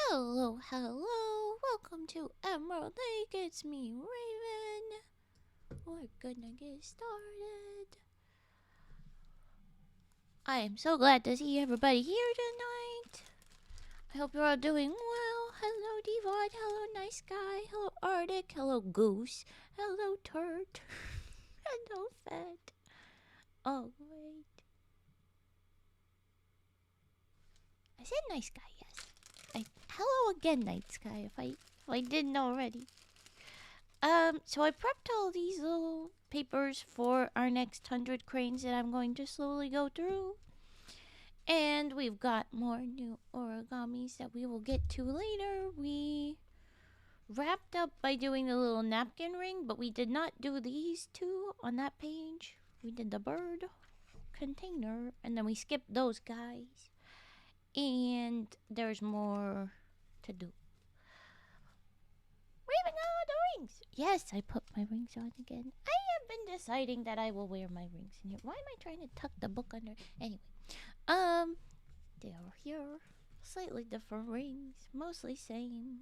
Hello, hello. Welcome to Emerald Lake. It's me, Raven. We're gonna get started. I am so glad to see everybody here tonight. I hope you're all doing well. Hello, Devon. Hello, Nice Guy. Hello, Arctic. Hello, Goose. Hello, Turt. Hello, Fed. Oh, wait. I said Nice Guy, yes. Hello again, Nice Guy, if I didn't already. So I prepped all these little papers for our next 100 cranes that I'm going to slowly go through. And we've got more new origamis that we will get to later. We wrapped up by doing the little napkin ring, but we did not do these two on that page. We did the bird container, and then we skipped those guys. And there's more to do. Raven, the rings! Yes, I put my rings on again. I have been deciding that I will wear my rings in here. Why am I trying to tuck the book under? Anyway, they are here. Slightly different rings, mostly same.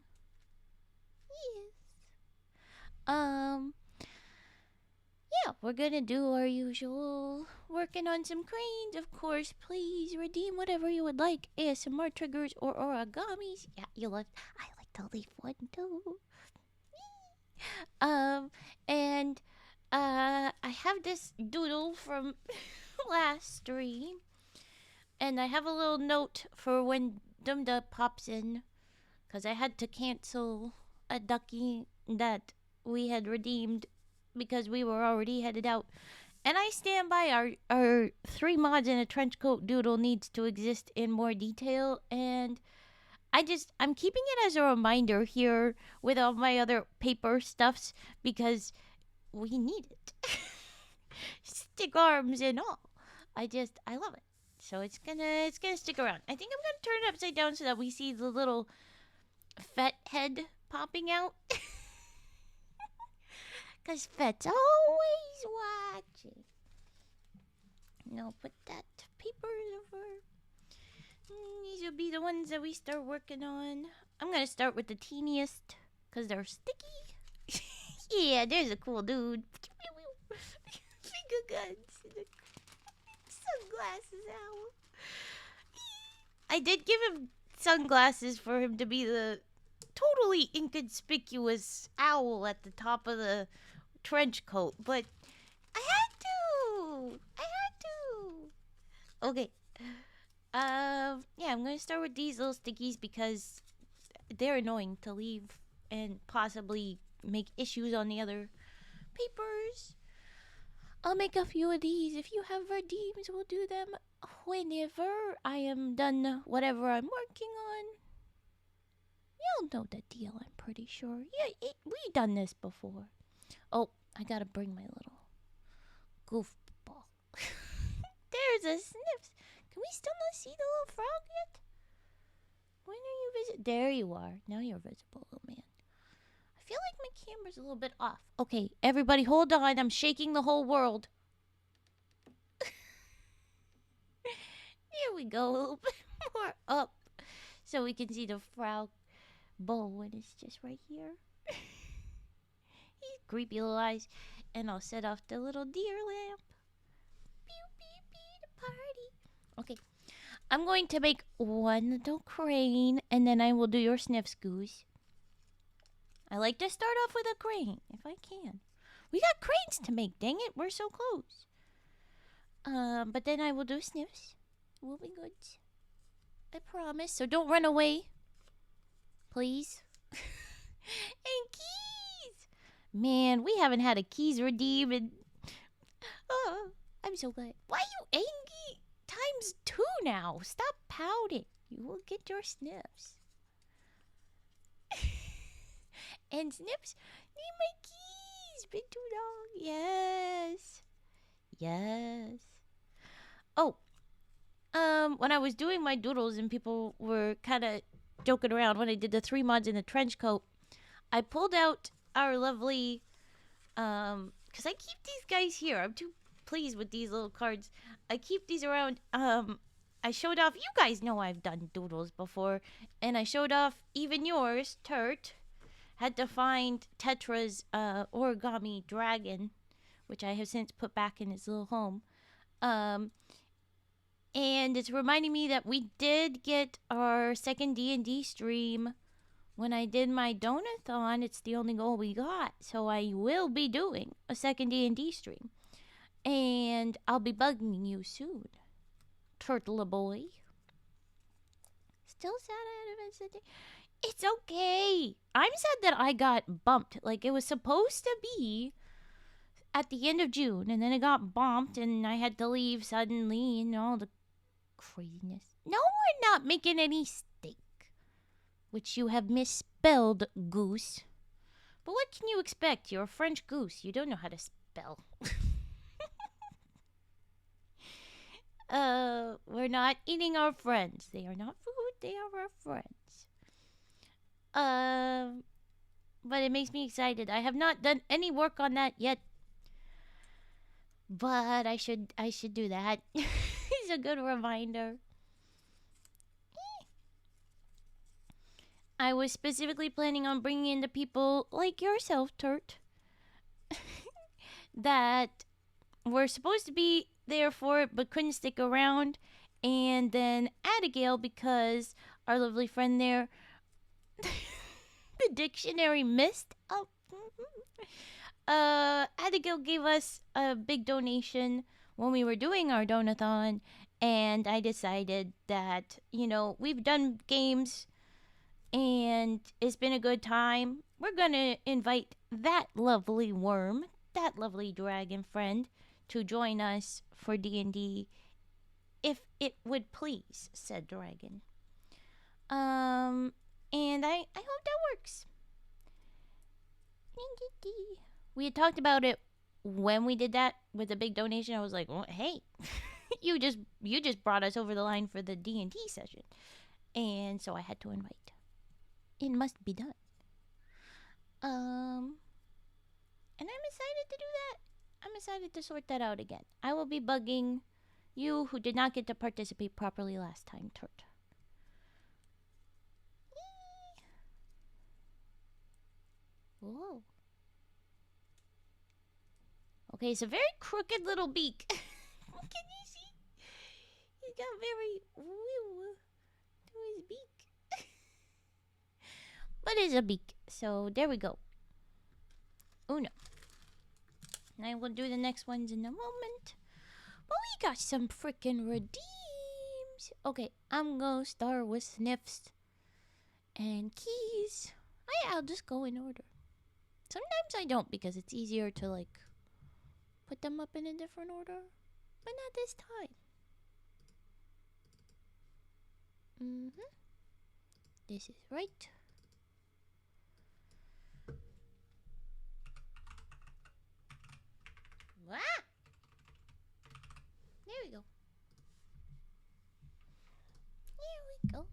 Yes. Yeah, we're gonna do our usual working on some cranes. Of course, please redeem whatever you would like. ASMR triggers or origamis. Yeah, I like to leave one too. Um, and I have this doodle from last stream, and I have a little note for when Dumda pops in, because I had to cancel a ducky that we had redeemed because we were already headed out. And I stand by our 3 mods in a trench coat doodle needs to exist in more detail, and I'm keeping it as a reminder here with all my other paper stuffs because we need it. Stick arms and all. I love it. So it's gonna stick around. I think I'm gonna turn it upside down so that we see the little Fet head popping out. Cause Fet's always watching. No, put that paper over. These will be the ones that we start working on. I'm gonna start with the teeniest, cause they're sticky. Yeah, there's a cool dude. Finger guns. Sunglasses owl. I did give him sunglasses for him to be the totally inconspicuous owl at the top of the trench coat, but I had to. I had to. Okay. Yeah, I'm gonna start with these little stickies because they're annoying to leave and possibly make issues on the other papers. I'll make a few of these. If you have redeems, we'll do them whenever I am done whatever I'm working on. You'll know the deal, I'm pretty sure. Yeah, we done this before. Oh, I gotta bring my little goofball. There's a Sniffs. Can we still not see the little frog yet? When are you visible? There you are. Now you're visible, little man. I feel like my camera's a little bit off. Okay, everybody hold on. I'm shaking the whole world. Here we go. A little bit more up. So we can see the frog bowl and it's just right here. He's creepy little eyes. And I'll set off the little deer lamp. Pew, pew, pew, the party. Okay. I'm going to make one little crane and then I will do your sniffs, Goose. I like to start off with a crane, if I can. We got cranes to make, dang it. We're so close. But then I will do sniffs. We'll be good. I promise. So don't run away. Please. And keys! Man, we haven't had a keys redeem in... Oh, I'm so glad. Why you angry? Times 2 now. Stop pouting. You will get your sniffs. And Snips, need my keys. Been too long. Yes. Yes. Oh. When I was doing my doodles and people were kind of joking around when I did the 3 mods in the trench coat, I pulled out our lovely, because I keep these guys here. I'm too pleased with these little cards. I keep these around. I I showed off. You guys know I've done doodles before, and I showed off even yours, Turt. Had to find Tetra's origami dragon, which I have since put back in his little home. Um, and it's reminding me that we did get our second D&D stream when I did my donathon. It's the only goal we got, so I will be doing a second D&D stream, and I'll be bugging you soon, Turtle boy. Still sad I had to miss it. It's okay. I'm sad that I got bumped. Like, it was supposed to be at the end of June, and then it got bumped, and I had to leave suddenly, and all the craziness. No, we're not making any steak, which you have misspelled, goose. But what can you expect? You're a French goose. You don't know how to spell. We're not eating our friends. They are not food. They are our friends. But it makes me excited. I have not done any work on that yet, but I should do that. It's a good reminder. I was specifically planning on bringing in the people like yourself, Turt, that were supposed to be there for it but couldn't stick around, and then Abigail, because our lovely friend there, the dictionary missed up. Abigail gave us a big donation when we were doing our donathon, and I decided that, we've done games and it's been a good time. We're gonna invite that lovely worm, that lovely dragon friend, to join us for D&D, if it would please, said dragon. And I hope that works. We had talked about it when we did that with a big donation. I was like, well, hey, you just brought us over the line for the D&D session, and so I had to invite. It must be done. And I'm excited to do that. I'm excited to sort that out again. I will be bugging you who did not get to participate properly last time, Turt. Whoa. Okay, it's a very crooked little beak. Can you see? He's got very woo to his beak. But it's a beak, so there we go. Uno. And I will do the next ones in a moment. But we got some freaking redeems. Okay, I'm gonna start with sniffs and keys. I'll just go in order. Sometimes I don't, because it's easier to, like, put them up in a different order. But not this time. This is right. Wow! There we go. Here we go.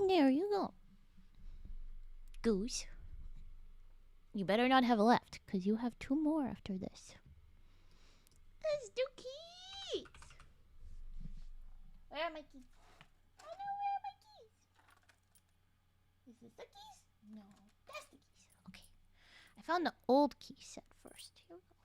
There you go. Goose. You better not have left, because you have 2 more after this. Let's do keys! Where are my keys? Oh no, where are my keys? Is this the keys? No, that's the keys. Okay. I found the old key set first. Here we go.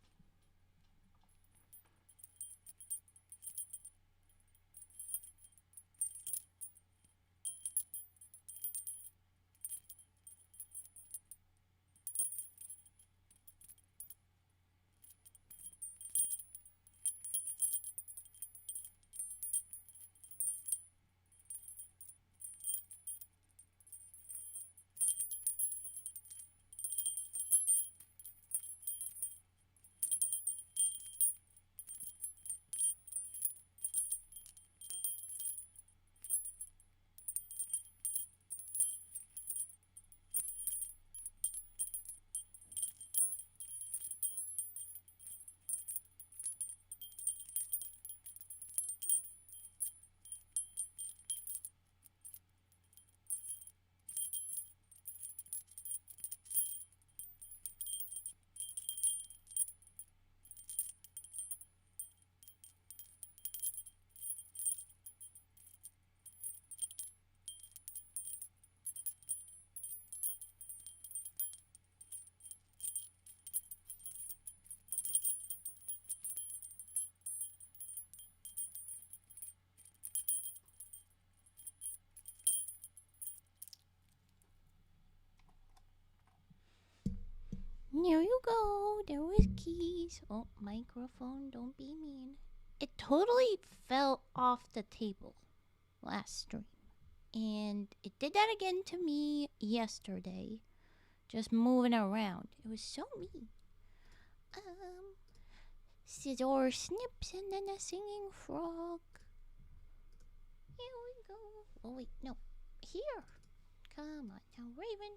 There you go. There was keys. Oh, microphone, don't be mean. It totally fell off the table last stream. And it did that again to me yesterday. Just moving around. It was so mean. Scissor snips and then a singing frog. Here we go. Oh, wait, no. Here. Come on now, Raven.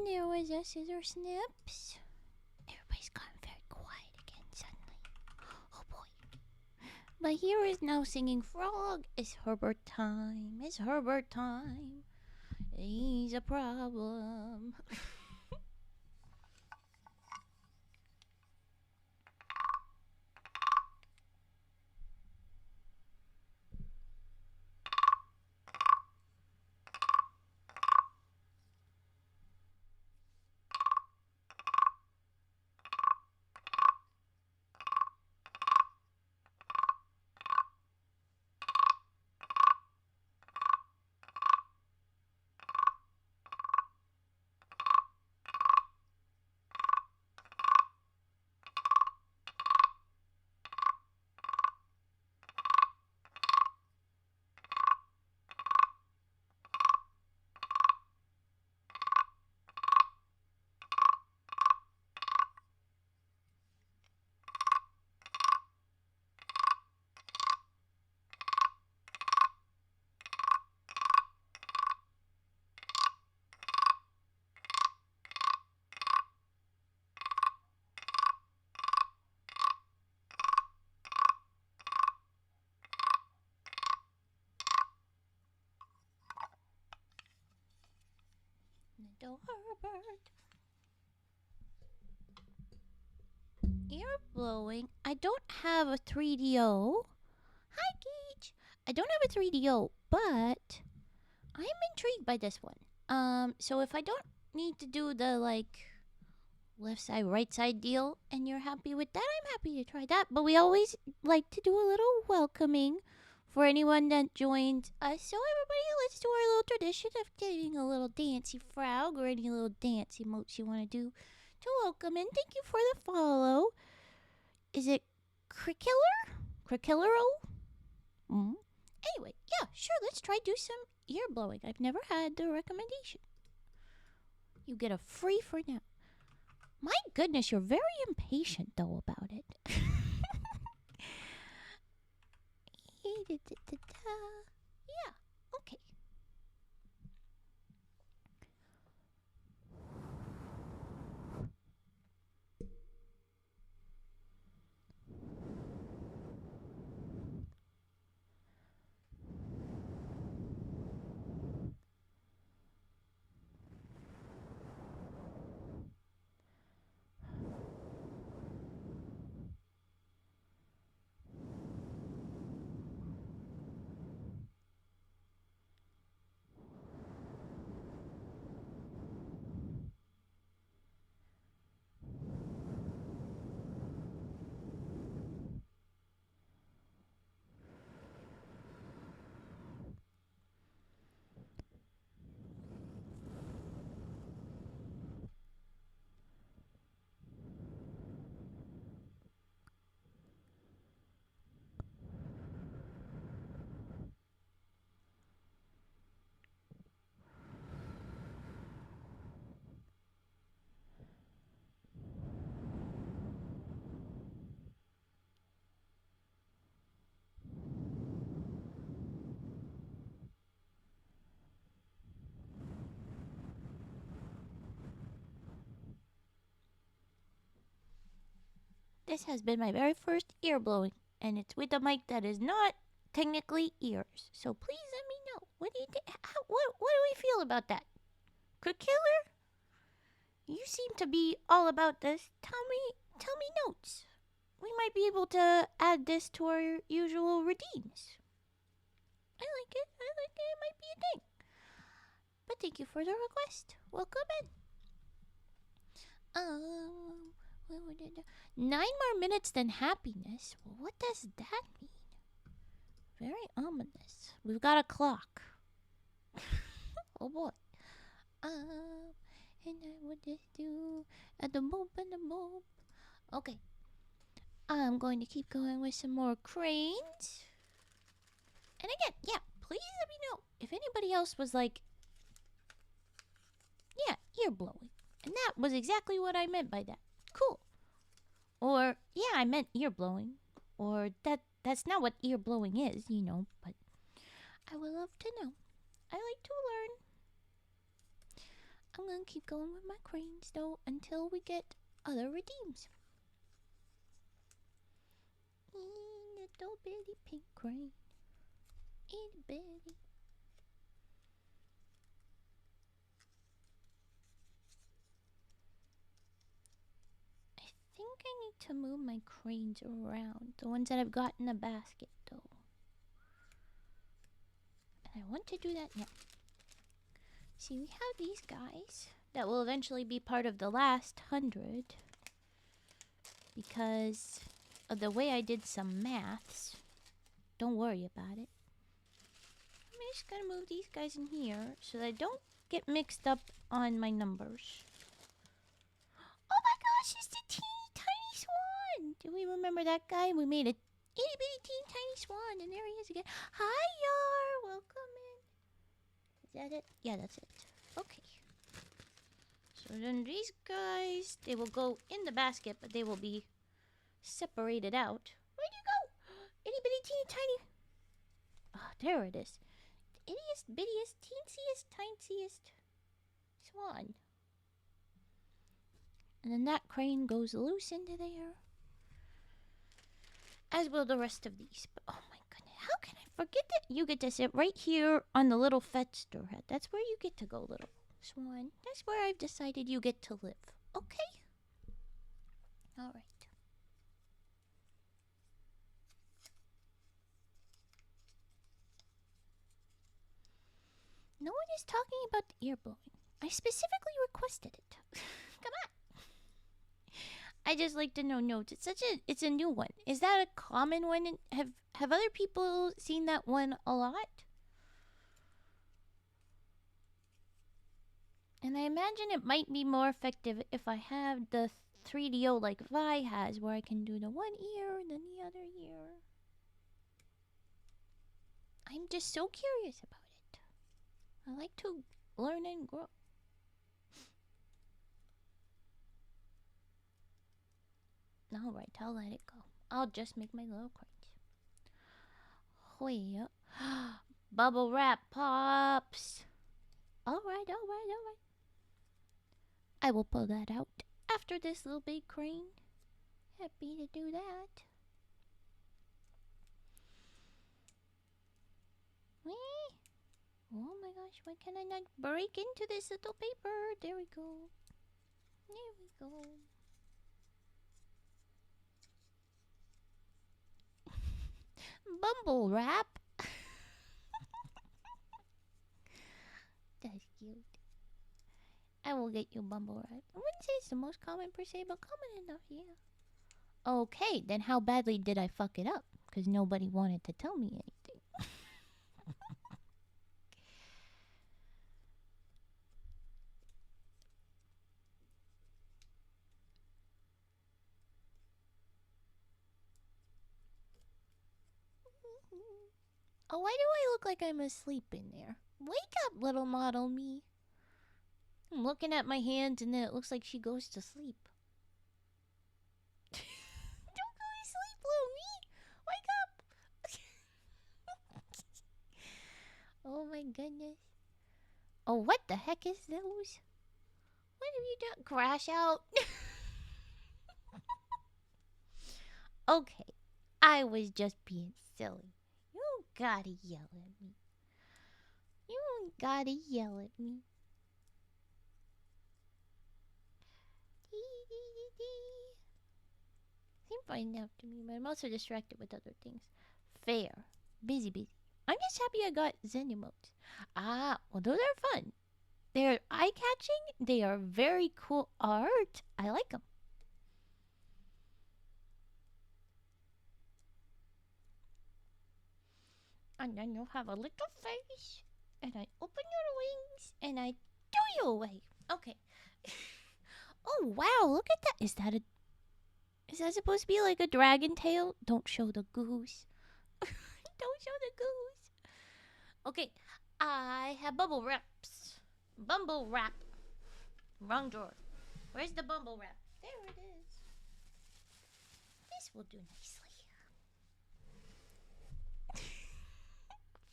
There was a scissor snips. Everybody's gone very quiet again suddenly. Oh boy. But here is now singing frog. It's Herbert time. It's Herbert time. He's a problem. Little Herbert. Ear blowing. I don't have a 3DO. Hi, Gage. I don't have a 3DO, but I'm intrigued by this one. So if I don't need to do the left side, right side deal, and you're happy with that, I'm happy to try that. But we always like to do a little welcoming for anyone that joins us. So everybody, let's do our little tradition of getting a little dancey frog or any little dance emotes you want to do to welcome in. Thank you for the follow. Is it Crickiller? Crickillero? Anyway, yeah, sure, let's try do some ear blowing. I've never had the recommendation. You get a free for now. My goodness, you're very impatient, though, about it. Yeah, okay. This has been my very first ear blowing, and it's with a mic that is not technically ears. So please let me know. What do you think? What do we feel about that? Crick Killer? You seem to be all about this. Tell me notes. We might be able to add this to our usual routines. I like it. It might be a thing. But thank you for the request. Welcome in. 9 more minutes than happiness? Well, what does that mean? Very ominous. We've got a clock. Oh boy. And I would just do at the moop and the moop. Okay. I'm going to keep going with some more cranes. And again, yeah, please let me know if anybody else was like, yeah, ear blowing. And that was exactly what I meant by that. Cool. Or, yeah, I meant ear blowing. Or that's not what ear blowing is, but I would love to know. I like to learn. I'm gonna keep going with my cranes though until we get other redeems. Little bitty pink crane. Itty bitty. I think I need to move my cranes around. The ones that I've got in a basket though. And I want to do that now. See, we have these guys that will eventually be part of the last 100 because of the way I did some maths. Don't worry about it. I'm just gonna move these guys in here so that I don't get mixed up on my numbers. Oh my gosh, it's the teeny tiny swan! Do we remember that guy? We made a itty bitty teeny tiny swan, and there he is again. Hi, Yar! Welcome in. Is that it? Yeah, that's it. Okay. So then these guys, they will go in the basket, but they will be separated out. Where'd you go? Itty bitty teeny tiny. Oh, there it is. The ittiest bittiest teensiest tiniest swan. And then that crane goes loose into there. As will the rest of these. But oh my goodness, how can I forget that you get to sit right here on the little fetster head? That's where you get to go, little swan. That's where I've decided you get to live. Okay? Alright. No one is talking about the ear blowing. I specifically requested it. Come on. I just like to know notes. It's a new one. Is that a common one? Have other people seen that one a lot? And I imagine it might be more effective if I have the 3DO like Vi has, where I can do the one ear and then the other ear. I'm just so curious about it. I like to learn and grow. Alright, I'll let it go. I'll just make my little crates. Oh yeah. Bubble wrap pops. Alright. I will pull that out after this little big crane. Happy to do that. Whee! Oh my gosh, why can I not break into this little paper? There we go. There we go. Bumble wrap. That's cute. I will get you bumble wrap. I wouldn't say it's the most common per se, but common enough, yeah. Okay, then how badly did I fuck it up? Because nobody wanted to tell me anything. Oh, why do I look like I'm asleep in there? Wake up, little model me. I'm looking at my hands and then it looks like she goes to sleep. Don't go to sleep, little me. Wake up. Oh my goodness. Oh, what the heck is those? What have you done? Crash out. Okay, I was just being silly. You don't gotta yell at me. You don't gotta yell at me. Seem fine enough to me, but I'm also distracted with other things. Fair. Busy. I'm just happy I got Zen emotes. Ah, well, those are fun. They're eye-catching. They are very cool art. I like them. And then you have a little face, and I open your wings, and I throw you away. Okay. Oh wow! Look at that. Is that supposed to be like a dragon tail? Don't show the goose. Don't show the goose. Okay. I have bubble wraps. Bumble wrap. Wrong drawer. Where's the bumble wrap? There it is. This will do nicely.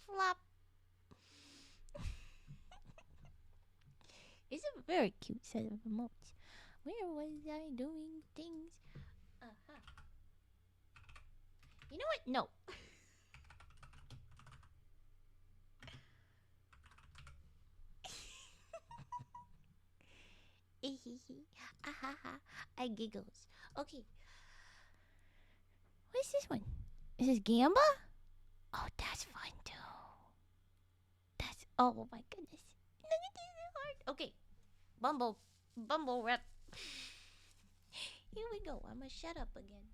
Flop. It's a very cute set of emotes. Where was I doing things? Uh-huh. You know what? No. Ahaha. I giggles. Okay. What's this one? Is this Gamba? Oh, that's fun too. That's oh my goodness. Okay. Bumble rep. Here we go. I'ma shut up again.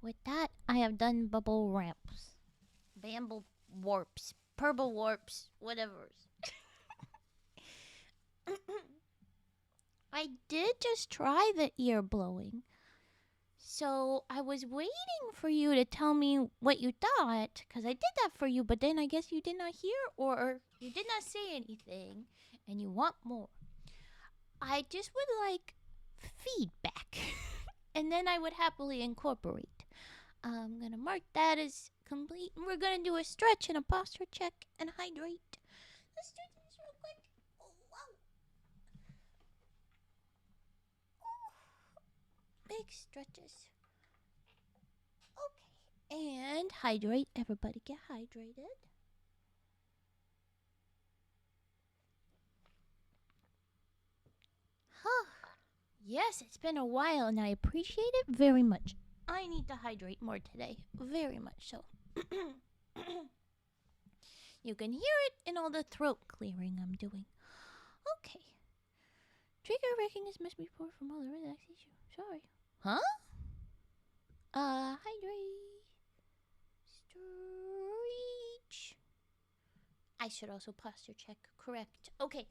With that, I have done bubble ramps, bamble warps, purple warps, whatever. I did just try the ear blowing. So I was waiting for you to tell me what you thought, because I did that for you, but then I guess you did not hear or you did not say anything, and you want more. I just would like feedback, and then I would happily incorporate. I'm gonna mark that as complete. We're gonna do a stretch and a posture check and hydrate. Let's do this real quick. Oh, wow. Big stretches. Okay. And hydrate. Everybody get hydrated. Huh. Yes, it's been a while and I appreciate it very much. I need to hydrate more today. Very much so. You can hear it in all the throat clearing I'm doing. Okay. Trigger recognition must be poor from all the relaxation. Sorry. Huh? Hydrate. Stretch. I should also posture check. Correct. Okay.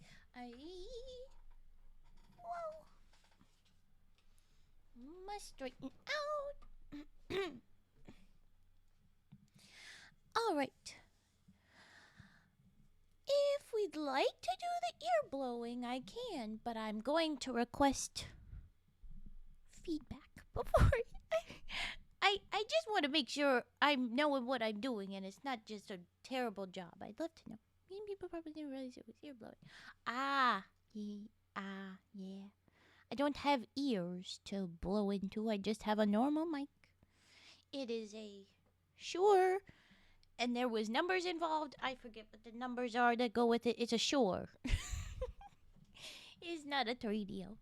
Whoa. Must straighten out. All right. If we'd like to do the ear blowing, I can, but I'm going to request feedback before. I just want to make sure I'm knowing what I'm doing and it's not just a terrible job. I'd love to know. Many people probably didn't realize it was ear blowing. Yeah. I don't have ears to blow into. I just have a normal mic. It is a Shure, and there was numbers involved. I forget what the numbers are that go with it. It's a Shure. It's not a 3DO.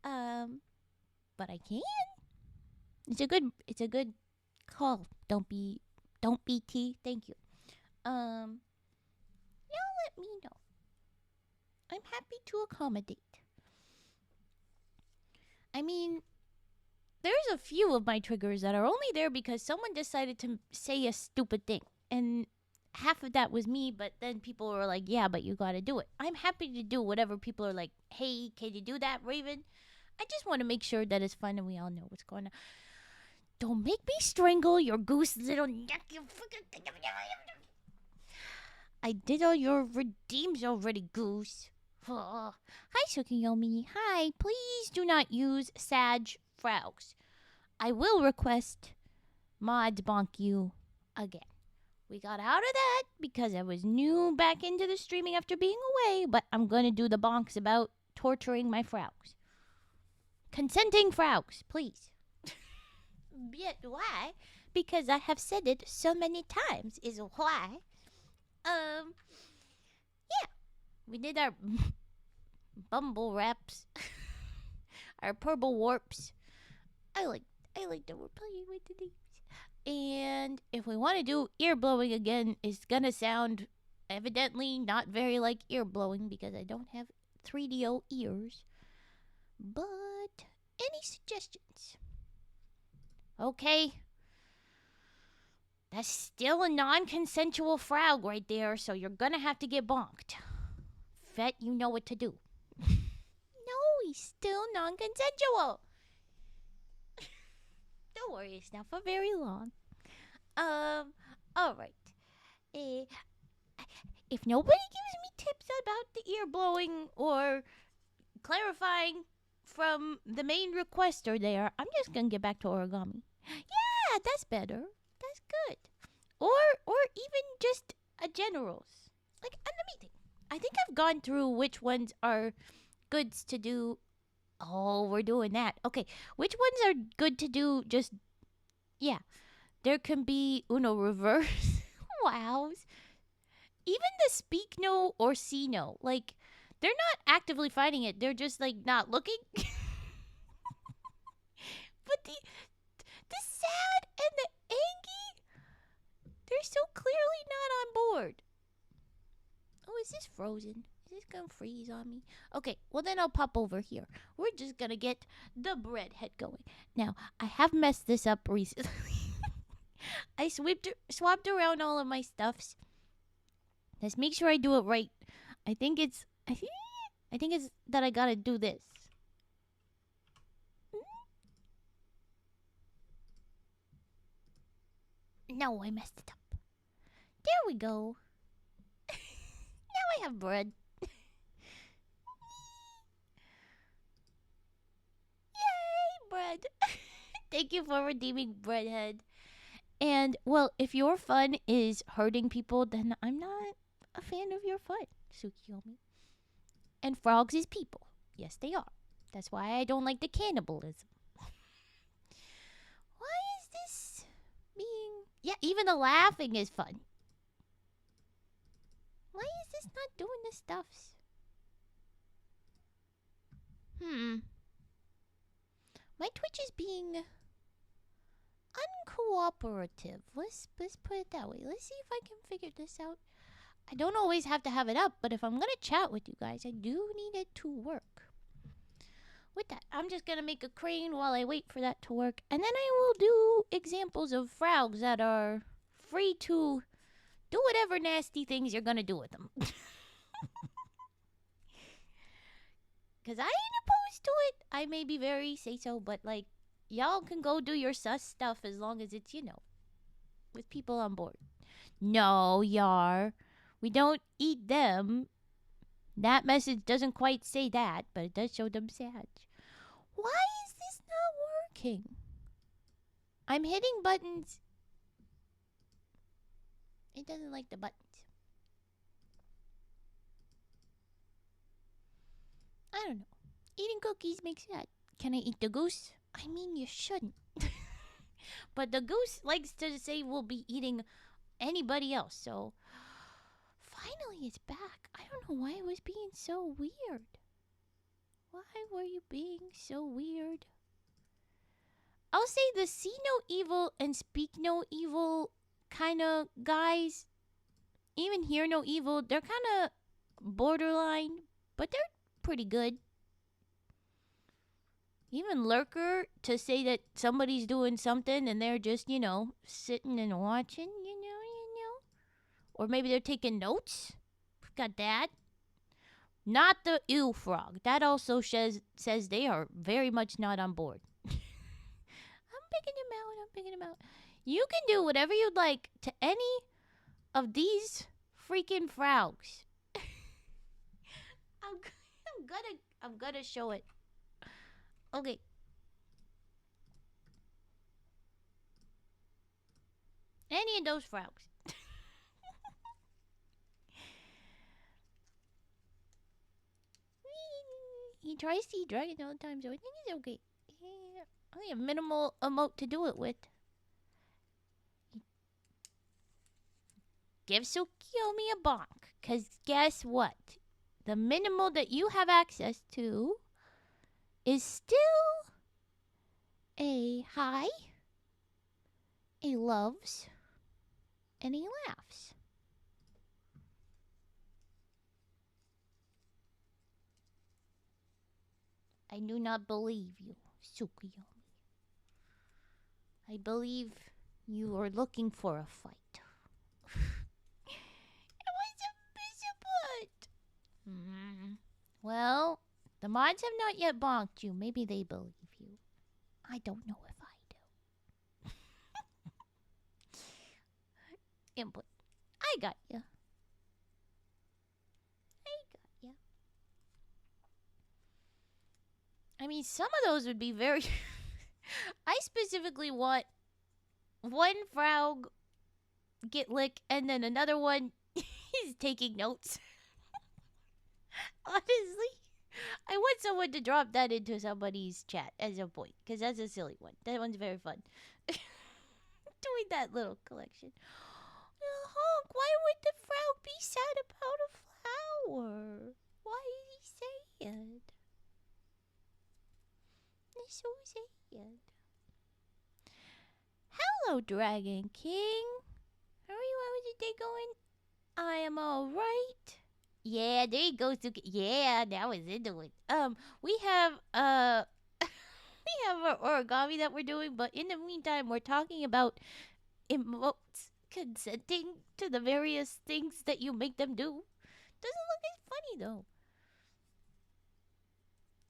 But I can. It's a good call. Don't be T. Thank you. Y'all let me know. I'm happy to accommodate. I mean, there's a few of my triggers that are only there because someone decided to say a stupid thing. And half of that was me, but then people were like, yeah, but you gotta do it. I'm happy to do whatever people are like, hey, can you do that, Raven? I just want to make sure that it's fun and we all know what's going on. Don't make me strangle your goose little neck, you fucking... I did all your redeems already, goose. Hi, Sukiyomi. Hi, please do not use Sag Frogs. I will request mods bonk you again. We got out of that because I was new back into the streaming after being away, but I'm going to do the bonks about torturing my frogs. Consenting frogs, please. Yet why? Because I have said it so many times is why. Yeah. We did our bumble wraps. Our purple warps. I like that we're playing with the names. And if we want to do ear blowing again, it's gonna sound evidently not very like ear blowing because I don't have 3DO ears. But any suggestions? Okay. That's still a non-consensual frog right there, so you're gonna have to get bonked. Vet, you know what to do. No, he's still non-consensual. Don't worry, it's not for very long. Alright. If nobody gives me tips about the ear blowing or clarifying from the main requester there, I'm just gonna get back to origami. Yeah, that's better. That's good. Or even just a generals. Like, let me think. I think I've gone through which ones are goods to do. Oh, we're doing that. Okay, which ones are good to do just... Yeah. There can be Uno reverse. Wows. Even the speak no or see no. Like, they're not actively fighting it. They're just, like, not looking. But the sad and the angy, they're so clearly not on board. Oh, is this frozen? Is this gonna freeze on me? Okay, well then I'll pop over here. We're just gonna get the bread head going. Now, I have messed this up recently. I swapped around all of my stuffs. Let's make sure I do it right. I think it's that I gotta do this. No, I messed it up. There we go. Now I have bread. Yay, bread. Thank you for redeeming Breadhead. And, well, if your fun is hurting people, then I'm not a fan of your fun, Tsukiyomi. And frogs is people. Yes, they are. That's why I don't like the cannibalism. Why is this being... Yeah, even the laughing is fun. Why is this not doing the stuffs? My Twitch is being uncooperative. Let's put it that way. Let's see if I can figure this out. I don't always have to have it up, but if I'm gonna chat with you guys, I do need it to work. With that, I'm just gonna make a crane while I wait for that to work, and then I will do examples of frogs that are free to do whatever nasty things you're gonna do with them. Because I ain't opposed to it. I may be very say-so, but, like, y'all can go do your sus stuff as long as it's, with people on board. No, Yar. We don't eat them. That message doesn't quite say that, but it does show them sad. Why is this not working? I'm hitting buttons. It doesn't like the buttons. I don't know. Eating cookies makes sad. Can I eat the goose? I mean, you shouldn't. But the goose likes to say we'll be eating anybody else, so... Finally, it's back. I don't know why it was being so weird. Why were you being so weird? I'll say the see no evil and speak no evil kind of guys, even hear no evil, they're kind of borderline, but they're pretty good. Even Lurker, to say that somebody's doing something and they're just, sitting and watching, Or maybe they're taking notes. Got that. Not the ew frog. That also says they are very much not on board. I'm picking them out. You can do whatever you'd like to any of these freaking frogs. I'm gonna show it. Okay. Any of those frogs. He tries to eat dragon all the time, so I think he's okay. Yeah, only a minimal emote to do it with. Give Tsukiyomi a bonk, because guess what? The minimal that you have access to is still a hi, a loves, and a laughs. I do not believe you, Tsukiyomi. I believe you are looking for a fight. It was a support. Well, the mods have not yet bonked you. Maybe they believe you. I don't know if I do. Input. I got you. I mean, some of those would be very... I specifically want one frog get licked and then another one is taking notes. Honestly, I want someone to drop that into somebody's chat as a point, because that's a silly one. That one's very fun. Doing that little collection. Honk, why would the frog be sad about a flower? Why did he say it? It's so sad. Hello, Dragon King. How are you? How was your day going? I am all right. Yeah, there you go, Suki. Yeah, that was into it. We have we have our origami that we're doing, but in the meantime, we're talking about emotes consenting to the various things that you make them do. Doesn't look as funny though.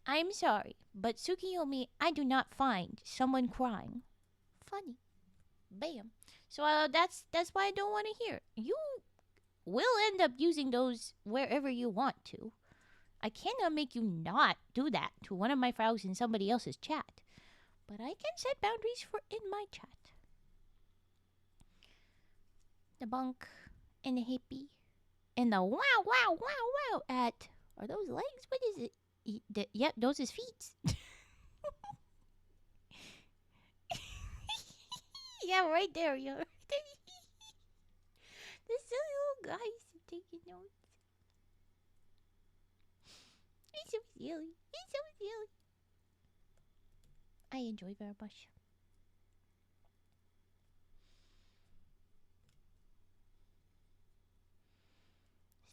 I'm sorry, but Tsukiyomi, I do not find someone crying funny. Bam. So that's why I don't want to hear. You will end up using those wherever you want to. I cannot make you not do that to one of my frogs in somebody else's chat. But I can set boundaries for in my chat. The bunk and the hippie and the wow wow wow wow at... Are those legs? What is it? Yep, those is feet. Yeah, right there, yo. The silly little guys taking notes. He's so silly. I enjoy very much.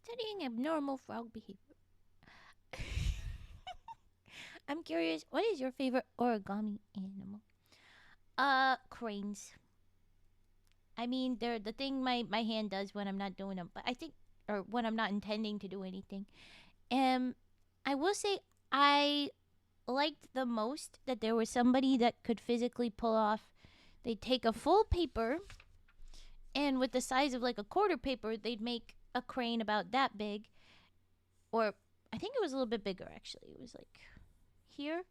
Studying abnormal frog behavior. I'm curious, what is your favorite origami animal? Cranes. I mean, they're the thing my hand does when I'm not doing them, but I think, or when I'm not intending to do anything. I will say I liked the most that there was somebody that could physically pull off. They'd take a full paper, and with the size of like a quarter paper, they'd make a crane about that big, or I think it was a little bit bigger actually. It was like here,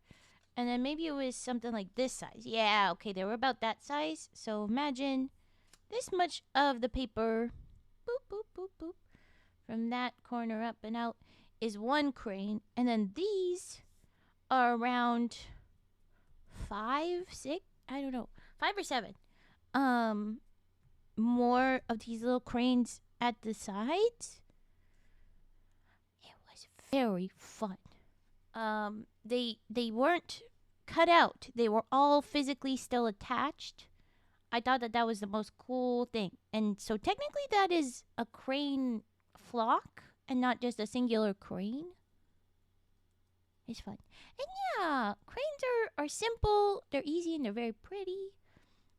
and then maybe it was something like this size. Yeah, okay, they were about that size. So imagine this much of the paper, boop, boop, boop, boop, from that corner up and out is one crane. And then these are around 5, 6, I don't know, 5 or 7. More of these little cranes at the sides. It was very fun. They weren't cut out. They were all physically still attached. I thought that was the most cool thing. And so technically that is a crane flock and not just a singular crane. It's fun. And yeah, cranes are simple, they're easy, and they're very pretty.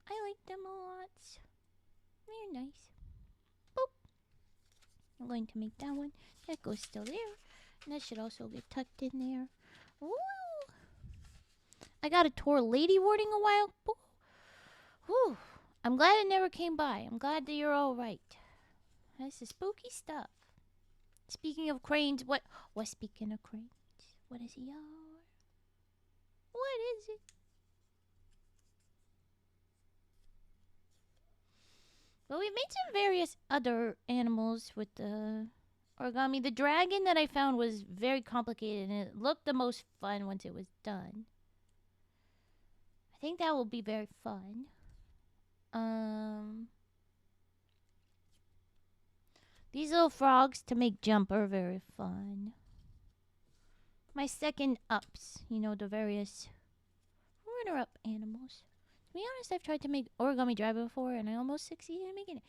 I like them a lot. They're nice. Boop. I'm going to make that one. That goes still there. And that should also get tucked in there. Woo! I got a Tor lady warding a while. Whew. I'm glad it never came by. I'm glad that you're all right. This is spooky stuff. Speaking of cranes, what speaking of cranes? What is y'all? What is it? Well, we've made some various other animals with the origami. The dragon that I found was very complicated and it looked the most fun once it was done. I think that will be very fun. These little frogs to make jump are very fun. My second ups, the various runner-up animals. To be honest, I've tried to make origami dragon before, and I almost succeeded in making it.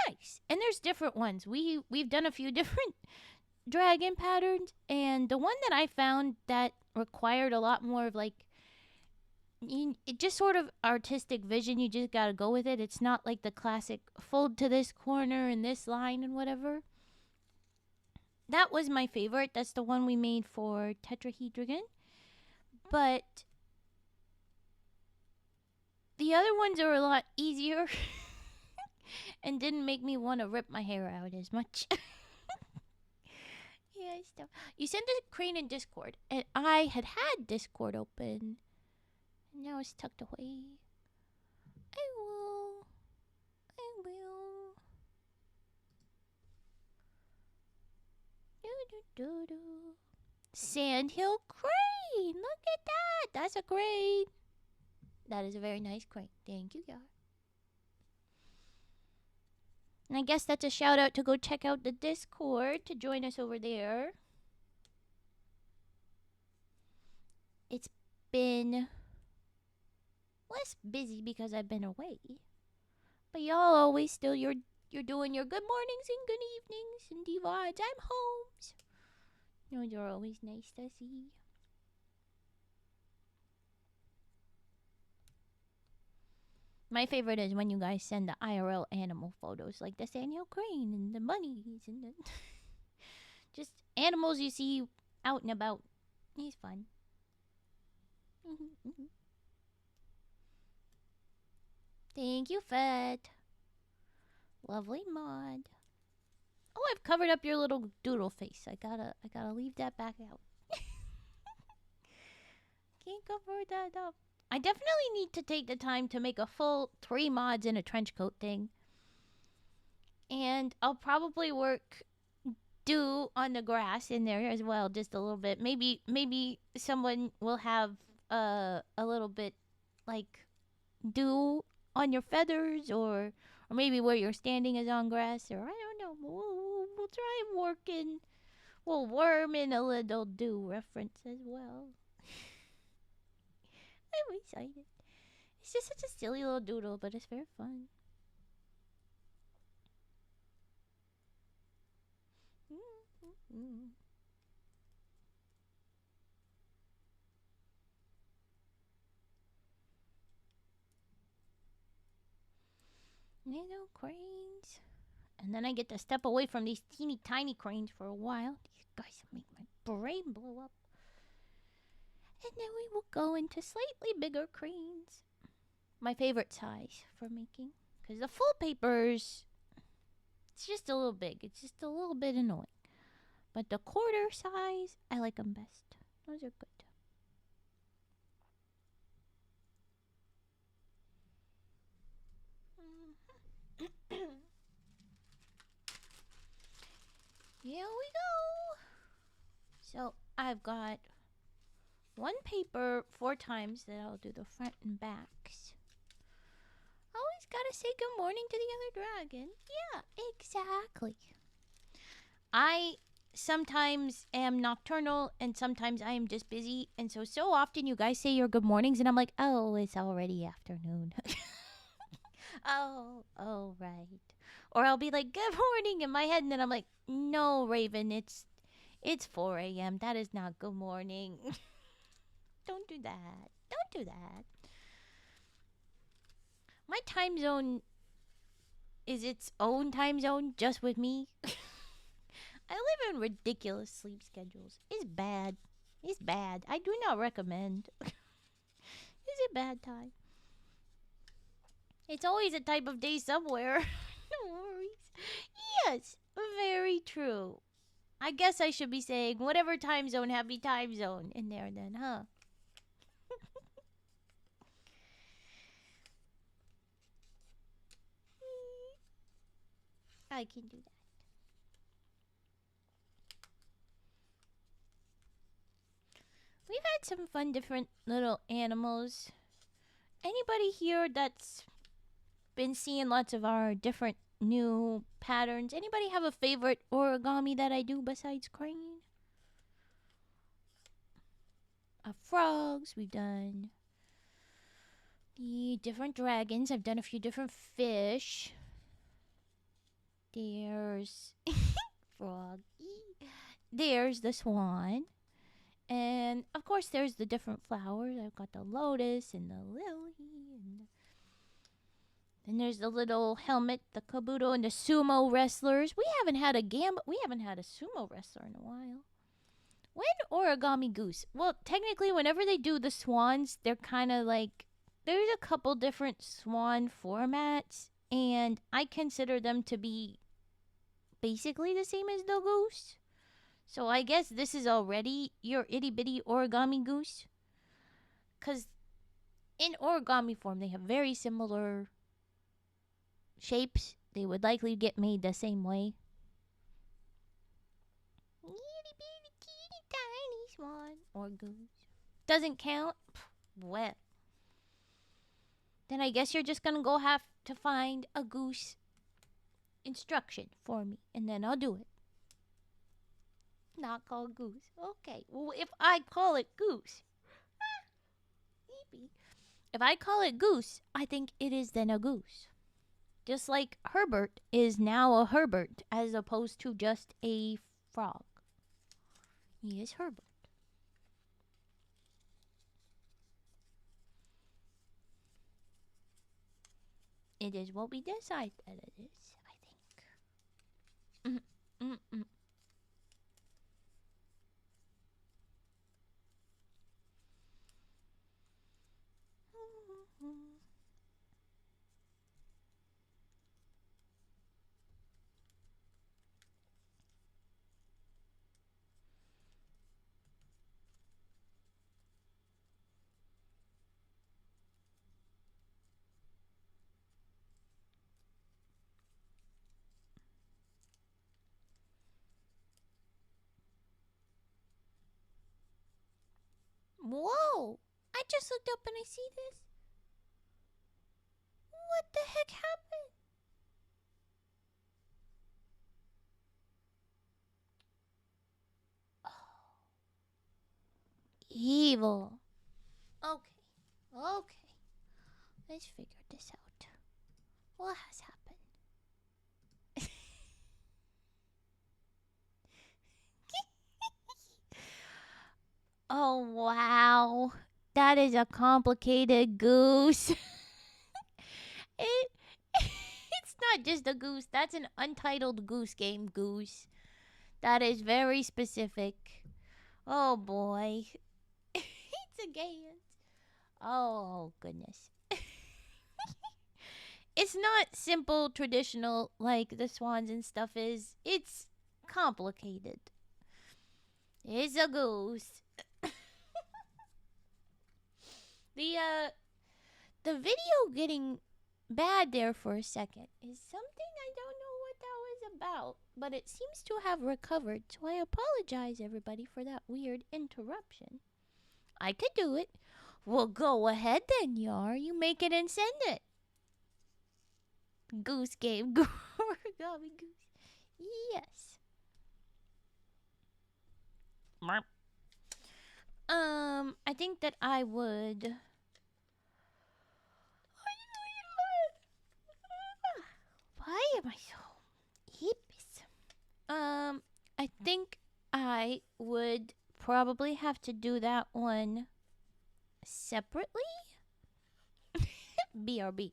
Nice! And there's different ones. We've done a few different dragon patterns, and the one that I found that required a lot more of it just sort of artistic vision. You just gotta go with it. It's not like the classic fold to this corner and this line and whatever. That was my favorite. That's the one we made for tetrahedron. But the other ones are a lot easier and didn't make me want to rip my hair out as much. Yeah, stuff. You sent the crane in Discord, and I had Discord open. And now it's tucked away. I will. Do. Sandhill crane. Look at that. That's a crane. That is a very nice crane. Thank you, Yar. And I guess that's a shout out to go check out the Discord to join us over there. It's been less busy because I've been away. But y'all always still you're doing your good mornings and good evenings and divides. I'm homes. Those are always nice to see. My favorite is when you guys send the IRL animal photos, like the sandhill crane and the bunnies and the just animals you see out and about. He's fun. Thank you, Fed. Lovely mod. Oh, I've covered up your little doodle face. I gotta leave that back out. Can't cover that up. I definitely need to take the time to make a full 3 mods in a trench coat thing. And I'll probably work dew on the grass in there as well, just a little bit. Maybe someone will have a little bit like dew on your feathers, or maybe where you're standing is on grass, or I don't know. We'll try working. We'll worm in a little dew reference as well. Anyways, excited. It's just such a silly little doodle, but it's very fun. Mm-hmm. Little cranes. And then I get to step away from these teeny tiny cranes for a while. These guys make my brain blow up. And then we will go into slightly bigger cranes. My favorite size for making. Because the full papers, it's just a little big. It's just a little bit annoying. But the quarter size, I like them best. Those are good. Here we go. So I've got one paper 4 times that I'll do the front and backs. Always gotta say good morning to the other dragon. Yeah, exactly. I sometimes am nocturnal and sometimes I am just busy. And so often you guys say your good mornings and I'm like, oh, it's already afternoon. Oh, right. Or I'll be like, good morning in my head. And then I'm like, no, Raven, it's 4 a.m. That is not good morning. Don't do that. Don't do that. My time zone is its own time zone just with me. I live in ridiculous sleep schedules. It's bad. It's bad. I do not recommend. Is it bad time? It's always a type of day somewhere. No worries. Yes, very true. I guess I should be saying whatever time zone, happy time zone in there then, huh? I can do that. We've had some fun different little animals. Anybody here that's been seeing lots of our different new patterns? Anybody have a favorite origami that I do besides crane? Frogs, we've done the different dragons. I've done a few different fish. There's frog. There's the swan. And of course, there's the different flowers. I've got the lotus and the lily. And there's the little helmet, the kabuto, and the sumo wrestlers. We haven't had a sumo wrestler in a while. When origami goose? Well, technically, whenever they do the swans, they're kind of like there's a couple different swan formats, and I consider them to be basically the same as the goose. So I guess this is already your itty bitty origami goose. Because in origami form, they have very similar shapes. They would likely get made the same way. Itty bitty teeny tiny swan or goose. Doesn't count? Well. Then I guess you're just gonna go have to find a goose instruction for me, and then I'll do it. Not called goose. Okay. Well, if I call it goose, if I call it goose, I think it is then a goose. Just like Herbert is now a Herbert as opposed to just a frog. He is Herbert. It is what we decide that it is, I think. Mm-mm-mm. Whoa! I just looked up and I see this. What the heck happened? Evil. Okay. Okay, let's figure this out. What has happened? Oh, wow. That is a complicated goose. it, it's not just a goose. That's an untitled goose game goose. That is very specific. Oh, boy. It's a game. Oh, goodness. It's not simple, traditional like the swans and stuff is. It's complicated. It's a goose. The the video getting bad there for a second is something I don't know what that was about, but it seems to have recovered, so I apologize everybody for that weird interruption. I could do it. Well, go ahead then, Yar. You make it and send it. Goose game. Origami goose. Yes. Marp. I think that I would. Why am I so hippie? I think I would probably have to do that one separately. BRB.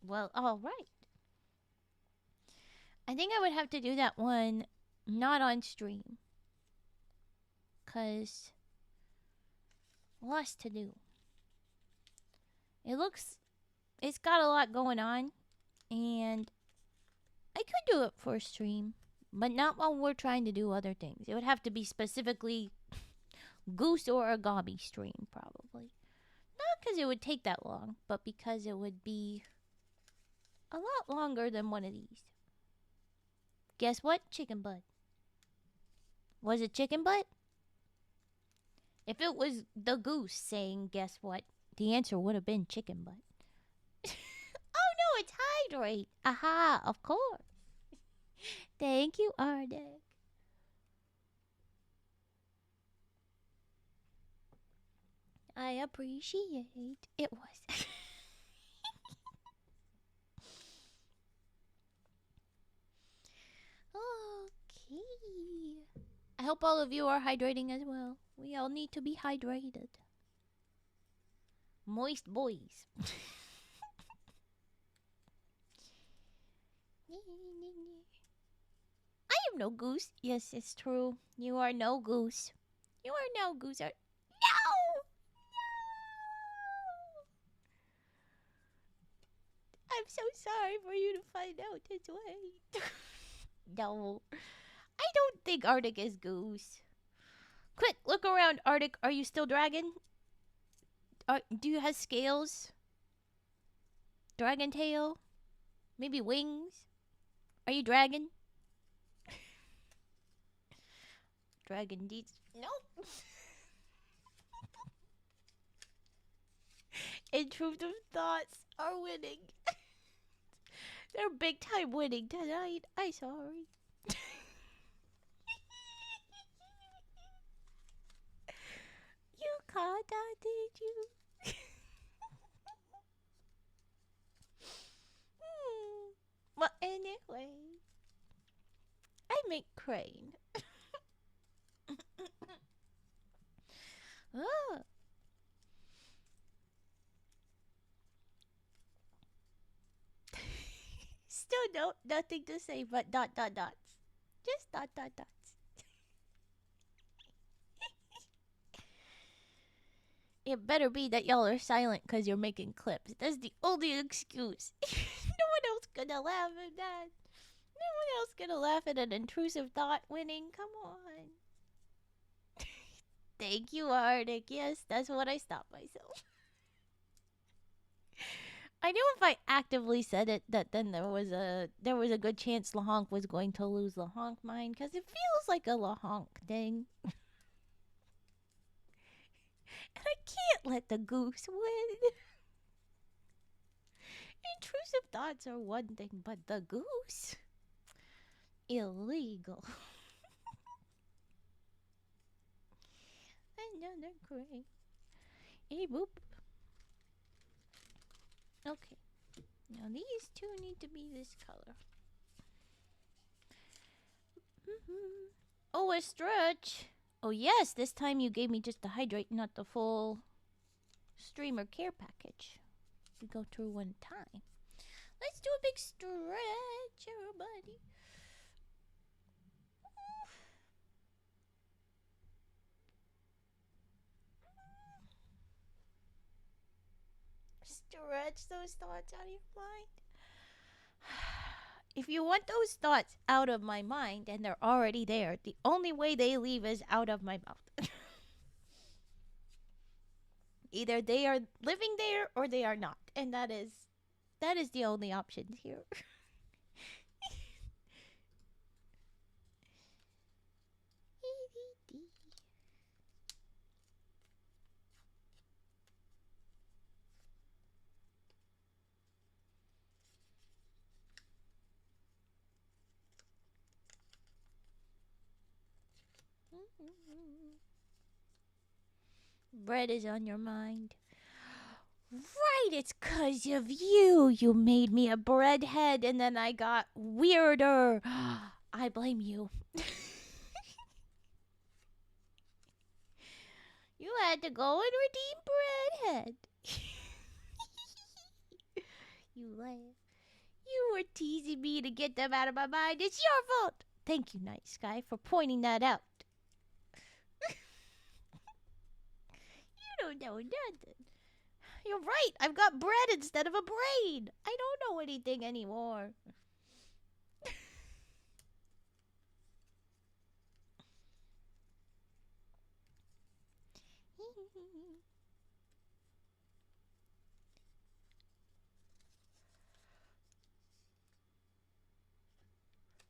Well, all right. I think I would have to do that one not on stream. Because lots to do. It's got a lot going on. And I could do it for a stream. But not while we're trying to do other things. It would have to be specifically goose or origami stream, probably. Not because it would take that long, but because it would be a lot longer than one of these. Guess what? Chicken butt. Was it chicken butt? If it was the goose saying guess what, the answer would have been chicken butt. Oh no, it's hydrate. Aha, of course. Thank you, Arctic. I appreciate it was. Okay. I hope all of you are hydrating as well. We all need to be hydrated. Moist boys. I am no goose. Yes, it's true. You are no goose. You are no goose. No! No! I'm so sorry for you to find out this way. No. I don't think Arctic is goose. Quick, look around, Arctic. Are you still dragon? Do you have scales? Dragon tail? Maybe wings? Are you dragon? Dragon deeds. Nope. Intrusive thoughts are winning. They're big time winning tonight. I'm sorry. You caught that, did you? Well, anyway, I make crane. Oh. Still nothing to say but dot dot dots. Just dot dot dots. It better be that y'all are silent because you're making clips. That's the only excuse. No one else gonna laugh at that. No one else gonna laugh at an intrusive thought winning. Come on. Thank you, Arctic. Yes, that's what I stopped myself. I knew if I actively said it that then there was a good chance Lahonk was going to lose Lahonk mind because it feels like a Lahonk thing. And I can't let the goose win. Intrusive thoughts are one thing, but the goose? Illegal. Another crane. Hey, boop. Okay. Now these two need to be this color. Oh, a stretch. Oh yes, this time you gave me just the hydrate, not the full streamer care package. We go through one time. Let's do a big stretch, everybody. Stretch those thoughts out of your mind. If you want those thoughts out of my mind and they're already there, the only way they leave is out of my mouth. Either they are living there or they are not. And that is the only option here. Bread is on your mind. Right, it's 'cause of you. You made me a breadhead and then I got weirder. I blame you. You had to go and redeem breadhead. You laugh. You were teasing me to get them out of my mind. It's your fault. Thank you, Night Sky, for pointing that out. You don't know nothing. You're right. I've got bread instead of a brain. I don't know anything anymore.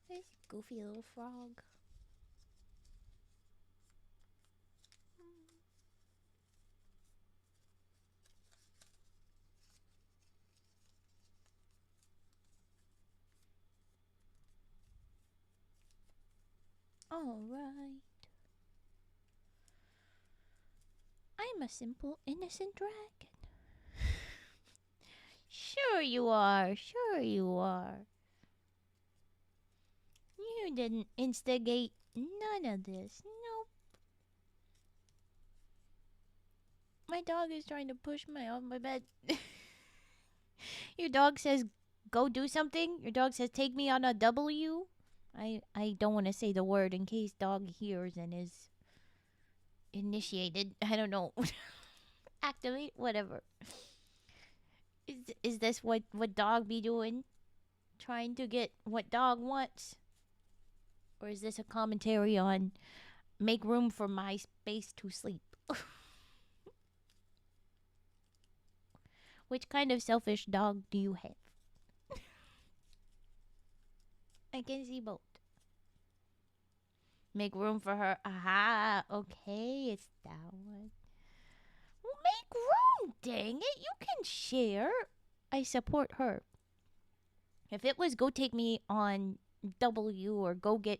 This goofy little frog. All right. I'm a simple, innocent dragon. Sure you are. Sure you are. You didn't instigate none of this. Nope. My dog is trying to push me off my bed. Your dog says, go do something. Your dog says, take me on a W. I don't want to say the word in case dog hears and is initiated. I don't know. Activate, whatever. Is this what dog be doing? Trying to get what dog wants? Or is this a commentary on make room for my space to sleep? Which kind of selfish dog do you have? I can see both. Make room for her. Aha, okay, it's that one. Well, make room, dang it. You can share. I support her. If it was go take me on W or go get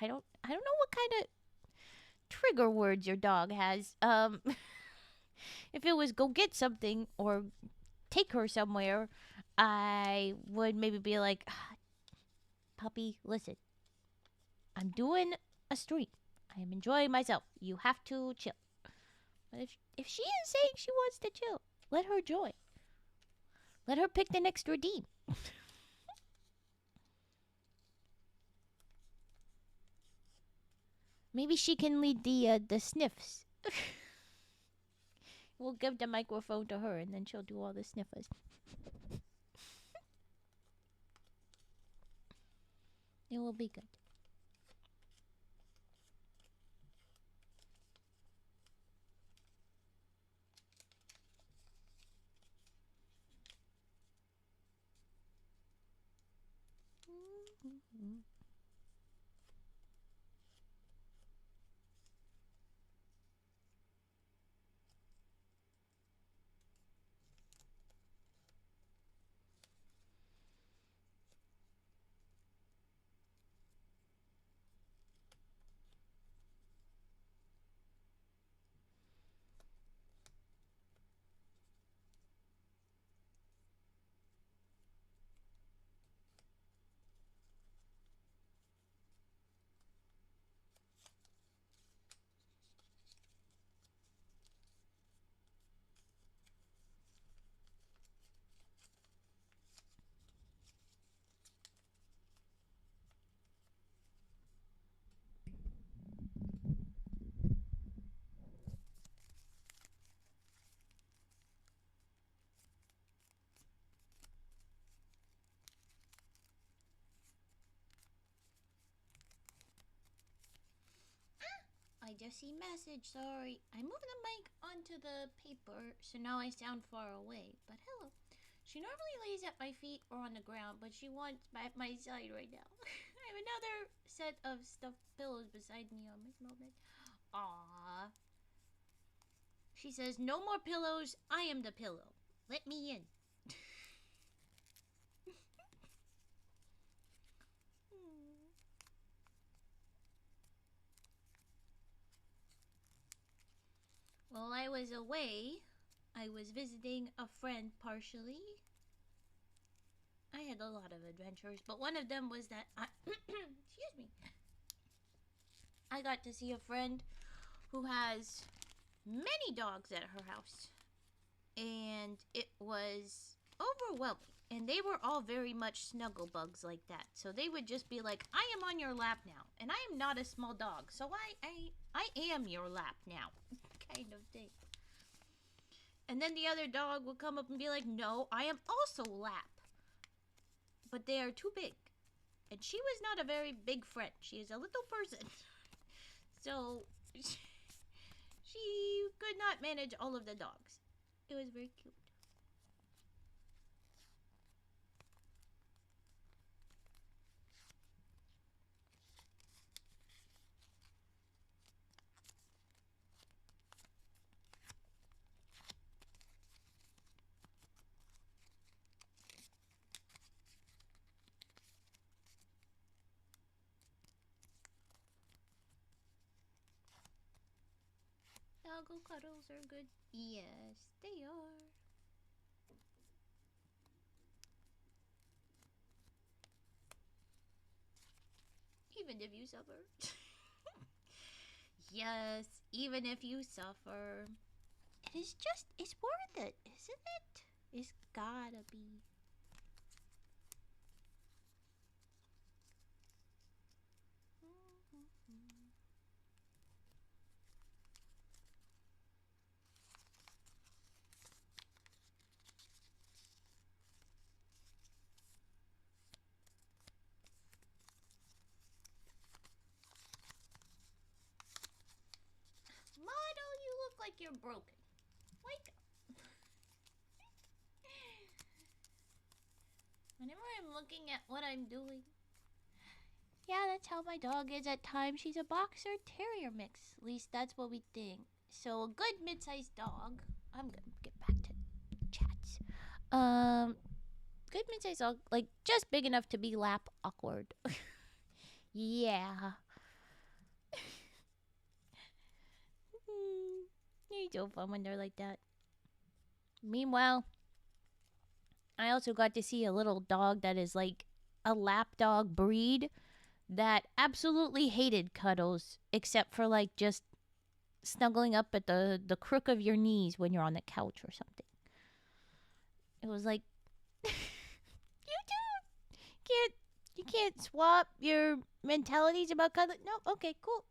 I don't know what kind of trigger words your dog has. If it was go get something or take her somewhere, I would maybe be like, puppy, listen. I'm doing a stream. I am enjoying myself. You have to chill. But if she is saying she wants to chill, let her join. Let her pick the next redeem. Maybe she can lead the sniffs. We'll give the microphone to her, and then she'll do all the sniffers. It will be good. just see message. Sorry. I moved the mic onto the paper, so now I sound far away. But hello. She normally lays at my feet or on the ground, but she wants at my side right now. I have another set of stuffed pillows beside me on my small bed. Aww. She says, no more pillows. I am the pillow. Let me in. While I was away, I was visiting a friend partially. I had a lot of adventures, but one of them was that excuse me. I got to see a friend who has many dogs at her house. And it was overwhelming. And they were all very much snuggle bugs like that. So they would just be like, I am on your lap now. And I am not a small dog. So I am your lap now. Kind of thing. And then the other dog would come up and be like, no, I am also lap. But they are too big. And she was not a very big friend. She is a little person. So she could not manage all of the dogs. It was very cute. Doggo cuddles are good. Yes, they are. Even if you suffer. Yes, even if you suffer. It is just, it's worth it, isn't it? It's gotta be. Model, you look like you're broken. Wake up. Whenever I'm looking at what I'm doing. Yeah, that's how my dog is at times. She's a boxer terrier mix. At least that's what we think. So a good mid-sized dog. I'm gonna get back to chats. Good mid-sized dog, like just big enough to be lap awkward. Yeah. It's so fun when they're like that. Meanwhile, I also got to see a little dog that is like a lapdog breed that absolutely hated cuddles, except for like just snuggling up at the crook of your knees when you're on the couch or something. It was like, you can't swap your mentalities about cuddling. No, okay, cool.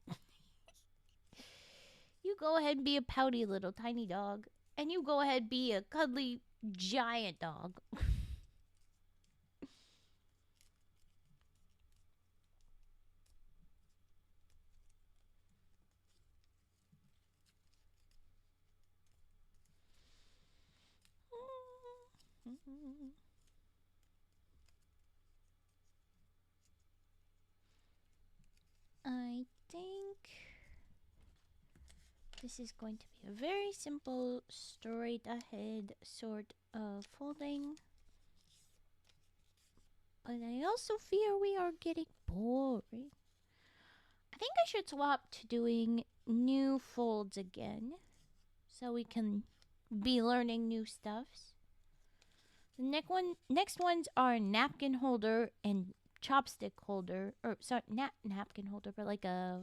You go ahead and be a pouty little tiny dog, and you go ahead and be a cuddly giant dog. I think this is going to be a very simple, straight ahead sort of folding. But I also fear we are getting boring. I think I should swap to doing new folds again, so we can be learning new stuffs. The next ones are napkin holder and chopstick holder, or sorry, napkin holder, but like a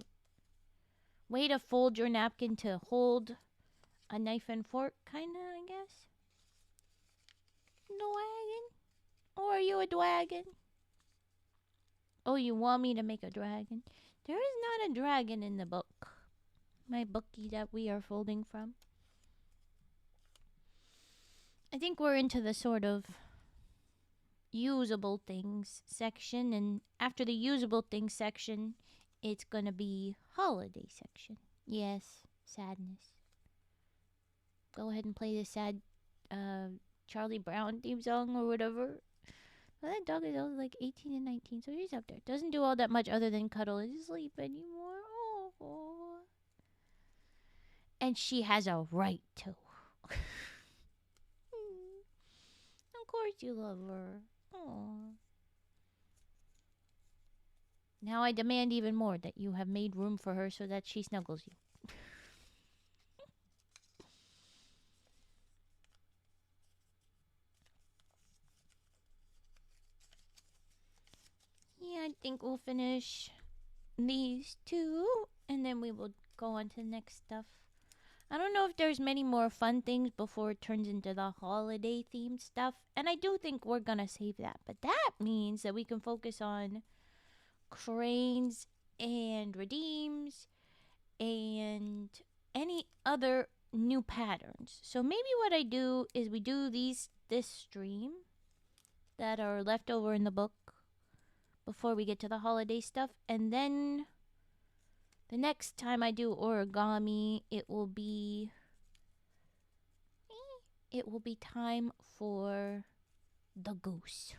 way to fold your napkin to hold a knife and fork, kinda, I guess. Dwagon? Or are you a dragon? Oh, you want me to make a dragon? There is not a dragon in the book. My bookie that we are folding from. I think we're into the sort of usable things section, and after the usable things section, it's gonna be holiday section. Yes, sadness. Go ahead and play the sad uh, Charlie Brown theme song or whatever. Well, that dog is only like 18 and 19, so he's up there. Doesn't do all that much other than cuddle and sleep anymore. Oh. And she has a right to. Of course you love her. Oh. Now I demand even more that you have made room for her so that she snuggles you. Yeah, I think we'll finish these two, and then we will go on to the next stuff. I don't know if there's many more fun things before it turns into the holiday themed stuff, and I do think we're gonna save that. But that means that we can focus on cranes and redeems and any other new patterns. So maybe what I do is we do this stream that are left over in the book before we get to the holiday stuff, and then the next time I do origami, it will be time for the goose.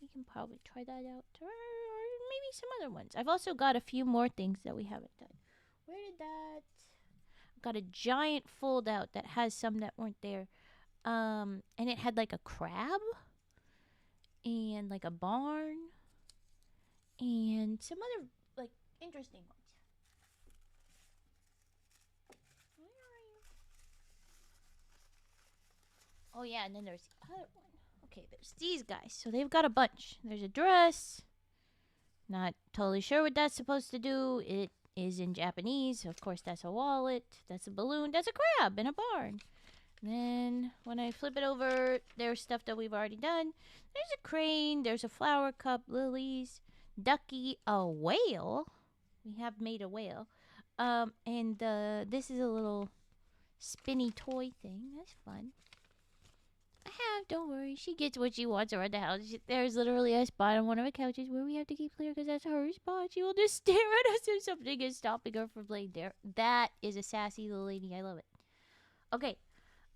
We can probably try that out, or maybe some other ones. I've also got a few more things that we haven't done. Where did that? I've got a giant fold out that has some that weren't there. And it had like a crab and like a barn and some other like interesting ones. Where are you? Oh yeah, and then there's the other one. Okay, there's these guys. So they've got a bunch. There's a dress. Not totally sure what that's supposed to do. It is in Japanese. Of course, that's a wallet. That's a balloon. That's a crab in a barn. Then when I flip it over, there's stuff that we've already done. There's a crane. There's a flower cup, lilies, ducky, a whale. We have made a whale. And this is a little spinny toy thing. That's fun. Don't worry. She gets what she wants around the house. There's literally a spot on one of the couches where we have to keep clear because that's her spot. She will just stare at us if something is stopping her from playing there. That is a sassy little lady. I love it. Okay.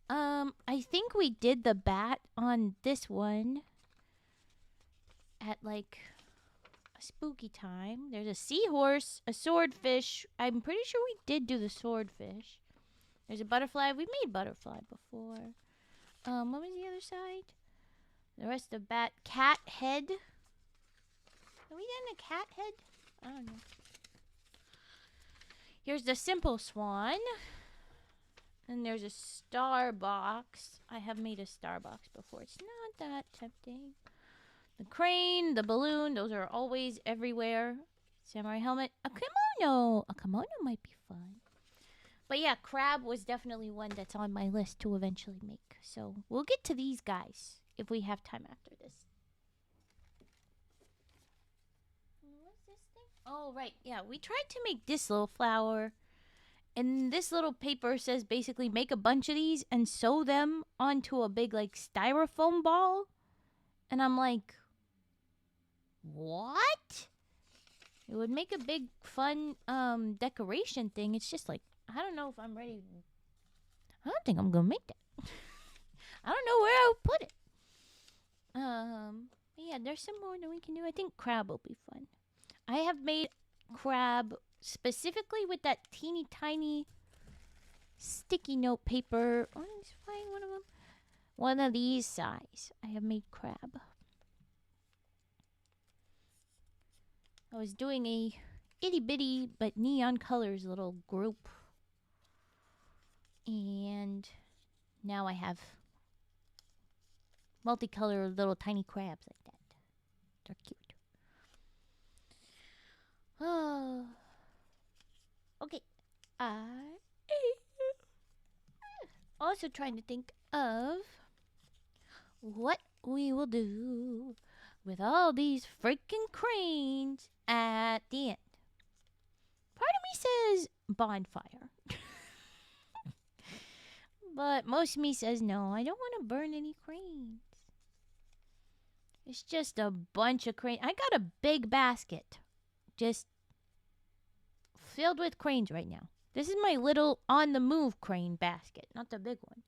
I think we did the bat on this one at like a spooky time. There's a seahorse, a swordfish. I'm pretty sure we did do the swordfish. There's a butterfly. We've made butterfly before. What was the other side? The rest of bat. Cat head. Have we done a cat head? I don't know. Here's the simple swan. And there's a star box. I have made a star box before. It's not that tempting. The crane, the balloon, those are always everywhere. Samurai helmet. A kimono. A kimono might be fun. But yeah, crab was definitely one that's on my list to eventually make. So we'll get to these guys if we have time after this. What's this thing? Oh, right. Yeah, we tried to make this little flower. And this little paper says basically make a bunch of these and sew them onto a big like styrofoam ball. And I'm like, what? It would make a big fun decoration thing. It's just like, I don't know if I'm ready. I don't think I'm gonna make that. I don't know where I would put it. Yeah, there's some more that we can do. I think crab will be fun. I have made crab specifically with that teeny tiny sticky note paper. Oh, let's find one of them. One of these size. I have made crab. I was doing a itty bitty but neon colors little group. And now I have multicolored little tiny crabs like that. They're cute. Oh. Okay. I also trying to think of what we will do with all these freaking cranes at the end. Part of me says bonfire. But most of me says no, I don't want to burn any cranes. It's just a bunch of cranes. I got a big basket just filled with cranes right now. This is my little on the move crane basket, not the big one.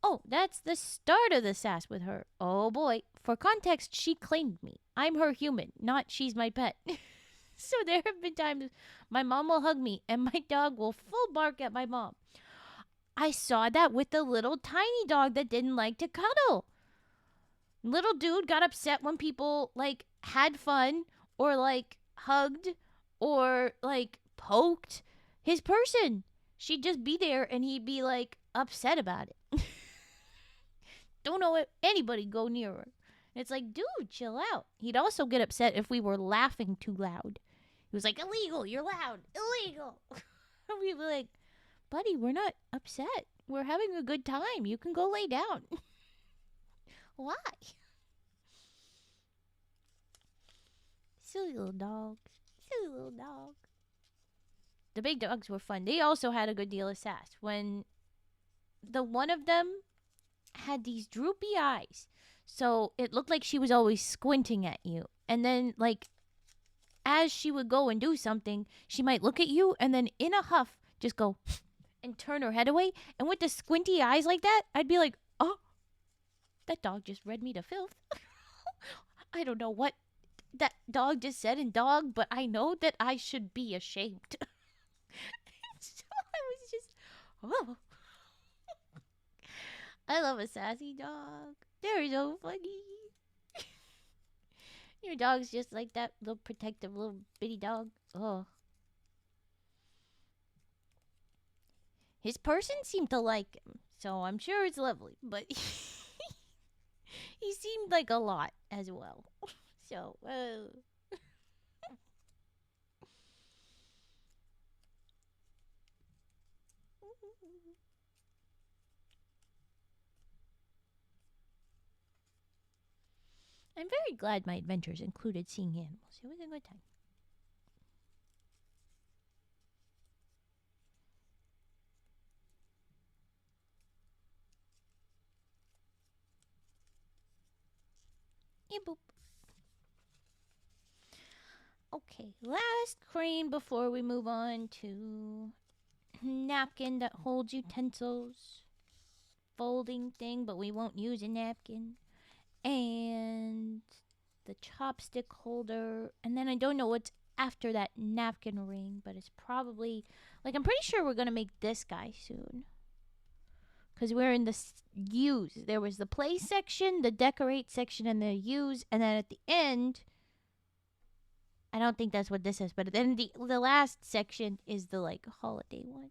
Oh, that's the start of the sass with her. Oh boy. For context, she claimed me. I'm her human, not she's my pet. So there have been times my mom will hug me and my dog will full bark at my mom. I saw that with the little tiny dog that didn't like to cuddle. Little dude got upset when people like had fun or like hugged or like poked his person. She'd just be there and he'd be like upset about it. Don't know if anybody go near her. It's like, dude, chill out. He'd also get upset if we were laughing too loud. He was like, illegal, you're loud, illegal. We'd be like, buddy, we're not upset. We're having a good time. You can go lay down. Why? Silly little dog. Silly little dog. The big dogs were fun. They also had a good deal of sass. When the one of them had these droopy eyes. So it looked like she was always squinting at you. And then, like, as she would go and do something, she might look at you and then in a huff just go and turn her head away. And with the squinty eyes like that, I'd be like, oh, that dog just read me to filth. I don't know what that dog just said in dog, but I know that I should be ashamed. So I was just, oh. I love a sassy dog. They're so funny. Your dog's just like that little protective little bitty dog. Oh. His person seemed to like him, so I'm sure it's lovely, but he seemed like a lot as well. So, I'm very glad my adventures included seeing animals. It was a good time. Yeah, boop. Okay, last crane before we move on to napkin that holds utensils. Folding thing, but we won't use a napkin. And the chopstick holder. And then I don't know what's after that napkin ring, but it's probably, like, I'm pretty sure we're going to make this guy soon. Because we're in the use. There was the play section, the decorate section, and the use. And then at the end, I don't think that's what this is, but then the last section is the, like, holiday one.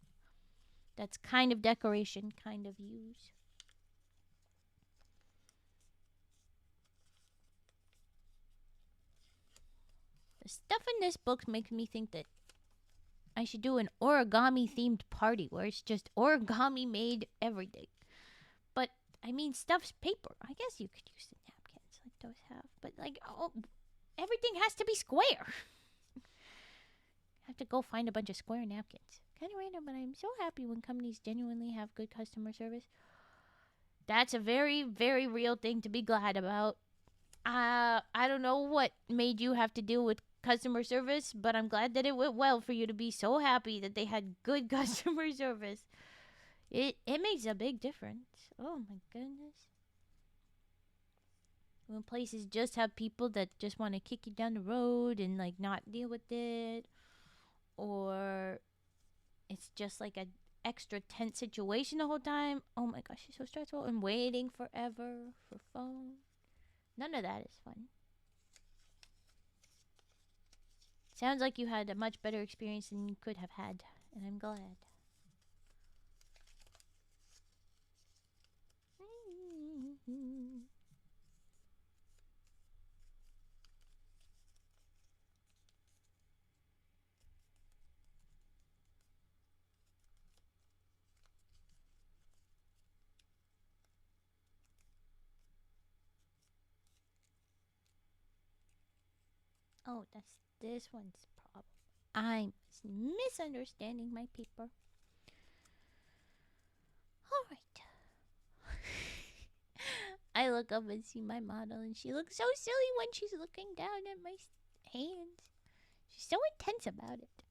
That's kind of decoration, kind of use. The stuff in this book makes me think that I should do an origami themed party where it's just origami made everything. But I mean, stuff's paper. I guess you could use the napkins like those have, but like, oh, everything has to be square. I have to go find a bunch of square napkins. Kind of random, but I'm so happy when companies genuinely have good customer service. That's a very, very real thing to be glad about. I don't know what made you have to deal with customer service, but I'm glad that it went well for you to be so happy that they had good customer service. It makes a big difference. Oh my goodness. When places just have people that just want to kick you down the road and like not deal with it, or it's just like a extra tense situation the whole time. Oh my gosh, it's so stressful and waiting forever for phone. None of that is fun. Sounds like you had a much better experience than you could have had, and I'm glad. Oh, that's this one's problem. I'm misunderstanding my paper. Alright. I look up and see my model, and she looks so silly when she's looking down at my hands. She's so intense about it.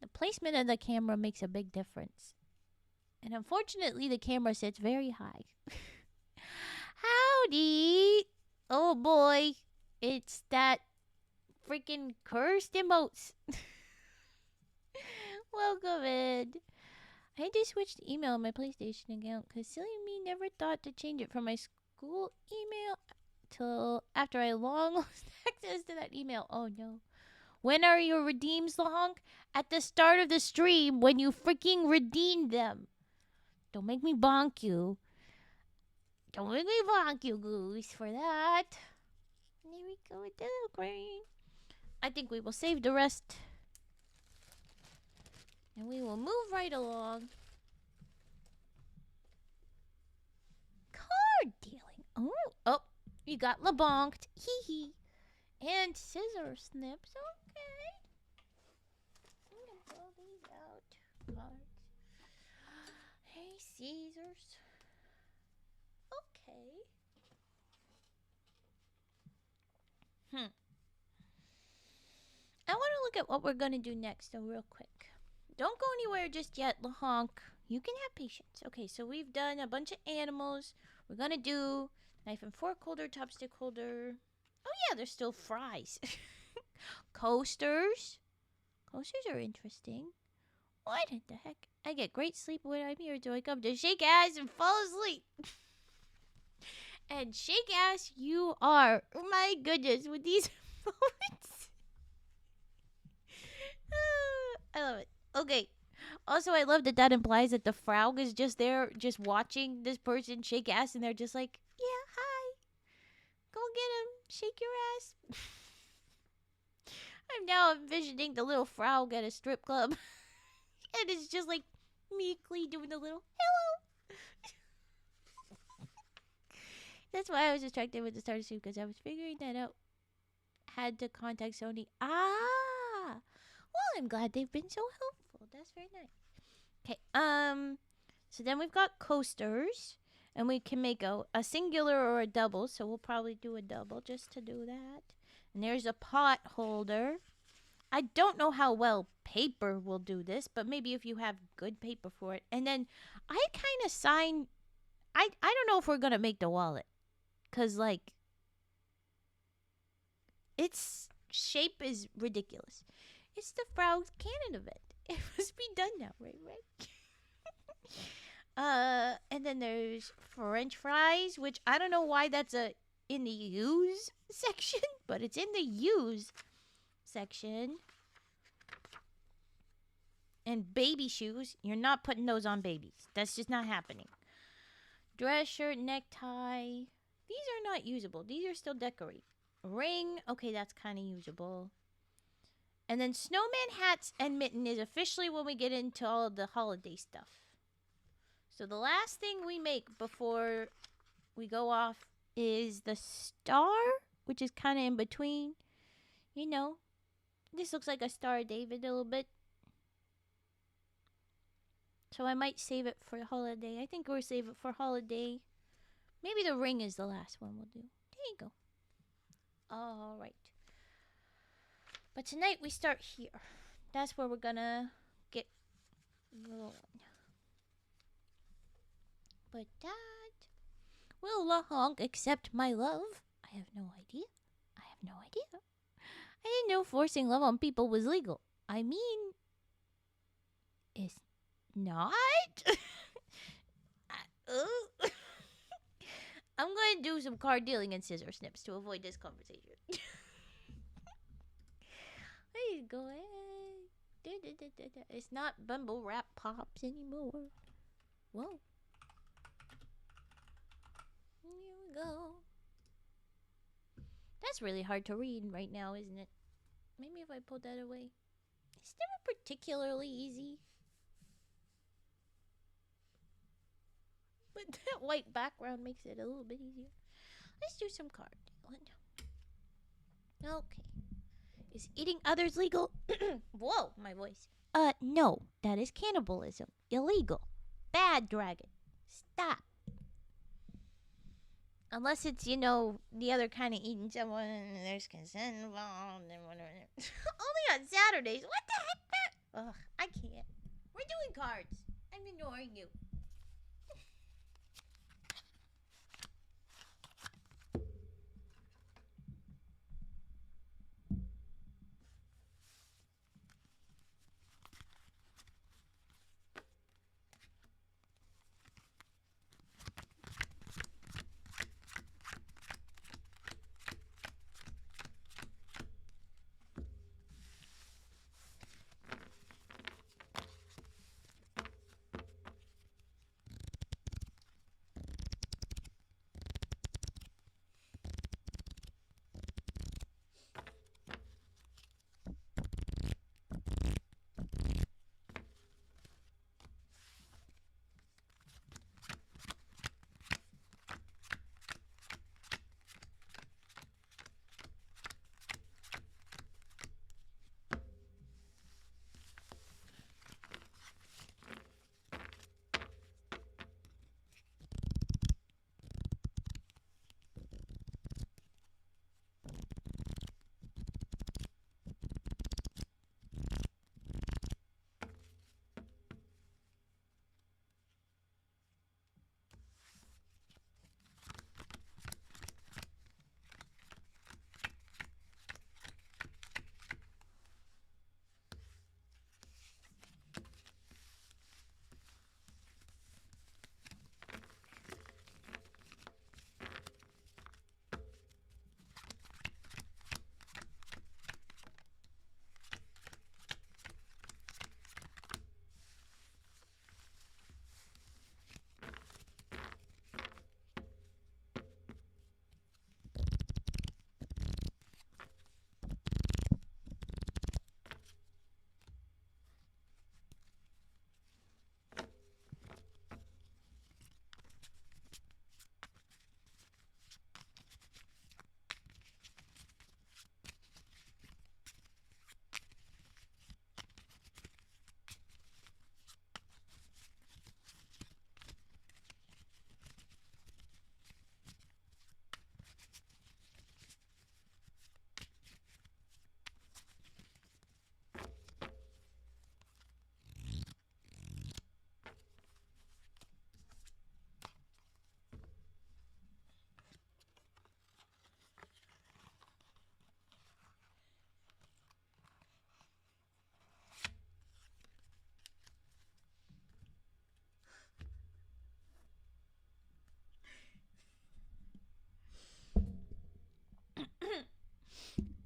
The placement of the camera makes a big difference. And unfortunately, the camera sits very high. Howdy! Oh boy, it's that freaking cursed emotes. Welcome in. I just switched email on my PlayStation account because silly me never thought to change it from my school email till after I long lost access to that email. Oh no. When are your redeems long? At the start of the stream when you freaking redeemed them. Don't make me bonk you. Don't make me bonk you, Goose, for that. There we go with the little green. I think we will save the rest. And we will move right along. Card dealing. Oh, you got LeBonked. Hee hee. And scissor snips. Okay. I'm gonna pull these out. Cards. Hey, Caesars. Okay. I want to look at what we're going to do next, though, real quick. Don't go anywhere just yet, LaHonk. You can have patience. Okay, so we've done a bunch of animals. We're going to do knife and fork holder, chopstick holder. Oh, yeah, there's still fries. Coasters. Coasters are interesting. What in the heck? I get great sleep when I'm here. Do I come to shake ass and fall asleep? And shake ass you are. Oh, my goodness, with these moments. I love it. Okay. Also, I love that that implies that the Frog is just there, just watching this person shake ass, and they're just like, yeah, hi. Go get him. Shake your ass. I'm now envisioning the little Frog at a strip club. And it's just like meekly doing the little hello. That's why I was distracted with the starter suit, because I was figuring that out. Had to contact Sony. Ah. Well, I'm glad they've been so helpful. That's very nice. Okay, so then we've got coasters, and we can make a singular or a double, so we'll probably do a double just to do that. And there's a pot holder. I don't know how well paper will do this, but maybe if you have good paper for it. And then I kind of signed, I don't know if we're going to make the wallet, because, like, its shape is ridiculous. It's the Frog's Cannon event. It must be done now, right? And then there's French fries, which I don't know why that's in the use section, but it's in the use section. And baby shoes, you're not putting those on babies. That's just not happening. Dress shirt, necktie. These are not usable. These are still decorate. Ring, okay, that's kind of usable. And then snowman hats and mitten is officially when we get into all of the holiday stuff. So the last thing we make before we go off is the star, which is kind of in between. You know, this looks like a Star of David a little bit. So I might save it for holiday. I think we'll save it for holiday. Maybe the ring is the last one we'll do. There you go. All right. But tonight we start here. That's where we're gonna get going. But that... Will LaHonk accept my love? I have no idea. I didn't know forcing love on people was legal. I mean... It's not? I'm going to do some card dealing and scissor snips to avoid this conversation. Please go ahead. It's not bumble wrap pops anymore. Whoa. Here we go. That's really hard to read right now, isn't it? Maybe if I pull that away. It's never particularly easy. But that white background makes it a little bit easier. Let's do some card dealing. Okay. Is eating others legal? Whoa, my voice. No. That is cannibalism. Illegal. Bad, dragon. Stop. Unless it's, you know, the other kind of eating someone and there's consent involved and whatever. Only on Saturdays. What the heck? Ugh, I can't. We're doing cards. I'm ignoring you.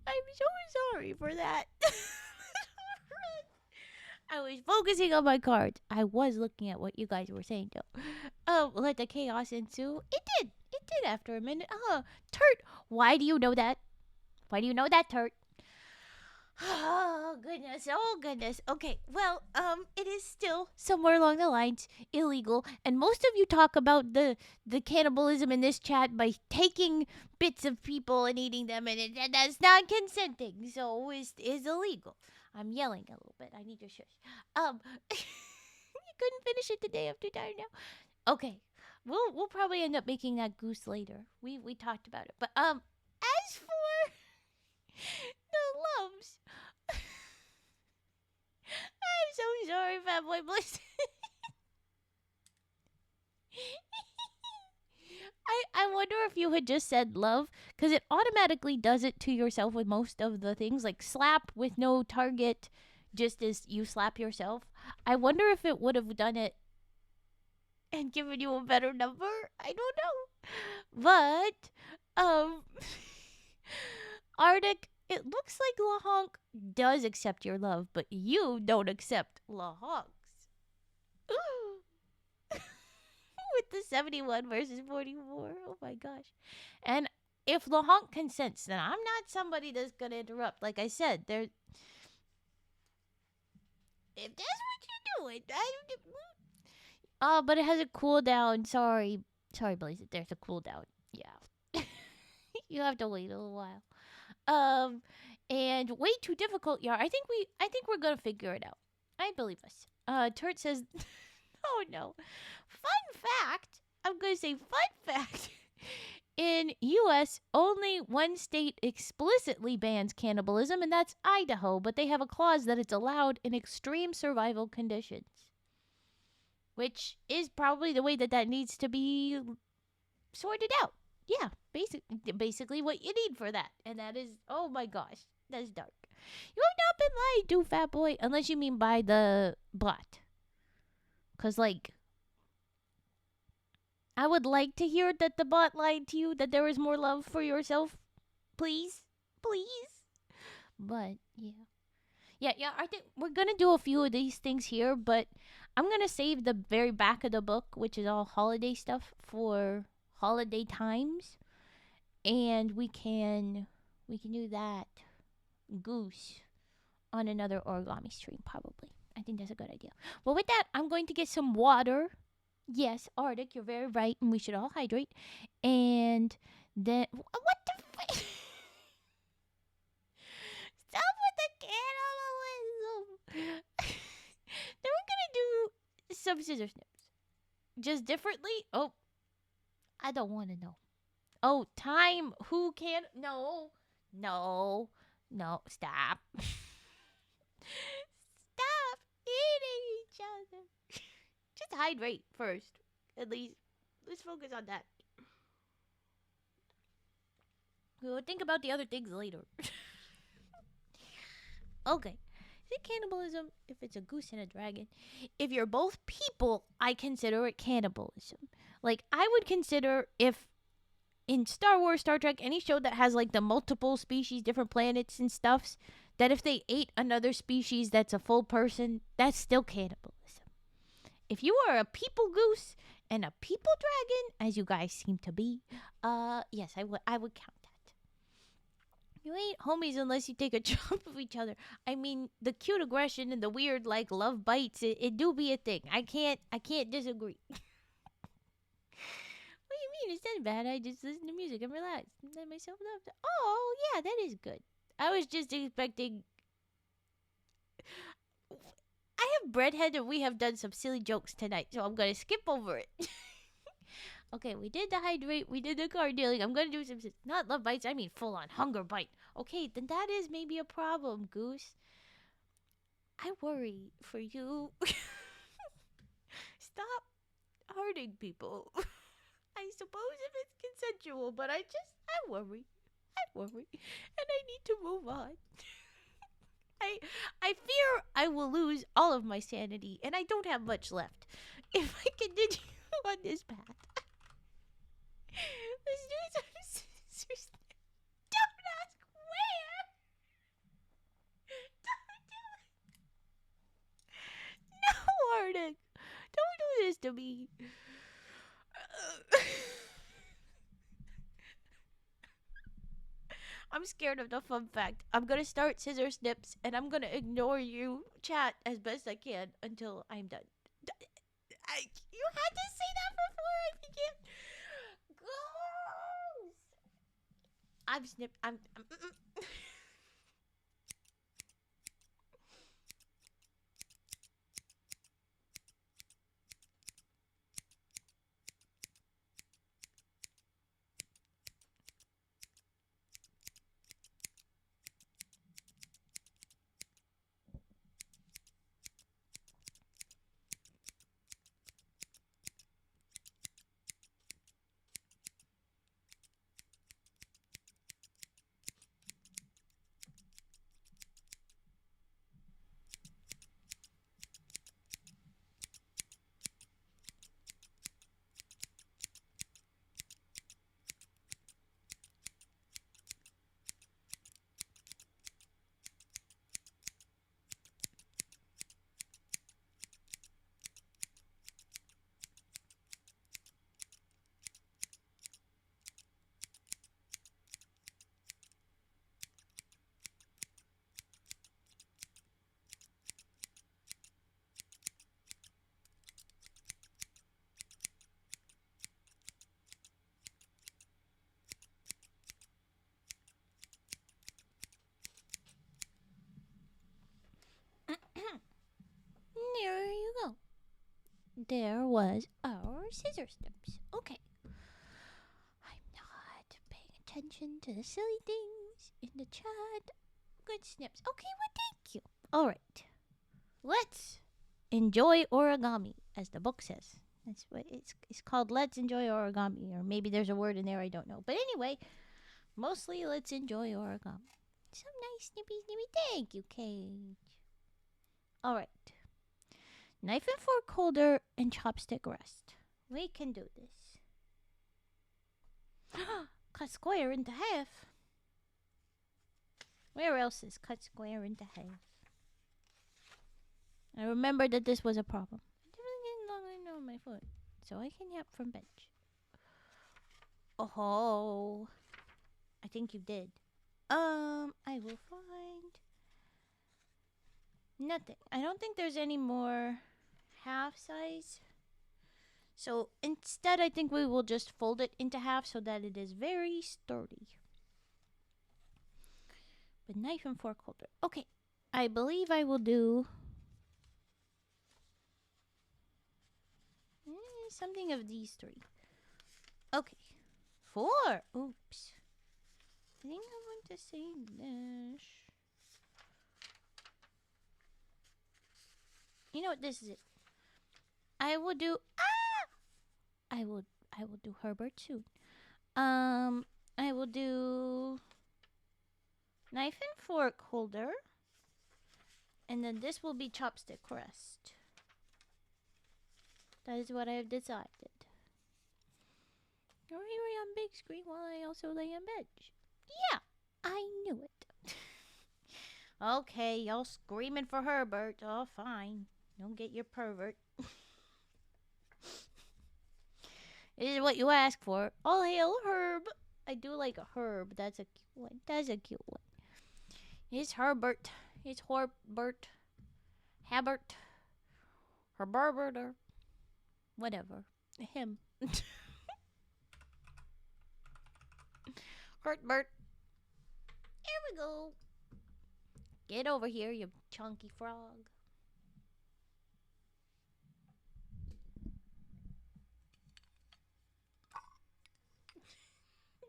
I'm so sorry for that. I was focusing on my cards. I was looking at what you guys were saying, though. Let the chaos ensue. It did. It did after a minute. Turt, why do you know that? Why do you know that, Turt? Oh goodness, oh goodness. Okay, well, it is still somewhere along the lines illegal, and most of you talk about the cannibalism in this chat by taking bits of people and eating them, and that's not consenting, so is illegal. I'm yelling a little bit. I need to shush. You couldn't finish it today. I'm too tired now. Okay, we'll probably end up making that goose later. We talked about it, but as for the loves. I'm so sorry, Fatboy Bliss. I wonder if you had just said love, because it automatically does it to yourself with most of the things, like slap with no target, just as you slap yourself. I wonder if it would have done it and given you a better number. I don't know. But, Arctic, it looks like Lahonk does accept your love, but you don't accept Lahonk's. With the 71 versus 44. Oh my gosh. And if Lahonk consents, then I'm not somebody that's going to interrupt. Like I said, there. If that's what you're doing, but it has a cooldown. Sorry, Blaze. There's a cooldown. Yeah, you have to wait a little while. And way too difficult, yeah. I think we're gonna figure it out. I believe us. Turt says, oh no. Fun fact. I'm gonna say fun fact. In US, only one state explicitly bans cannibalism, and that's Idaho, but they have a clause that it's allowed in extreme survival conditions, which is probably the way that that needs to be sorted out. Yeah, basically what you need for that. And that is, oh my gosh, that's dark. You have not been lied to, fat boy, unless you mean by the bot. Because, like, I would like to hear that the bot lied to you, that there is more love for yourself. Please. Please. But, yeah. Yeah, I think we're going to do a few of these things here, but I'm going to save the very back of the book, which is all holiday stuff, for holiday times. And we can do that goose on another origami stream, probably. I think that's a good idea. Well, with that, I'm going to get some water. Yes, Arctic, you're very right, and we should all hydrate. And then, what the Stop with the cannibalism. Then we're gonna do some scissor snips. Just differently? Oh, I don't want to know. Oh, time. Who can? No. No. No. Stop. Stop eating each other. Just hydrate first. At least. Let's focus on that. We'll think about the other things later. Okay. Is it cannibalism if it's a goose and a dragon? If you're both people, I consider it cannibalism. Like, I would consider if in Star Wars, Star Trek, any show that has like the multiple species, different planets and stuffs, that if they ate another species that's a full person, that's still cannibalism. If you are a people goose and a people dragon, as you guys seem to be, yes, I would count that. You ain't homies unless you take a chomp of each other. I mean, the cute aggression and the weird like love bites, it do be a thing. I can't disagree. What do you mean? It's not bad. I just listen to music and relax. And let myself love. Oh, yeah, that is good. I was just expecting. I have breadhead and we have done some silly jokes tonight, so I'm going to skip over it. Okay, we did the hydrate, we did the card dealing. I'm going to do some. Not love bites, I mean full on hunger bite. Okay, then that is maybe a problem, Goose. I worry for you. Stop hurting people. I suppose if it's consensual, but I worry. I worry. And I need to move on. I fear I will lose all of my sanity, and I don't have much left if I continue on this path. Let's do some scissors. Don't ask where. Don't do it. No, Arctic. Don't do this to me. I'm scared of the fun fact. I'm gonna start scissor snips and I'm gonna ignore you chat as best I can until I'm done. You had to say that before I began. Gross. I'm snipped. I'm There you go. There was our scissor snips. Okay. I'm attention to the silly things in the chat. Good snips. Okay, well, thank you. All right. Let's enjoy origami, as the book says. That's what it's called. Let's enjoy origami, or maybe there's a word in there I don't know. But anyway, mostly let's enjoy origami. Some nice snippy. Thank you, Cage. All right. Knife and fork holder and chopstick rest. We can do this. Cut square into half. Where else is cut square into half? I remember that this was a problem. I'm getting longer on my foot, so I can yap from bench. Oh, I think you did. I will find nothing. I don't think there's any more half size. So instead, I think we will just fold it into half so that it is very sturdy. But knife and fork holder. Okay, I believe I will do something of these three. Okay, 4. Oops. I think I want to say this. You know what? This is it. I will do. I will do Herbert soon. I will do knife and fork holder, and then this will be chopstick rest. That is what I have decided. Or here on big screen while I also lay on bench. Yeah, I knew it. Okay, y'all screaming for Herbert. Oh, fine. Don't get your pervert. It is what you ask for. All hail Herb. I do like a Herb. That's a cute one. That's a cute one. It's Herbert. It's Horbert. Habert. Herbert or whatever. Him. Hertbert. Here we go. Get over here, you chunky frog.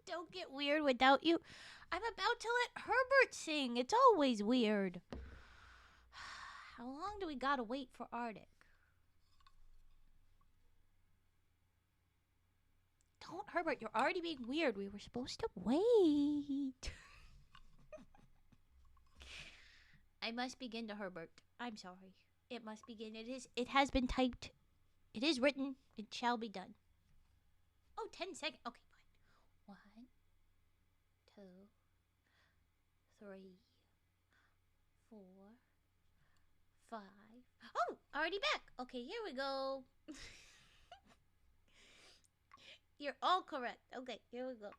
Don't get weird without you. I'm about to let Herbert sing. It's always weird. How long do we gotta wait for Arctic? Don't, Herbert, you're already being weird. We were supposed to wait. I must begin to Herbert. I'm sorry. It must begin. It has been typed. It is written. It shall be done. Oh, 10 seconds. Okay, fine. 1, 2, 3, 4, 5. Oh, already back. Okay, here we go. You're all correct. Okay, here we go.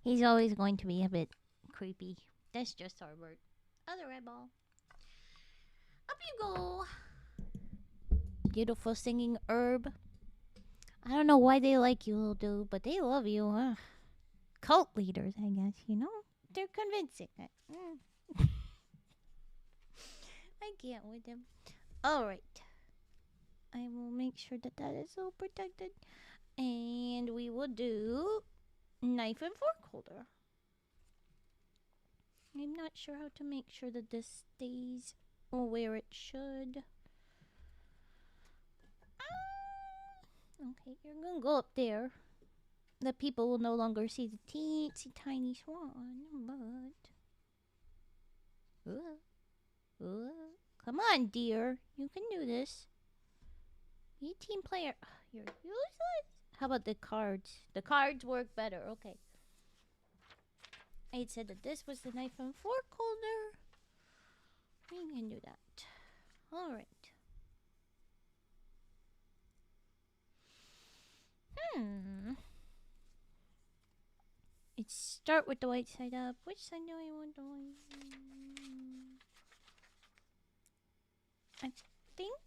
He's always going to be a bit creepy. That's just Herbert. Other red ball. Up you go. Beautiful singing herb. I don't know why they like you, little dude, but they love you, huh? Cult leaders, I guess, you know? They're convincing. I can't with them. Alright. I will make sure that that is all protected. And we will do knife and fork holder. I'm not sure how to make sure that this stays where it should. Okay, you're gonna go up there. The people will no longer see the teensy tiny swan, but... Come on, dear. You can do this. Be a team player. You're useless. How about the cards? The cards work better. Okay. I had said that this was the knife and fork holder. We can do that. Alright. Let's start with the white side up. Which side do I want the white? I think...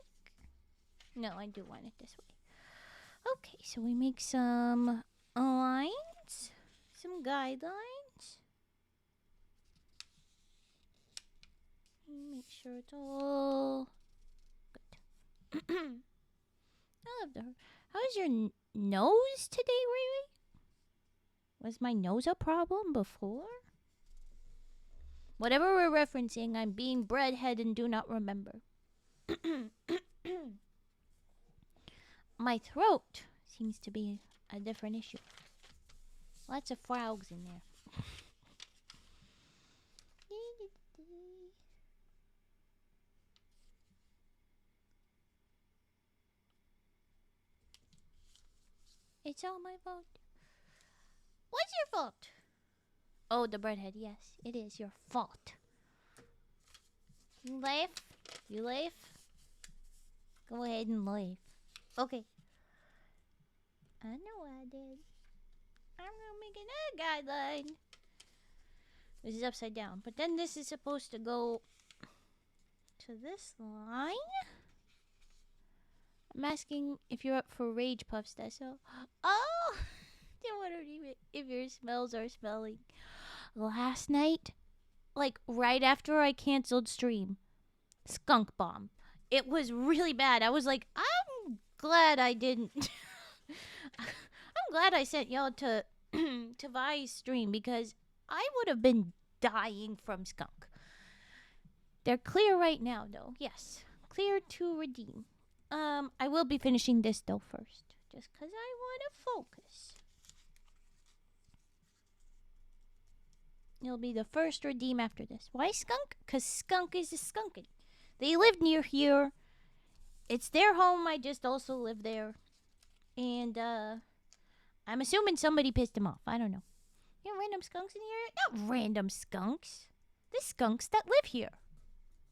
No, I do want it this way. Okay, so we make some lines. Some guidelines. Make sure it's all good. I love the... How's your nose today, Ray? Was my nose a problem before? Whatever we're referencing, I'm being breadhead and do not remember. My throat seems to be a different issue. Lots of frogs in there. It's all my fault. What's your fault? Oh, the breadhead. Yes, it is your fault. You laugh? You laugh? Go ahead and laugh. Okay. I know what I did. I'm gonna make another guideline. This is upside down. But then this is supposed to go to this line. I'm asking if you're up for rage puffs, that's all. Oh! I wonder if your smells are smelling. Last night, like right after I canceled stream, skunk bomb. It was really bad. I was like, I'm glad I didn't. I'm glad I sent y'all to to Vi's stream because I would have been dying from skunk. They're clear right now, though. Yes, clear to redeem. I will be finishing this though first, just cause I want to focus. It'll be the first redeem after this. Why skunk? Cause skunk is a skunkin'. They live near here. It's their home. I just also live there, and I'm assuming somebody pissed them off. I don't know. You know, random skunks in here? Not random skunks. The skunks that live here.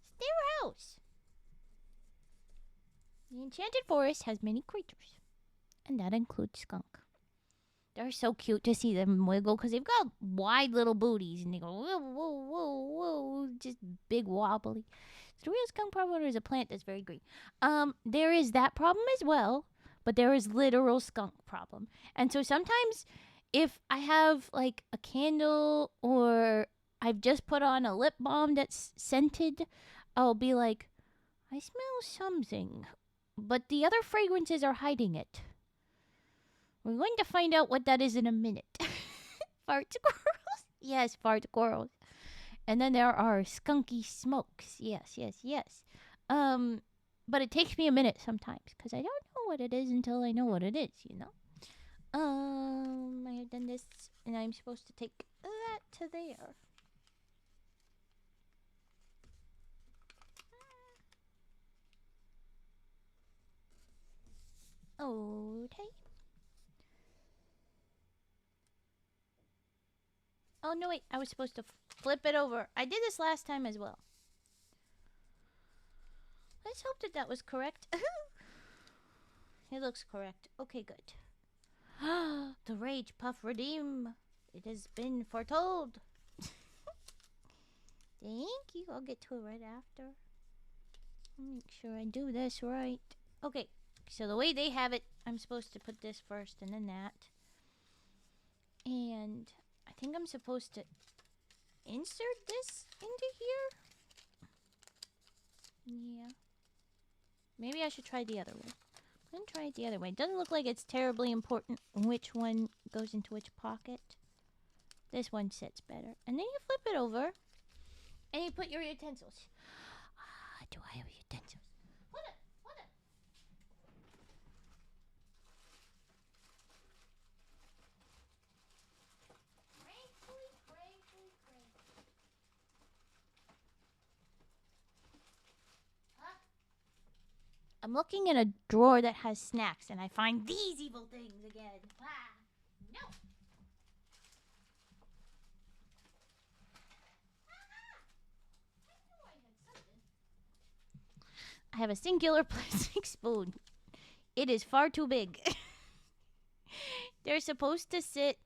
It's their house. The Enchanted Forest has many creatures, and that includes skunk. They're so cute to see them wiggle because they've got wide little booties, and they go whoa, whoa, whoa, whoa, just big wobbly. So the real skunk problem is a plant that's very green. There is that problem as well, but there is literal skunk problem. And so sometimes if I have like a candle or I've just put on a lip balm that's scented, I'll be like, I smell something. But the other fragrances are hiding it. We're going to find out what that is in a minute. Fart squirrels? Yes, fart squirrels. And then there are skunky smokes. Yes, yes, yes. But it takes me a minute sometimes because I don't know what it is until I know what it is, you know? I have done this and I'm supposed to take that to there. Okay. Oh, no, wait. I was supposed to flip it over. I did this last time as well. Let's hope that that was correct. It looks correct. Okay, good. The Rage Puff Redeem. It has been foretold. Thank you. I'll get to it right after. Make sure I do this right. Okay, So the way they have it, I'm supposed to put this first and then that. And I think I'm supposed to insert this into here. Yeah. Maybe I should try the other way. I'm gonna try it the other way. It doesn't look like it's terribly important which one goes into which pocket. This one sits better. And then you flip it over. And you put your utensils. Ah, do I have utensils? Hold on, hold on. I'm looking in a drawer that has snacks, and I find these evil things again. Ah, no. I have a singular plastic spoon. It is far too big. They're supposed to sit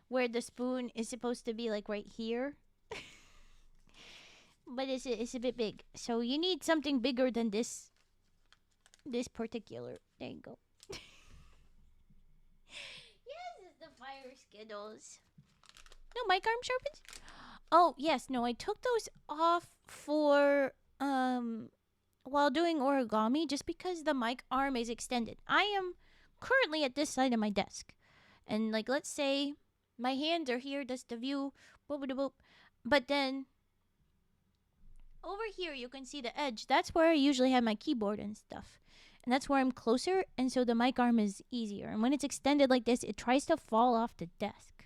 where the spoon is supposed to be, like right here. But it's a bit big. So you need something bigger than this particular. There you go. Yes, it's the fire Skittles. No, mic arm sharpens? Oh, yes. No, I took those off for while doing origami just because the mic arm is extended. I am currently at this side of my desk. And like let's say my hands are here, that's the view. Boop boop boop. But then over here you can see the edge. That's where I usually have my keyboard and stuff. And that's where I'm closer, and so the mic arm is easier. And when it's extended like this, it tries to fall off the desk.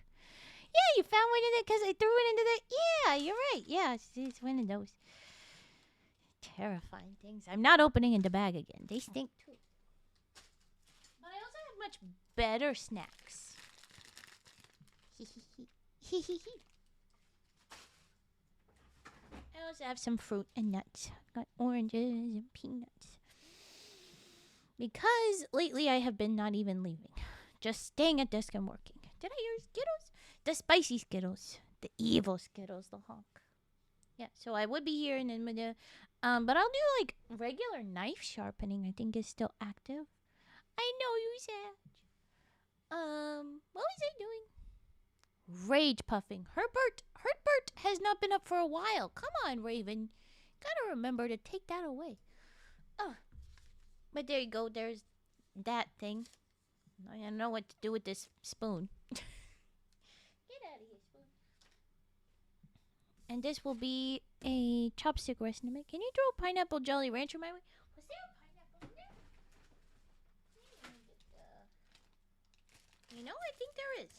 Yeah, you found one in it because I threw it into the... Yeah, you're right. Yeah, it's one of those terrifying things. I'm not opening in the bag again. They stink too. But I also have much better snacks. I also have some fruit and nuts. Got oranges and peanuts. Because lately I have been not even leaving. Just staying at desk and working. Did I hear Skittles? The spicy Skittles. The evil Skittles, the honk. Yeah, so I would be here and then with the... but I'll do like regular knife sharpening. I think is still active. I know you said. What was I doing? Rage puffing. Herbert has not been up for a while. Come on, Raven. Gotta remember to take that away. But there you go. There's that thing. I don't know what to do with this spoon. Get out of here, spoon. And this will be a chopstick rest. Can you throw a pineapple jelly rancher my way? Was there a pineapple in there? You know, I think there is.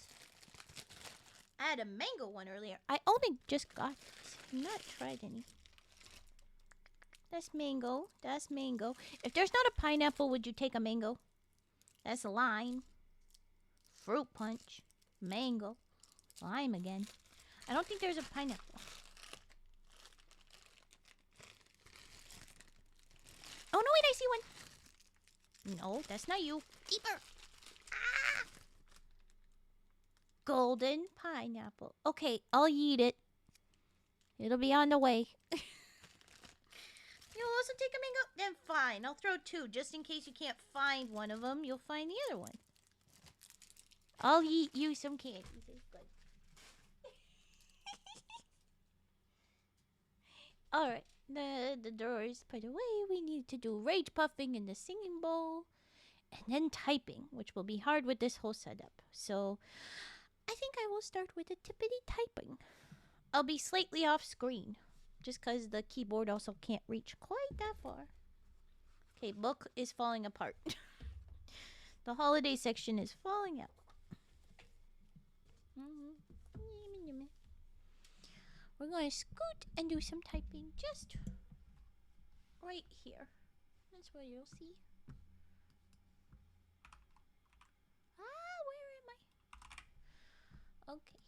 I had a mango one earlier. I only just got this. I've not tried any. That's mango. That's mango. If there's not a pineapple, would you take a mango? That's a lime. Fruit punch. Mango. Lime again. I don't think there's a pineapple. Oh, no, wait, I see one. No, that's not you. Keeper. Ah! Golden pineapple. Okay, I'll eat it. It'll be on the way. You'll also take a mango? Then fine, I'll throw two. Just in case you can't find one of them, you'll find the other one. I'll eat you some candy. It's good. Alright, the door is put away. We need to do rage puffing in the singing bowl. And then typing, which will be hard with this whole setup. So, I think I will start with a tippity typing. I'll be slightly off screen. Just because the keyboard also can't reach quite that far. Okay, book is falling apart. The holiday section is falling out. We're going to scoot and do some typing just right here. That's where you'll see. Where am I? Okay.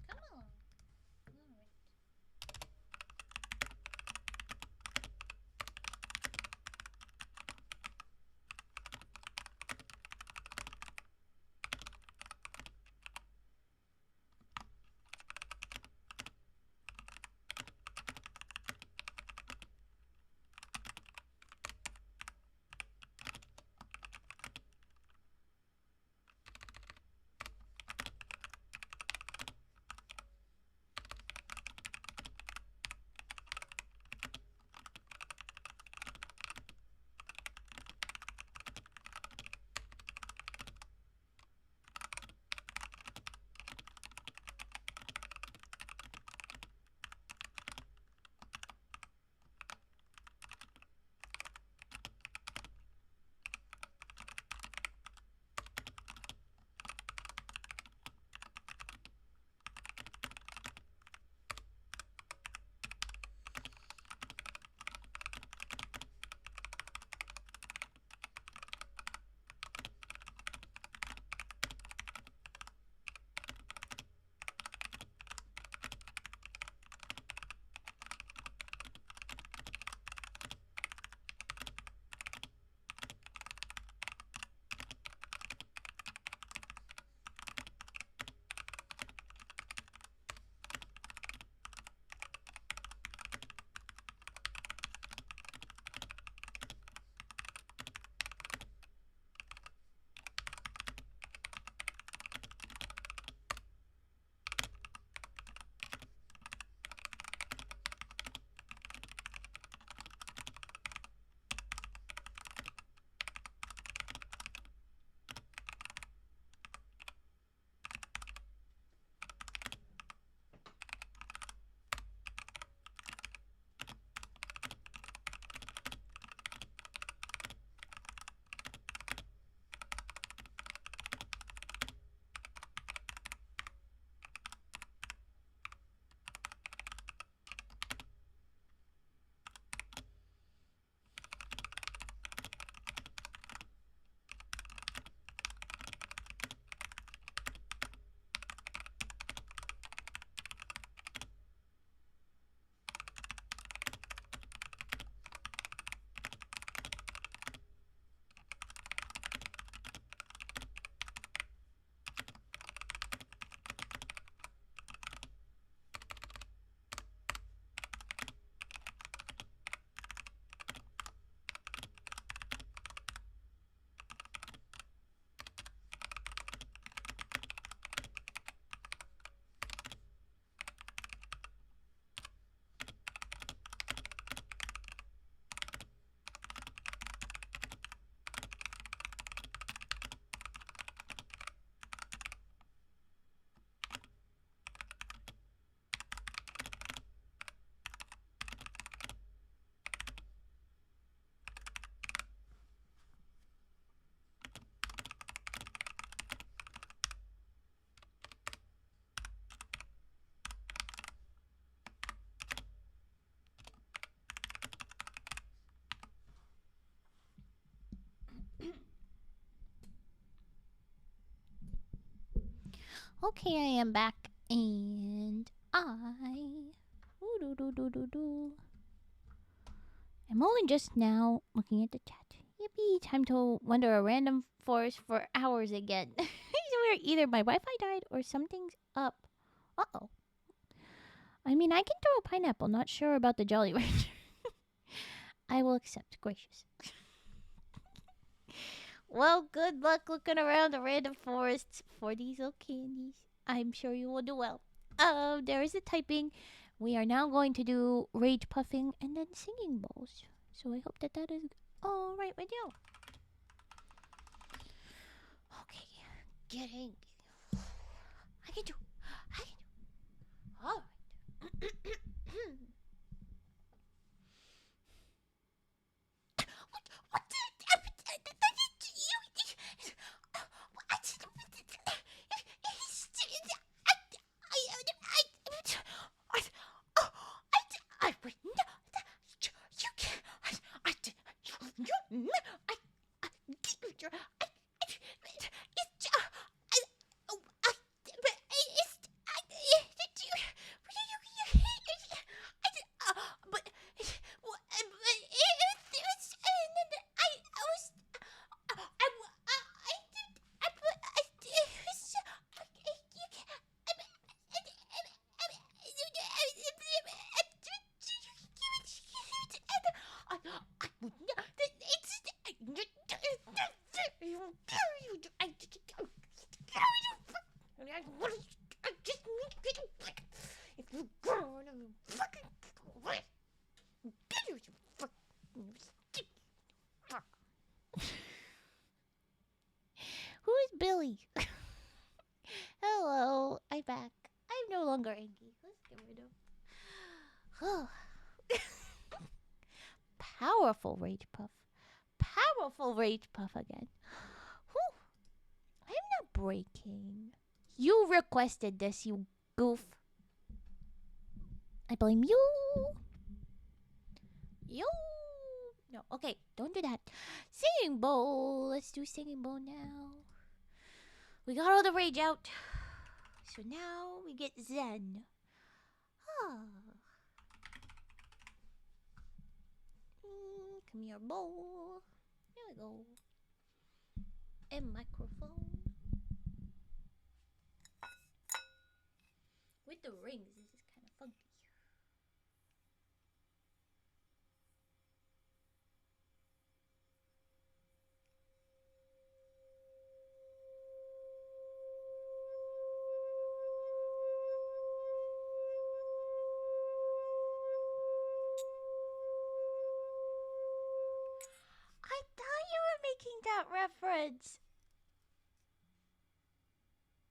Come on. All right. Okay, I am back, and I. I'm only just now looking at the chat. Yippee! Time to wander a random forest for hours again. I swear, either my Wi-Fi died or something's up. Uh-oh. I mean, I can throw a pineapple. Not sure about the Jolly Rancher. I will accept. Gracious. Well, good luck looking around the random forests for these little candies. I'm sure you will do well. There is a typing. We are now going to do rage puffing and then singing bowls. So I hope that is all right with you. Okay, getting. I can do. All right. What Who is Billy? Hello, I'm back. I'm no longer angry. Let's get rid of. Powerful rage puff. Powerful rage puff again. Whew. I'm not breaking. You requested this, you goof. I blame you. You. No, okay, don't do that. Singing bowl. Let's do singing bowl now. We got all the rage out. So now we get zen. Come here, bowl. There we go. And microphone. With the rings, this is kind of funky. I thought you were making that reference.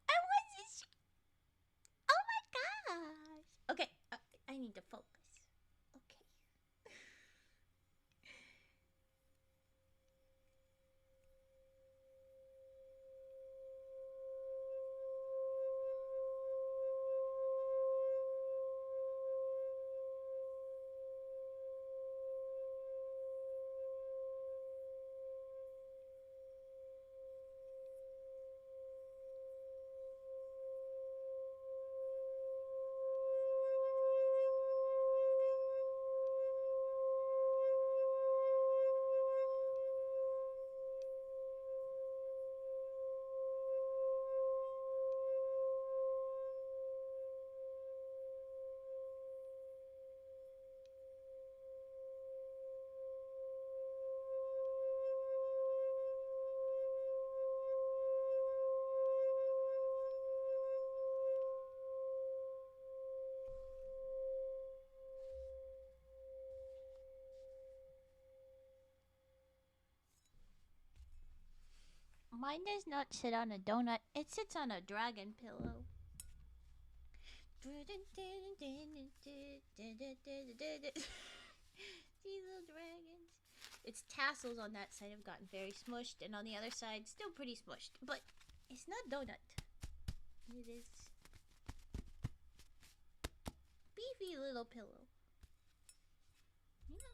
I wasn't. Oh my gosh. Okay, I need to focus. Okay. Mine does not sit on a donut. It sits on a dragon pillow. These little dragons. Its tassels on that side have gotten very smushed, and on the other side, still pretty smushed. But it's not donut. It is beefy little pillow. Yeah.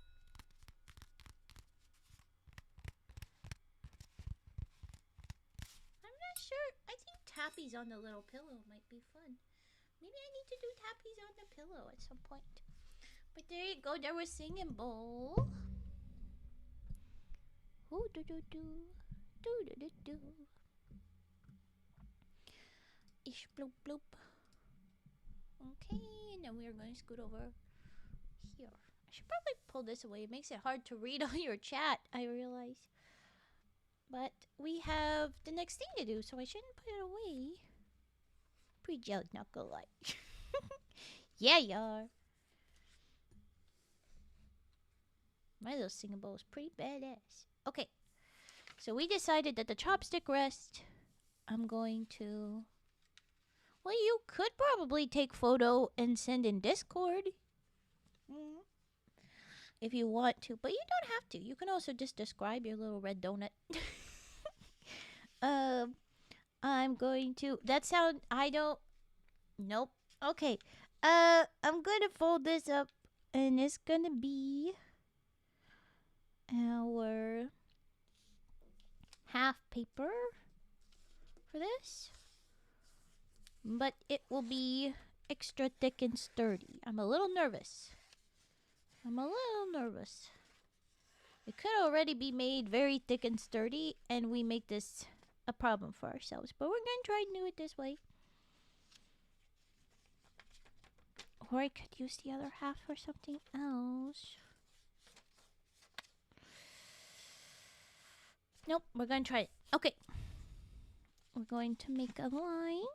I'm not sure. I think tappies on the little pillow might be fun. Maybe I need to do tappies on the pillow at some point. But there you go. There was singing bowl. Ooh, do do do. Do do do do. Ish bloop bloop. Okay, and then we are going to scoot over here. I should probably pull this away. It makes it hard to read all your chat, I realize. But we have the next thing to do, so I shouldn't put it away. Pre-gelled knuckle like. Yeah, you are. My little singing bowl is pretty badass. Okay, so we decided that the chopstick rest, I'm going to... Well, you could probably take photo and send in Discord. If you want to, but you don't have to. You can also just describe your little red donut. I'm going to... That sound... I don't... Nope. Okay. I'm gonna fold this up, and it's gonna be our half paper for this. But it will be extra thick and sturdy. I'm a little nervous. It could already be made very thick and sturdy, and we make this a problem for ourselves. But we're gonna try and do it this way. Or I could use the other half for something else. Nope, we're gonna try it. Okay. We're going to make a line.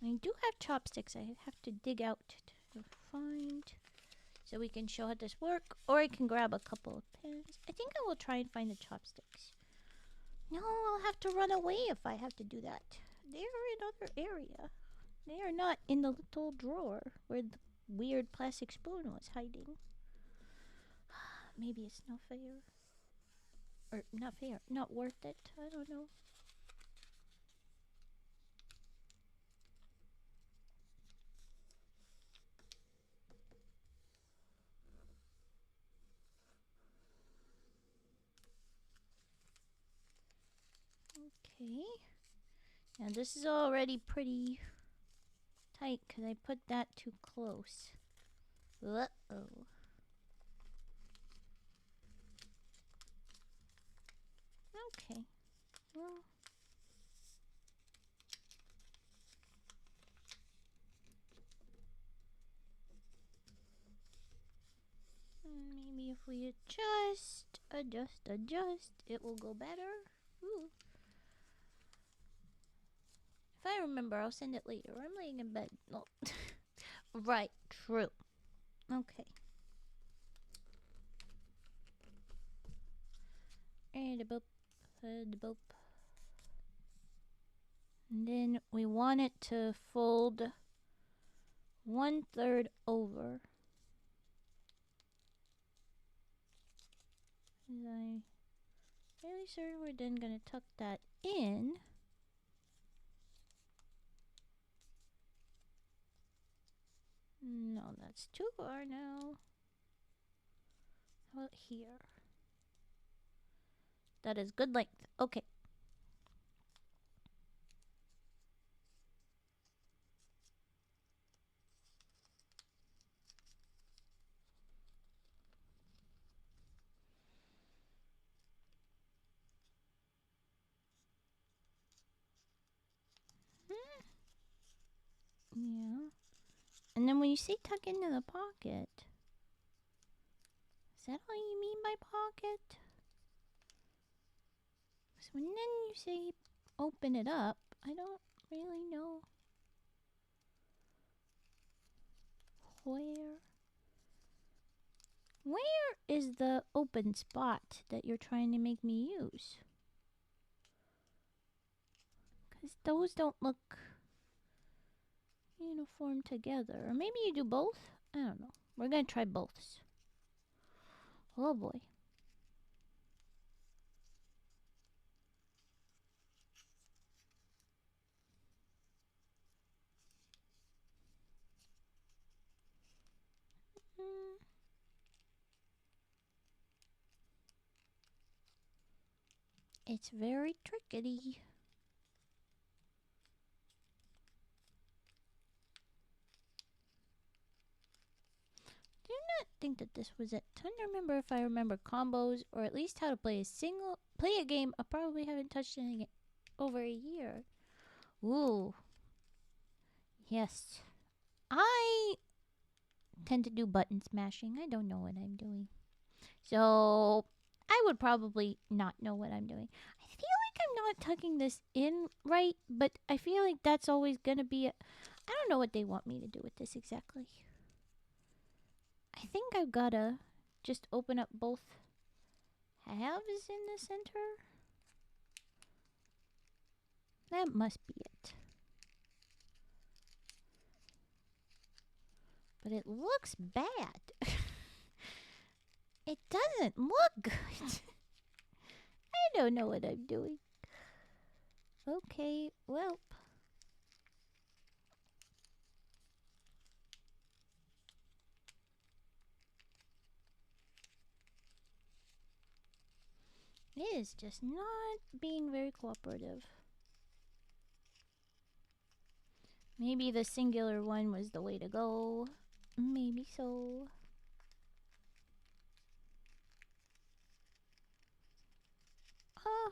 I do have chopsticks. I have to dig out to find, so we can show how this works. Or I can grab a couple of pins. I think I will try and find the chopsticks. No, I'll have to run away if I have to do that. They're in another area. They are not in the little drawer where the weird plastic spoon was hiding. Maybe it's not fair. Or not fair. Not worth it. I don't know. Okay. Now this is already pretty tight because I put that too close. Uh-oh. Okay. Well. Maybe if we adjust, it will go better. Ooh. If I remember, I'll send it later. I'm laying in bed. No. Right, true. Okay. And a boop. And a boop. And then we want it to fold 1/3 over. I'm fairly certain we're then gonna tuck that in. No, that's too far now. How about here? That is good length. Okay. Yeah. And then when you say tuck into the pocket, is that all you mean by pocket? So when then you say open it up, I don't really know where is the open spot that you're trying to make me use? Because those don't look uniform together. Or maybe you do both? I don't know. We're going to try both. Oh boy. It's very tricky. Do not think that this was it. Trying to remember if I remember combos or at least how to play a game I probably haven't touched in over a year. Ooh. Yes. I tend to do button smashing. I don't know what I'm doing. So I would probably not know what I'm doing. I feel like I'm not tucking this in right, but I feel like that's always going to be I don't know what they want me to do with this exactly. I think I've got to just open up both halves in the center. That must be it. But it looks bad. It doesn't look good. I don't know what I'm doing. Okay, well. It is just not being very cooperative. Maybe the singular one was the way to go. Maybe so. Oh.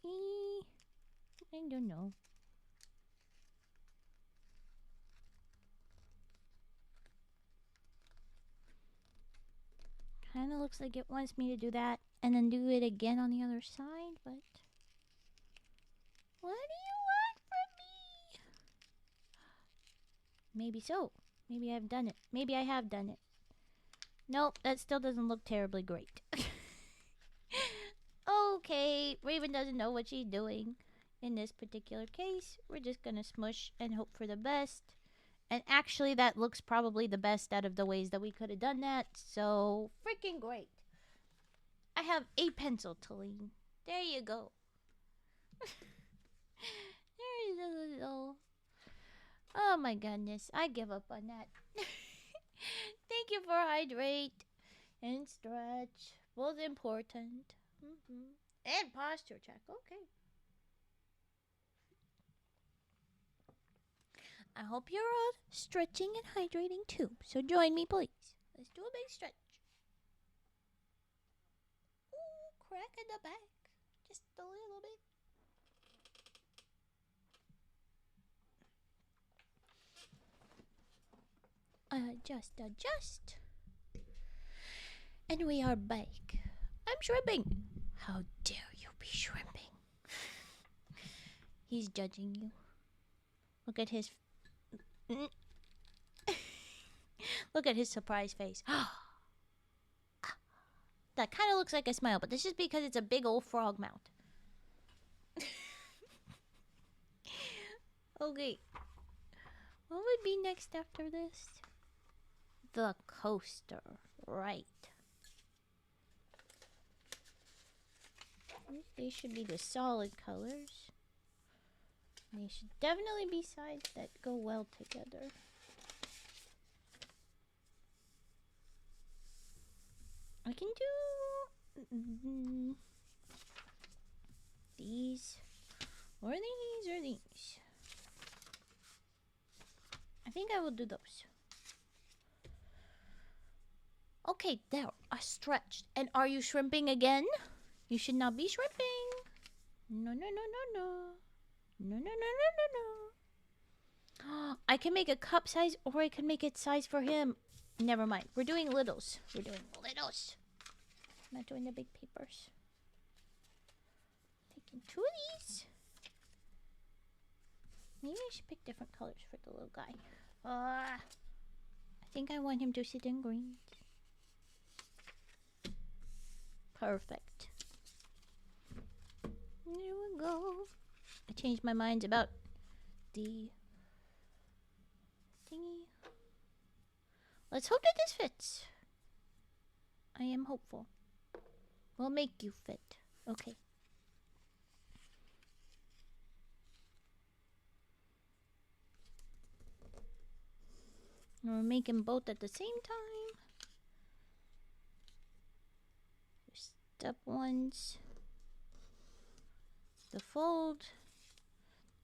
I don't know. Kinda looks like it wants me to do that and then do it again on the other side, but... What do you want from me? Maybe so. Maybe I've done it. Maybe I have done it. Nope, that still doesn't look terribly great. Okay, Raven doesn't know what she's doing. In this particular case, we're just gonna smush and hope for the best. And actually, that looks probably the best out of the ways that we could have done that. So, freaking great. I have a pencil to lean. There you go. There is a little... Oh my goodness, I give up on that. Thank you for hydrate and stretch. Both important. And posture check. Okay. I hope you're all stretching and hydrating too. So join me, please. Let's do a big stretch. Ooh, crack in the back. Just a little bit. Adjust. And we are back. I'm shrimping. How dare you be shrimping? He's judging you. Look at his... Look at his surprised face. That kind of looks like a smile, but this is because it's a big old frog mouth. Okay. What would be next after this? The coaster. Right. These should be the solid colors. They should definitely be sides that go well together. I can do these or these or these. I think I will do those. Okay, there. I stretched. And are you shrimping again? You should not be shrimping. No. I can make a cup size or I can make it size for him. Never mind. We're doing littles. I'm not doing the big papers. Taking 2 of these. Maybe I should pick different colors for the little guy. I think I want him to sit in green. Perfect. There we go. I changed my mind about the thingy. Let's hope that this fits. I am hopeful. We'll make you fit. Okay. We're making both at the same time. Step ones. the fold.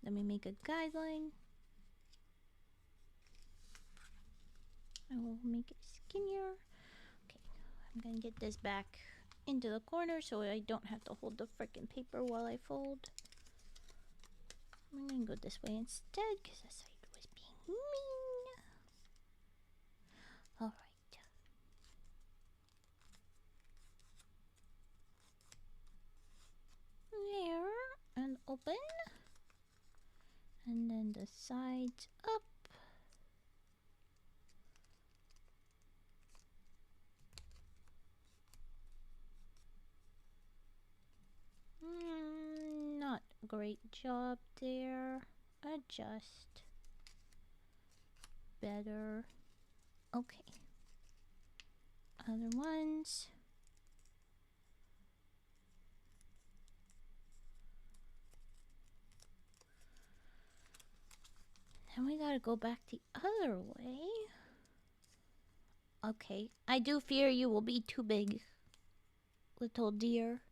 Let me make a guideline. I will make it skinnier. Okay, I'm gonna get this back into the corner so I don't have to hold the frickin' paper while I fold. I'm gonna go this way instead because the side was being mean. Alright. There, and open. And then the sides up. Not a great job there. Adjust. Better. Okay. Other ones. Then we gotta go back the other way. Okay. I do fear you will be too big. Little dear.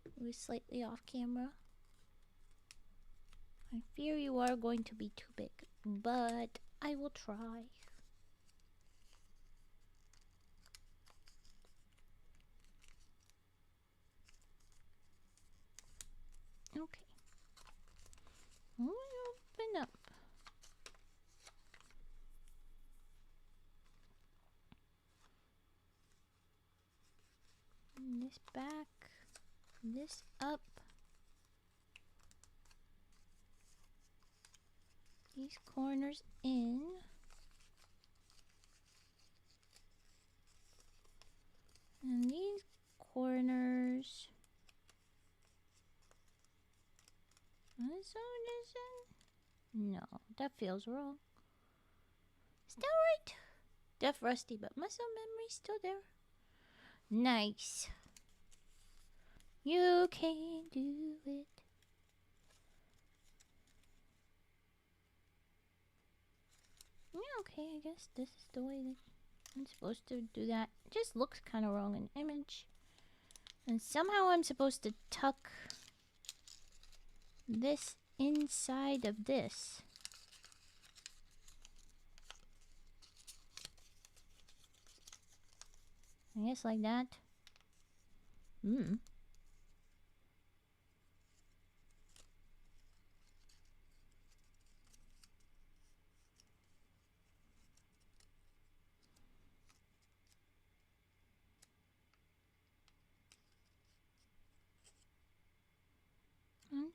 It was slightly off camera. I fear you are going to be too big, but I will try. Okay. Open up. And this back. This up. These corners in. And these corners. This one. No, that feels wrong. Still right. Deaf rusty, but muscle memory's still there. Nice. You can do it. Yeah, okay, I guess this is the way that I'm supposed to do that. It just looks kind of wrong in image. And somehow I'm supposed to tuck this inside of this. I guess like that.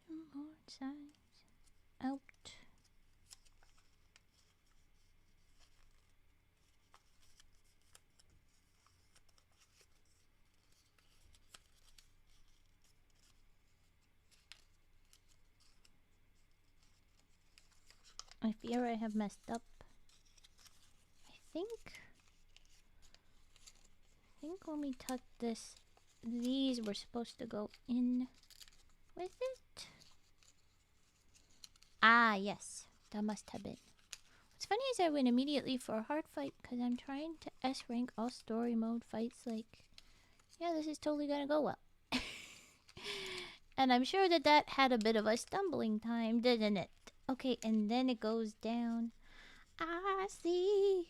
And more sides out. I fear I have messed up. I think when we tucked this, these were supposed to go in with it. Ah, yes. That must have been. What's funny is I went immediately for a hard fight because I'm trying to S rank all story mode fights. Like, yeah, this is totally gonna go well. And I'm sure that had a bit of a stumbling time, didn't it? Okay, and then it goes down. I see.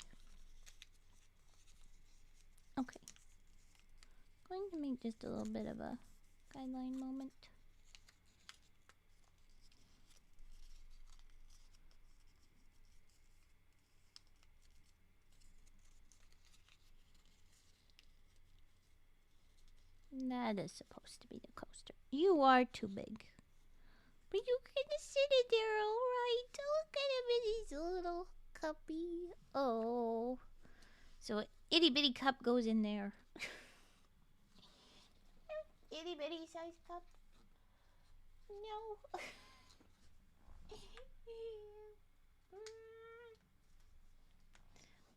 Okay. Going to make just a little bit of a guideline moment. That is supposed to be the coaster. You are too big. But you can sit in there alright. Look at him in his little cuppy. Oh. So an itty bitty cup goes in there. Itty bitty size cup. No.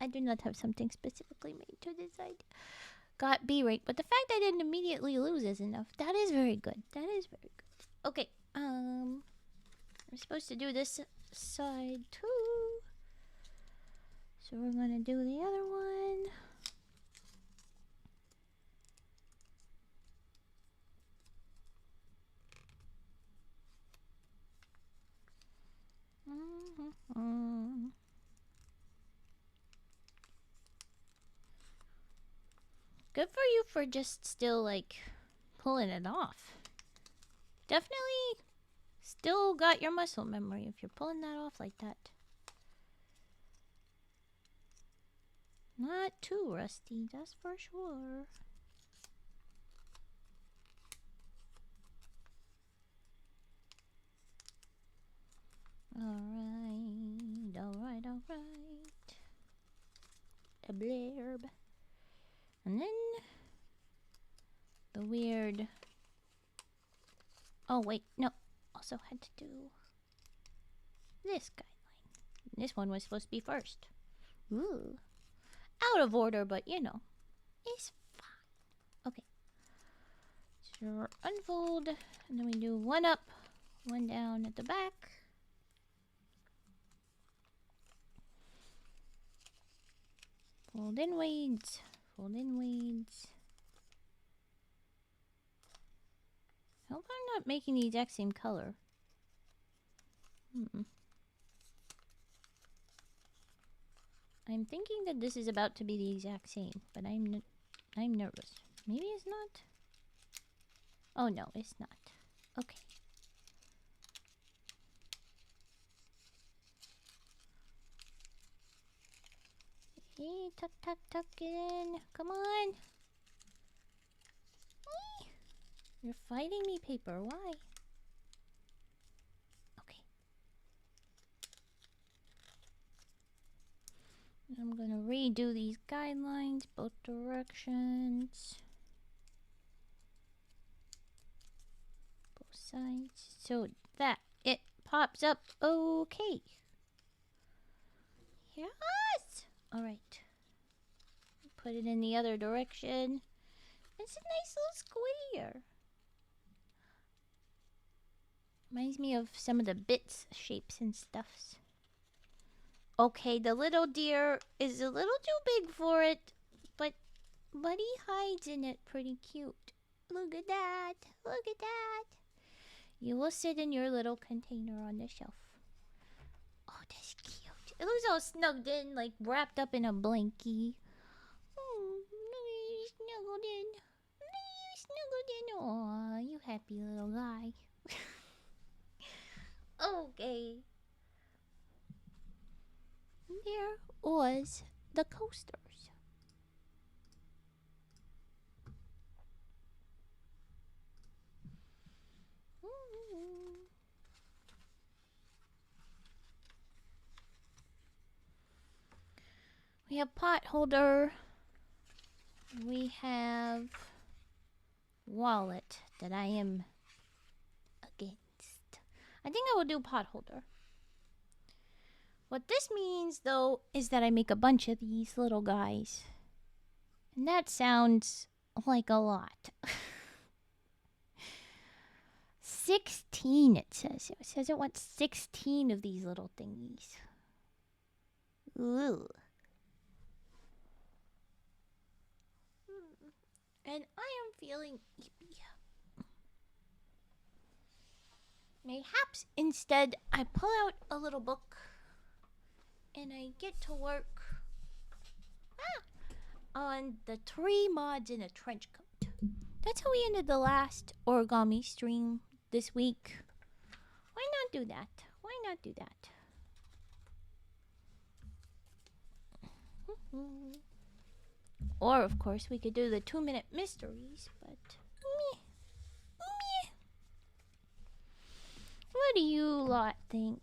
I do not have something specifically made to decide. Got B rank, but the fact I didn't immediately lose is enough. That is very good. That is very good. Okay, I'm supposed to do this side too. So we're gonna do the other one. Good for you for just still, like, pulling it off. Definitely still got your muscle memory if you're pulling that off like that. Not too rusty, that's for sure. Alright. A blurb. And then the weird... Oh, wait, no. Also had to do this guideline. This one was supposed to be first. Ooh. Out of order, but you know, it's fine. Okay. So unfold, and then we do one up, one down at the back. Fold inwards, fold inwards. I hope I'm not making the exact same color. I'm thinking that this is about to be the exact same, but I'm nervous. Maybe it's not. Oh no, it's not. Okay. Hey, tuck it in. Come on. You're fighting me, paper. Why? Okay. I'm gonna redo these guidelines, both directions. Both sides. So that it pops up okay. Yes! Alright. Put it in the other direction. It's a nice little square. Reminds me of some of the bits, shapes, and stuffs. Okay, the little deer is a little too big for it, but he hides in it pretty cute. Look at that. Look at that. You will sit in your little container on the shelf. Oh, that's cute. It was all snugged in, like wrapped up in a blankie. Oh, snuggled in. Snuggled in. Aw, you happy little guy. Okay. There was the coasters. We have pot holder. We have wallet that I am against. I think I will do pot holder. What this means, though, is that I make a bunch of these little guys. And that sounds like a lot. 16, it says. It says it wants 16 of these little thingies. Ooh. And I am feeling ippy. Mayhaps instead I pull out a little book and I get to work on the 3 mods in a trench coat. That's how we ended the last origami stream this week. Why not do that? Why not do that? Or, of course, we could do the 2-minute mysteries, but meh. What do you lot think?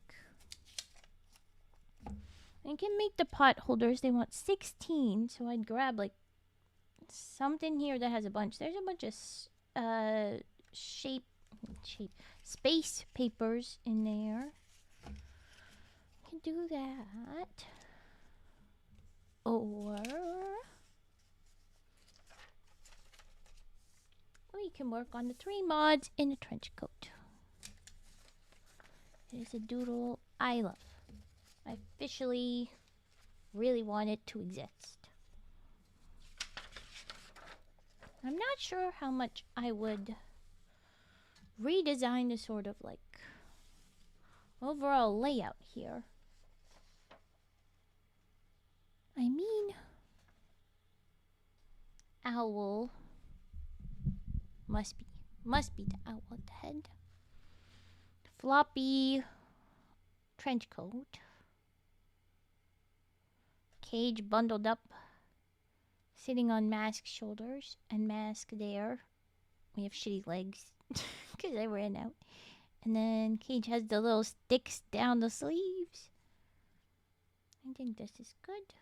I can make the pot holders. They want 16, so I'd grab like something here that has a bunch. There's a bunch of space papers in there. I can do that. Or we can work on the 3 mods in a trench coat. It is a doodle I love. I officially really want it to exist. I'm not sure how much I would redesign the sort of like overall layout here. I mean, owl. Must be the owl at the head. Floppy trench coat. Cage bundled up, sitting on Mask's shoulders, and Mask there. We have shitty legs because I ran out. And then Cage has the little sticks down the sleeves. I think this is good.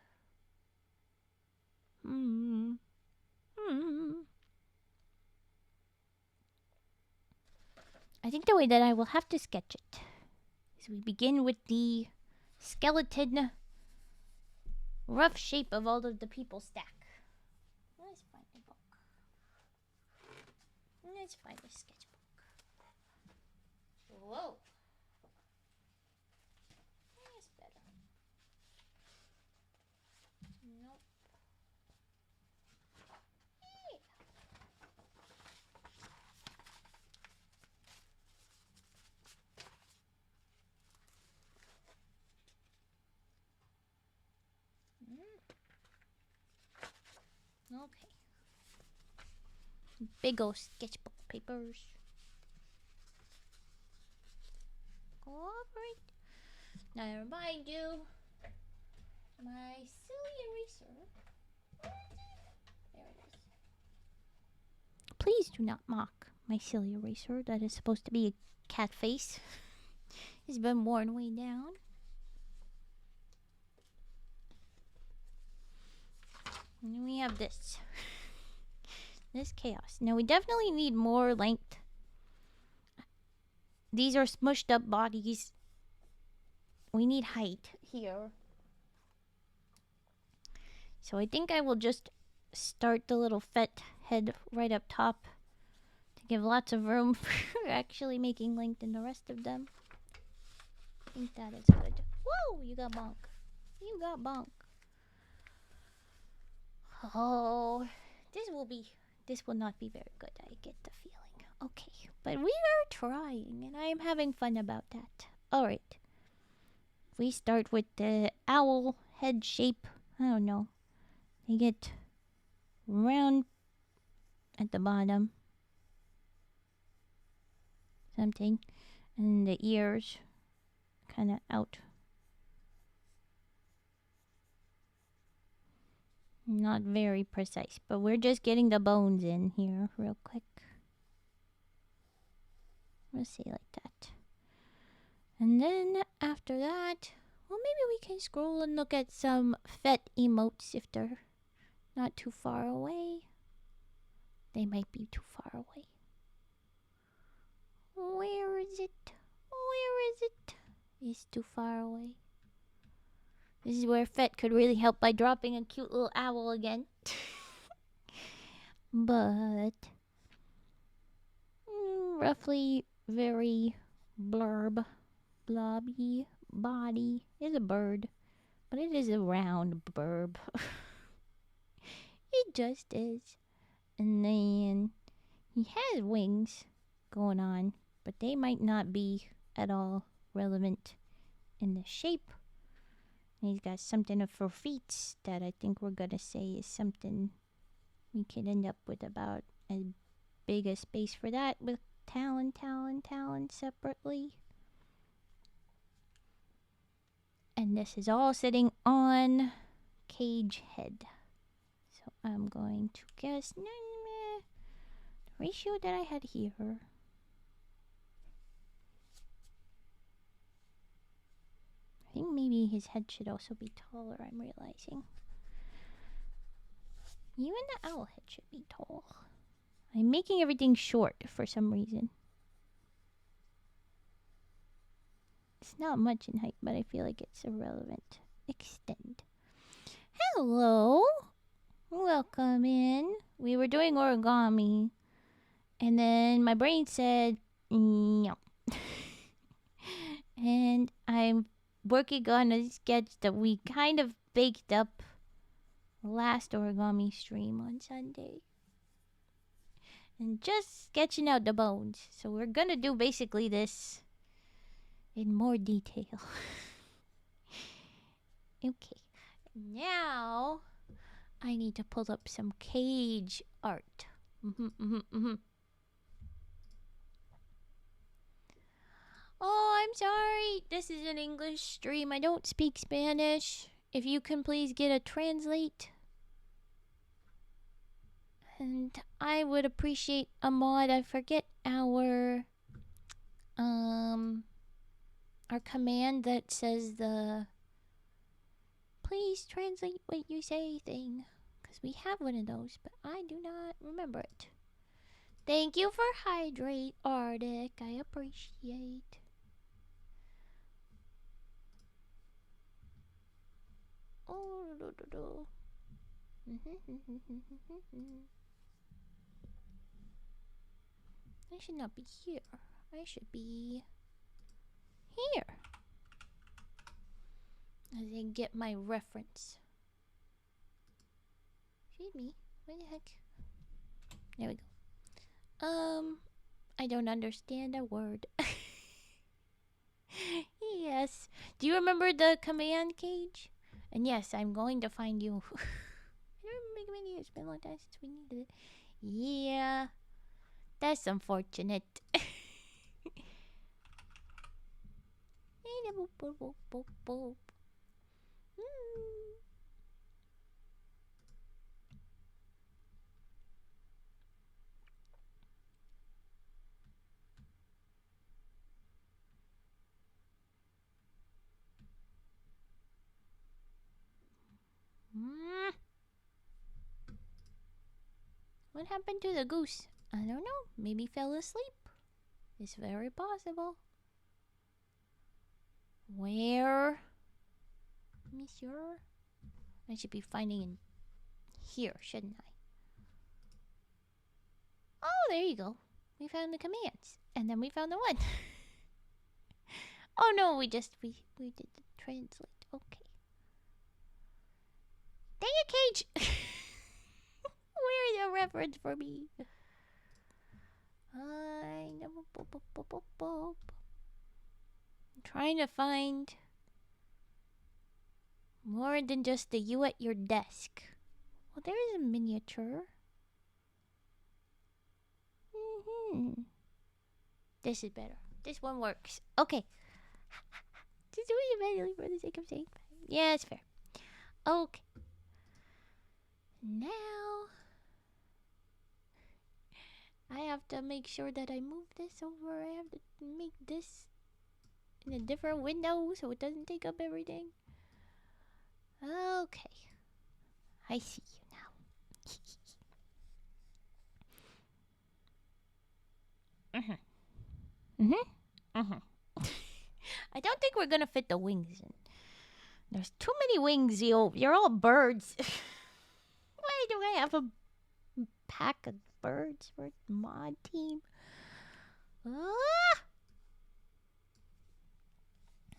I think the way that I will have to sketch it is we begin with the skeleton rough shape of all of the people stack. Let's find a book. Let's find a sketchbook. Whoa. That's better. Nope. Okay. Big old sketchbook papers. Alright. Now I remind you, my silly eraser. There it is. Please do not mock my silly eraser that is supposed to be a cat face. It's been worn way down. And we have this. This chaos. Now we definitely need more length. These are smushed up bodies. We need height here. So I think I will just start the little fet head right up top to give lots of room for actually making length in the rest of them. I think that is good. Whoa, you got bonk. You got bonk. Oh, this will not be very good, I get the feeling. Okay, but we are trying, and I am having fun about that. Alright. We start with the owl head shape. I don't know. They get round at the bottom. Something. And the ears kind of out. Not very precise, but we're just getting the bones in here real quick. Let's say like that. And then after that, well, maybe we can scroll and look at some fet emotes if they're not too far away. They might be too far away. Where is it? Where is it? It's too far away. This is where Fet could really help by dropping a cute little owl again. But roughly very blobby body. Is a bird, but it is a round burb. It just is. And then he has wings going on, but they might not be at all relevant in the shape. And he's got something for feet that I think we're gonna say is something we could end up with about as big a space for that with talon separately. And this is all sitting on cage head. So I'm going to guess the ratio that I had here. I think maybe his head should also be taller, I'm realizing. Even the owl head should be tall. I'm making everything short for some reason. It's not much in height, but I feel like it's irrelevant. Extend. Hello. Welcome in. We were doing origami. And then my brain said, no. And I'm working on a sketch that we kind of baked up last origami stream on Sunday. And just sketching out the bones. So we're gonna do basically this in more detail. Okay. Now, I need to pull up some cage art. Oh, I'm sorry. This is an English stream. I don't speak Spanish. If you can please get a translate. And I would appreciate a mod. I forget our command that says the please translate what you say thing. Because we have one of those, but I do not remember it. Thank you for hydrate, Arctic. I appreciate. Oh, I should not be here. I should be here. I didn't get my reference. Excuse me. What the heck? There we go. I don't understand a word. Yes. Do you remember the command cage? And yes, I'm going to find you. I don't remember making videos. It's been a long time since we needed it. Yeah. That's unfortunate. What happened to the goose? I don't know. Maybe fell asleep. It's very possible. Where? Monsieur? I should be finding in here, shouldn't I? Oh, there you go. We found the commands. And then we found the one. Oh no, we did the translate. Okay. Dang it, Cage! Where is a reference for me? I'm trying to find more than just the you at your desk. Well, there is a miniature. This is better. This one works. Okay. Just doing it manually for the sake of saying. Yeah, it's fair. Okay. Now I have to make sure that I move this over. I have to make this in a different window so it doesn't take up everything. Okay. I see you now. I don't think we're gonna fit the wings in. There's too many wings, you're all birds. Why do I have a pack of birds for mod team?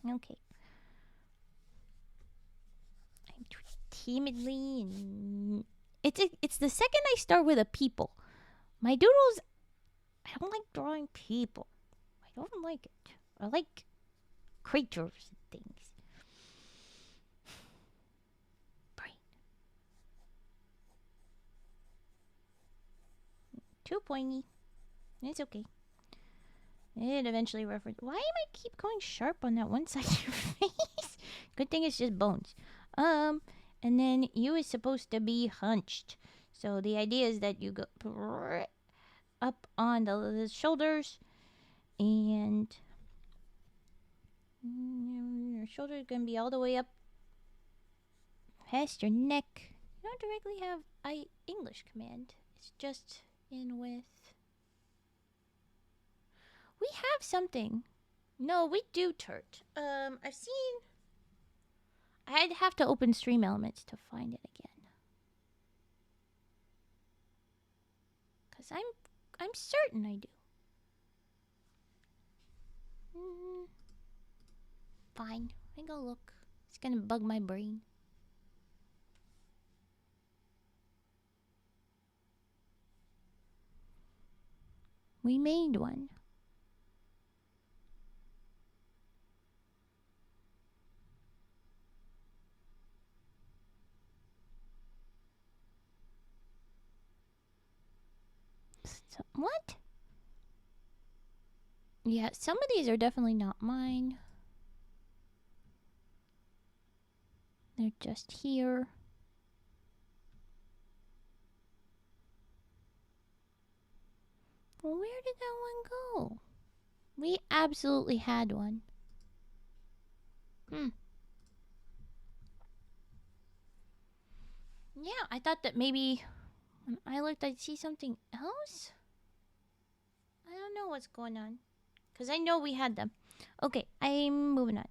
Okay. I'm timidly and it's the second I start with a people. My doodles, I don't like drawing people. I don't like it. I like creatures and things. Brain. Too pointy. It's okay. It eventually references. Why am I keep going sharp on that one side of your face? Good thing it's just bones. And then you is supposed to be hunched. So the idea is that you go up on the shoulders, and your shoulder is gonna be all the way up past your neck. You don't directly have English command. It's just in with. We have something. No, we do Turt. I've seen. I'd have to open Stream Elements to find it again. Cause I'm certain I do. Fine, I go look. It's gonna bug my brain. We made one. So, what? Yeah, some of these are definitely not mine. They're just here. Well, where did that one go? We absolutely had one. Yeah, I thought that maybe when I looked, I'd see something else. I don't know what's going on. Because I know we had them. Okay, I'm moving on.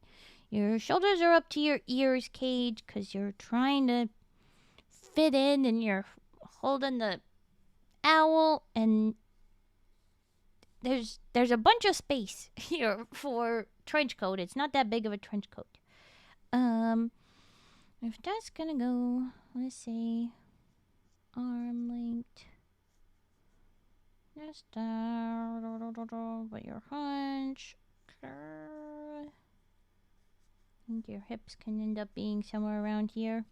Your shoulders are up to your ears, Cage, because you're trying to fit in and you're holding the owl, and there's a bunch of space here for trench coat. It's not that big of a trench coat. If that's gonna go, let's say, arm length. Just but your hunch. I think your hips can end up being somewhere around here.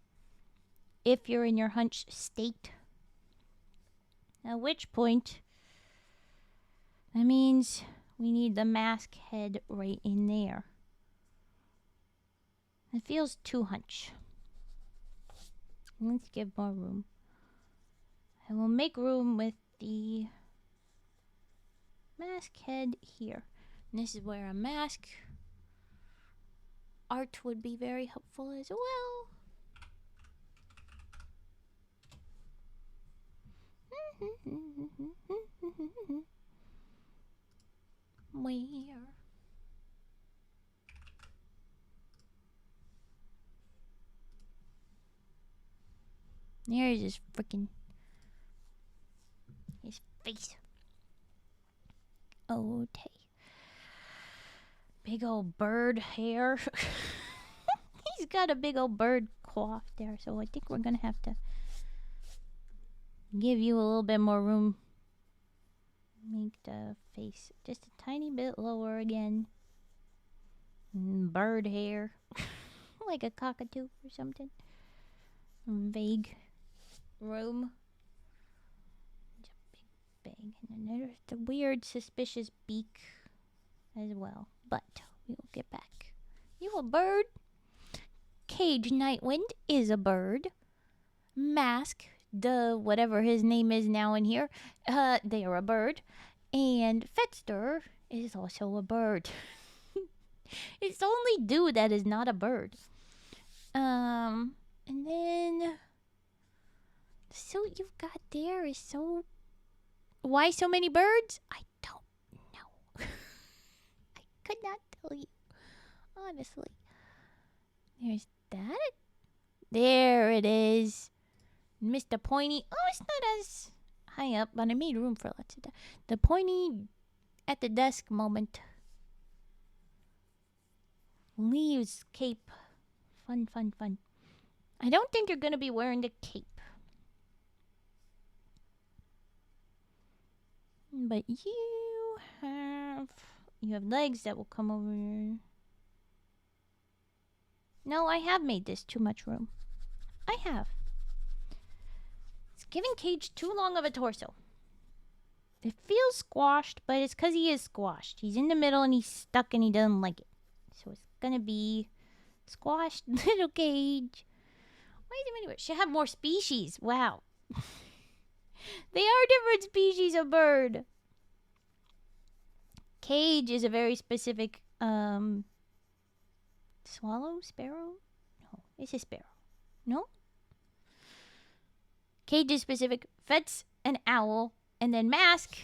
If you're in your hunch state. At which point, that means we need the mask head right in there. It feels too hunch. Let's give more room. I will make room with the mask head here. And this is where a mask art would be very helpful as well. Where? There's his freaking his face. Okay. Big old bird hair. He's got a big old bird coif there, so I think we're gonna have to give you a little bit more room. Make the face just a tiny bit lower again. Bird hair. Like a cockatoo or something. Vague room. It's a big. And then there's the weird, suspicious beak as well. But we will get back. You a bird? Cage Nightwind is a bird. Mask, whatever his name is now in here, they are a bird. And Fetster is also a bird. It's the only dude that is not a bird. And then the suit you've got there is so... Why so many birds? I don't know. I could not tell you, honestly. There's that. There it is. Mr. Pointy. Oh, it's not as high up, but I made room for lots of that. The pointy at the desk moment. Leaves cape. Fun. I don't think you're going to be wearing the cape. But you have legs that will come over here. No, I have made this too much room. I have. It's giving Cage too long of a torso. It feels squashed, but it's because he is squashed. He's in the middle and he's stuck and he doesn't like it. So it's gonna be squashed little Cage. Why is it anywhere? Should have more species. Wow. They are different species of bird. Cage is a very specific swallow? Sparrow? No, it's a sparrow. No? Cage is specific. Fet's an owl. And then Mask,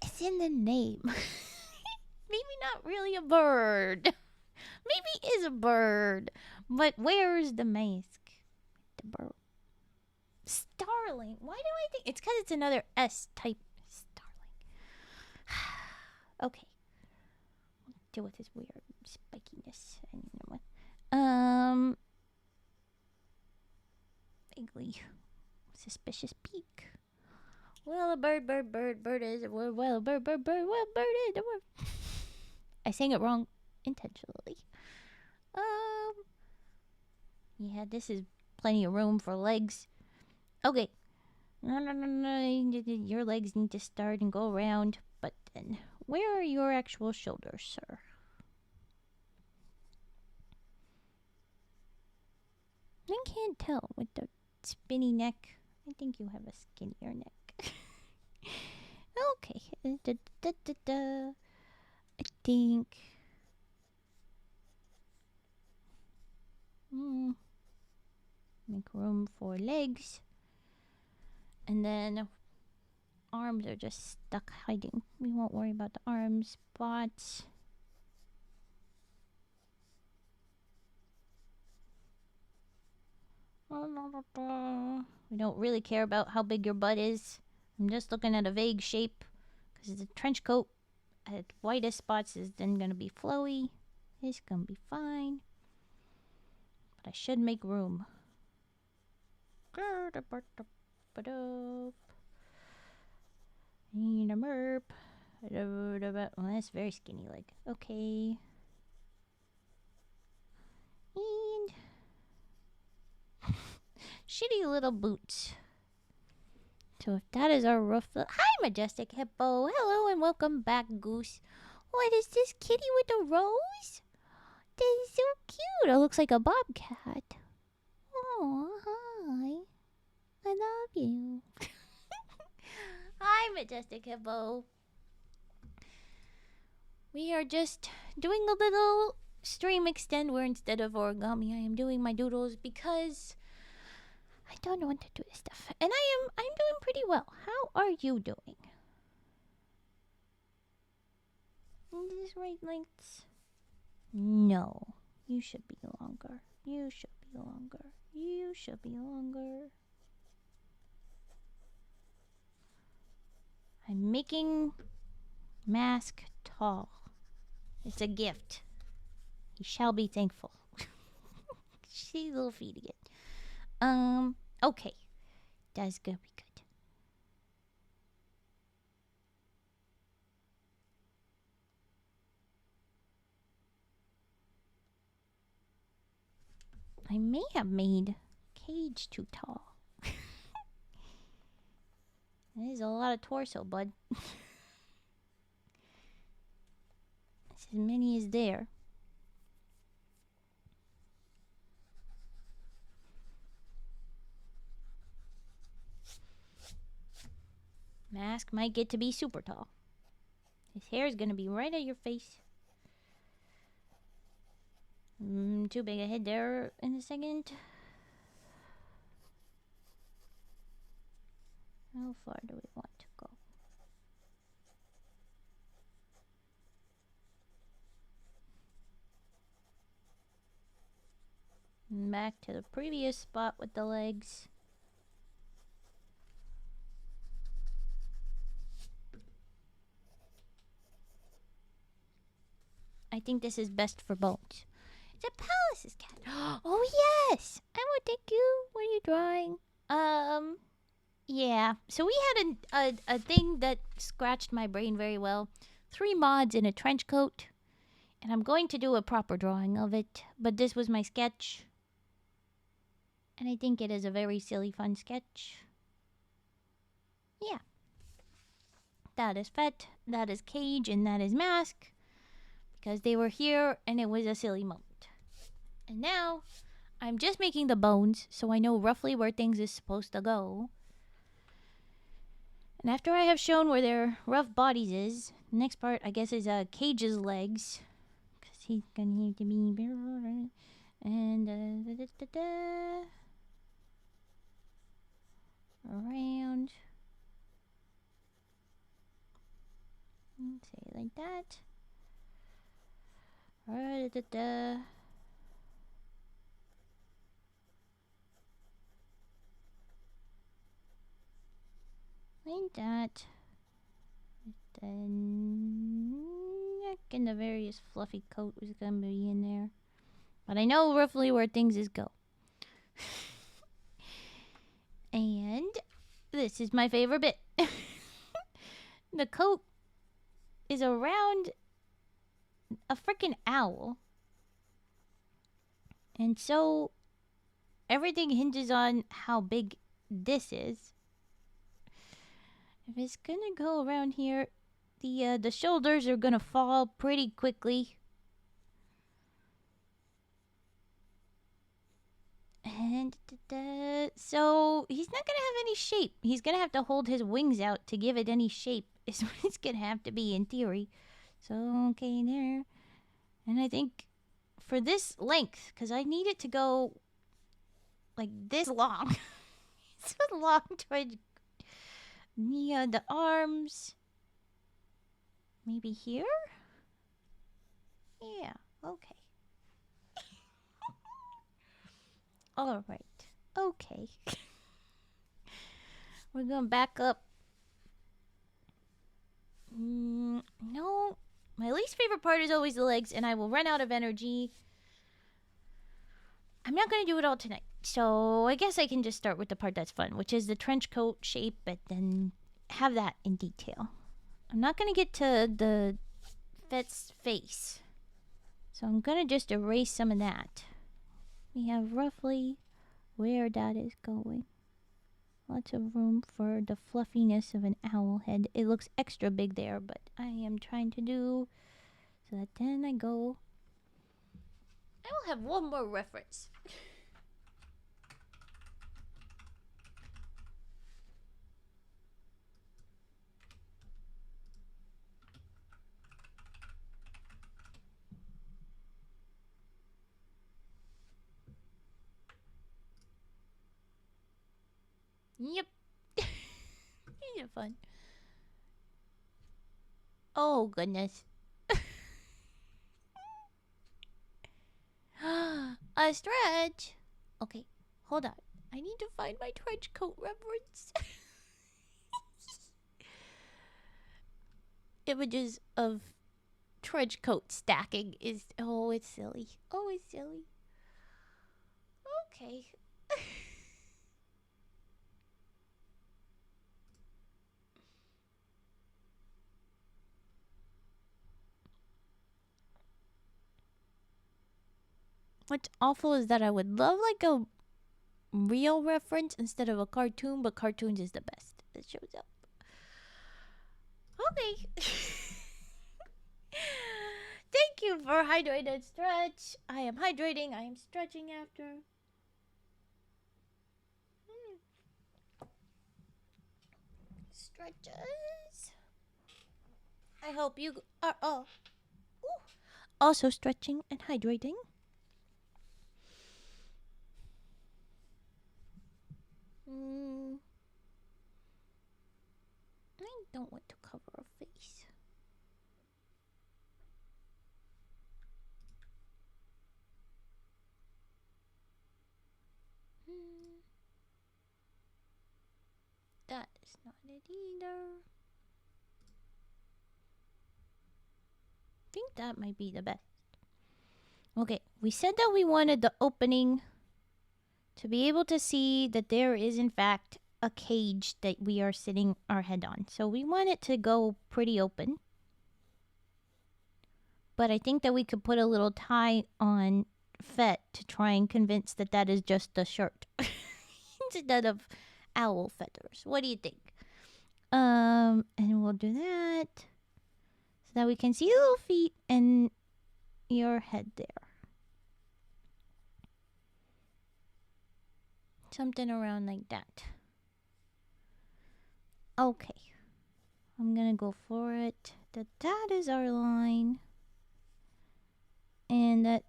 it's in the name. Maybe not really a bird. Maybe is a bird. But where's the mask? The bird. Starling. Why do I think... It's because it's another S-type starling. Okay. Deal with his weird spikiness. Vaguely suspicious beak. Well, a bird is a word. Well, a bird is a word. I sang it wrong intentionally. Yeah, this is plenty of room for legs. Okay. No, no, no, no. Your legs need to start and go around. But then, where are your actual shoulders, sir? I can't tell with the spinny neck. I think you have a skinnier neck. Okay. I think. Make room for legs. And then arms are just stuck hiding. We won't worry about the arm spots. We don't really care about how big your butt is. I'm just looking at a vague shape. Because the trench coat at whitest spots is then going to be flowy. It's going to be fine. But I should make room. Need a merp. Well, that's very skinny leg. Okay. And shitty little boots. So if that is our roof... Hi, Majestic Hippo. Hello and welcome back, Goose. What is this kitty with a rose? That is so cute. It looks like a bobcat. Oh, hi. I love you. Hi, Majestic Hippo. We are just doing a little stream extend where instead of origami, I am doing my doodles because I don't know when to do this stuff. And I'm doing pretty well. How are you doing? Is this right lengths? No. You should be longer. You should be longer. You should be longer. I'm making mask tall. It's a gift. He shall be thankful. She's a little feet again. Okay. That's gonna be good. I may have made cage too tall. There's a lot of torso, bud. That's as many as there. Mask might get to be super tall. His hair is gonna be right at your face. Too big a head there in a second. How far do we want to go? Back to the previous spot with the legs. I think this is best for bones. It's a Palace's cat. Oh yes! I will take you. What are you drawing? Yeah. So we had a thing that scratched my brain very well. 3 mods in a trench coat. And I'm going to do a proper drawing of it. But this was my sketch. And I think it is a very silly, fun sketch. Yeah. That is Fett, that is Cage, and that is Mask. Because they were here, and it was a silly moment. And now, I'm just making the bones, so I know roughly where things is supposed to go. And after I have shown where their rough bodies is, the next part, I guess, is Cage's legs. Because he's gonna need to be... And, around. Say it like that. Like that. Then neck and the various fluffy coat was gonna be in there. But I know roughly where things is go. And this is my favorite bit. The coat is around a freaking owl. And so everything hinges on how big this is. If it's gonna go around here, the shoulders are gonna fall pretty quickly. And so he's not gonna have any shape. He's gonna have to hold his wings out to give it any shape. Is what it's gonna have to be in theory. So okay there. And I think for this length, because I need it to go like this long. It's a long towards the arms. Maybe here? Yeah, okay. Alright. Okay. We're gonna back up. No. My least favorite part is always the legs, and I will run out of energy. I'm not gonna do it all tonight. So I guess I can just start with the part that's fun, which is the trench coat shape, but then have that in detail. I'm not gonna get to the Fet's face. So I'm gonna just erase some of that. We have roughly where that is going. Lots of room for the fluffiness of an owl head. It looks extra big there, but I am trying to do so that then I go. I will have one more reference. Yep. These are fun. Oh, goodness. A stretch. Okay, hold on. I need to find my trench coat reference. Images of trench coat stacking is. Oh, it's silly. Oh, it's silly. Okay. What's awful is that I would love like a real reference instead of a cartoon, but cartoons is the best. It shows up. Okay. Thank you for hydrated stretch. I am hydrating. I am stretching after. Stretches. I hope you are all also stretching and hydrating. I don't want to cover a face. That is not it either. I think that might be the best. Okay, we said that we wanted the opening to be able to see that there is in fact a cage that we are sitting our head on. So we want it to go pretty open. But I think that we could put a little tie on Fet to try and convince that that is just a shirt instead of owl feathers. What do you think? And we'll do that so that we can see little feet and your head there. Something around like that. Okay. I'm gonna go for it. That is our line. And that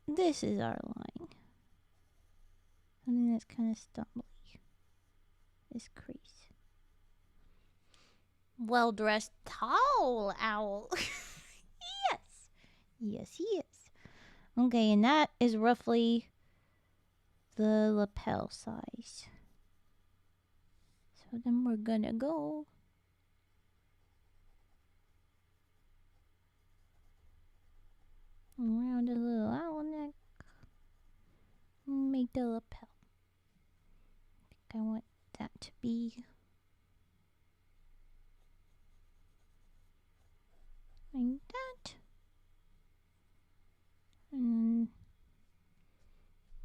this is our line. Something that's kind of stumbly. This crease. Well-dressed tall owl. Yes. Yes, he is. Okay, and that is roughly the lapel size. So then we're gonna go around the little owl neck. Make the lapel. I think I want that to be like that. And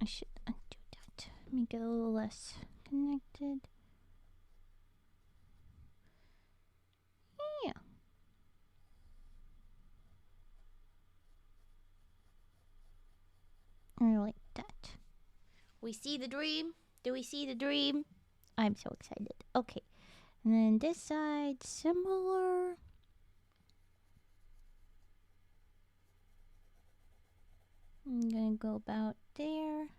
I should undo that. Make it a little less connected. We see the dream? Do we see the dream? I'm so excited. Okay. And then this side, similar. I'm gonna go about there.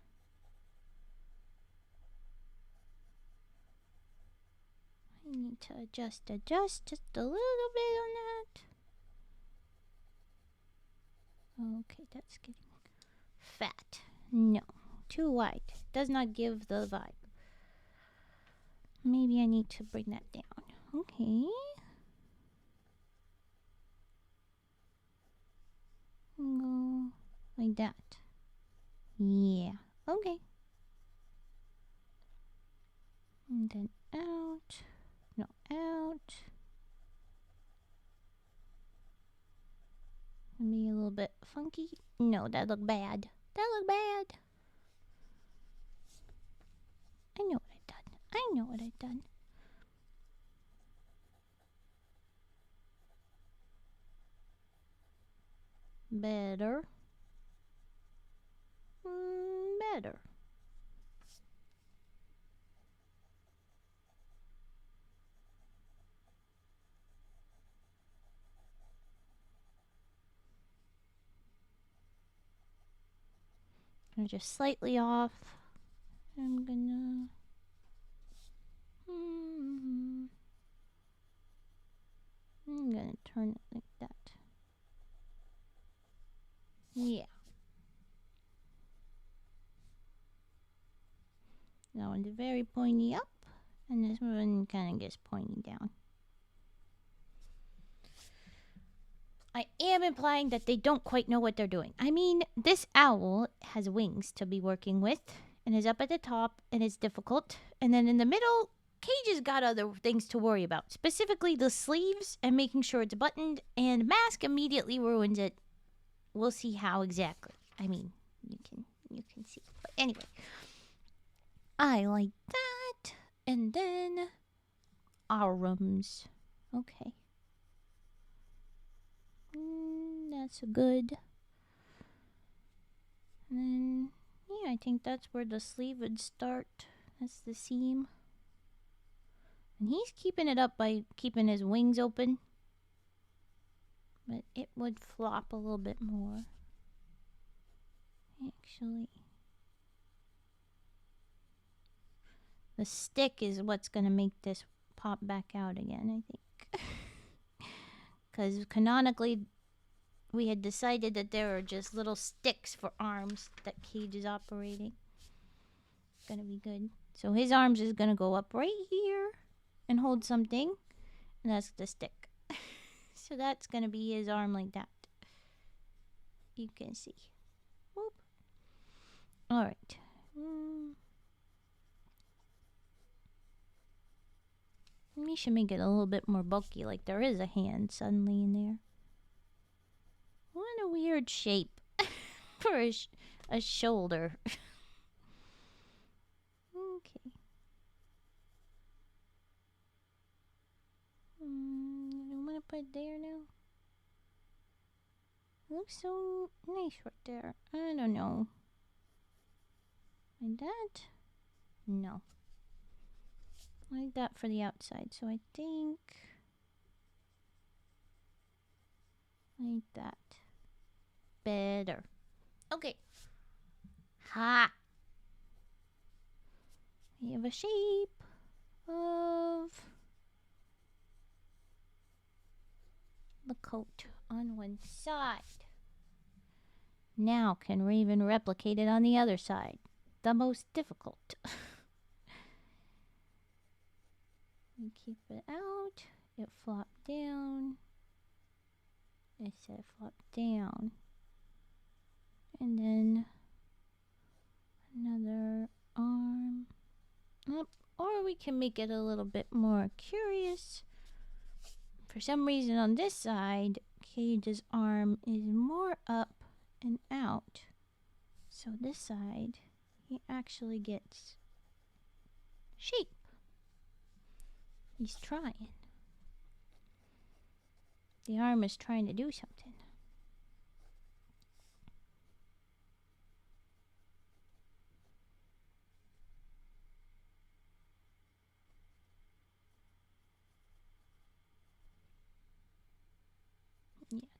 I need to adjust just a little bit on that. Okay, that's getting fat. No, too wide. Does not give the vibe. Maybe I need to bring that down. Okay. Go like that. Yeah. Okay. And then out. No, out. Maybe a little bit funky. No, that looked bad. That looked bad. I know what I've done. I know what I've done. Better. Better. I'm just slightly off. I'm gonna... I'm gonna turn it like that. Yeah. That one's very pointy up, and this one kind of gets pointy down. I am implying that they don't quite know what they're doing. I mean, this owl has wings to be working with, and is up at the top, and it's difficult. And then in the middle, Cage has got other things to worry about, specifically the sleeves and making sure it's buttoned, and Mask immediately ruins it. We'll see how exactly. I mean, you can see. But anyway, I like that. And then arms. Okay. That's good. And then, yeah, I think that's where the sleeve would start. That's the seam. And he's keeping it up by keeping his wings open. But it would flop a little bit more. Actually. The stick is what's going to make this pop back out again, I think. Because canonically, we had decided that there are just little sticks for arms that Cage is operating. It's going to be good. So his arms is going to go up right here and hold something. And that's the stick. So that's going to be his arm like that. You can see. Whoop. Alright. We should make it a little bit more bulky, like there is a hand suddenly in there. What a weird shape for a shoulder. Okay. I'm gonna put it there now. It looks so nice right there. I don't know. Like that? No. Like that for the outside. So I think like that. Better. Okay. Ha! We have a shape of the coat on one side. Now can Raven replicate it on the other side? The most difficult. We keep it out. It flopped down. I said flop down. And then another arm up. Or we can make it a little bit more curious. For some reason on this side, Cage's arm is more up and out. So this side, he actually gets shape. He's trying. The arm is trying to do something.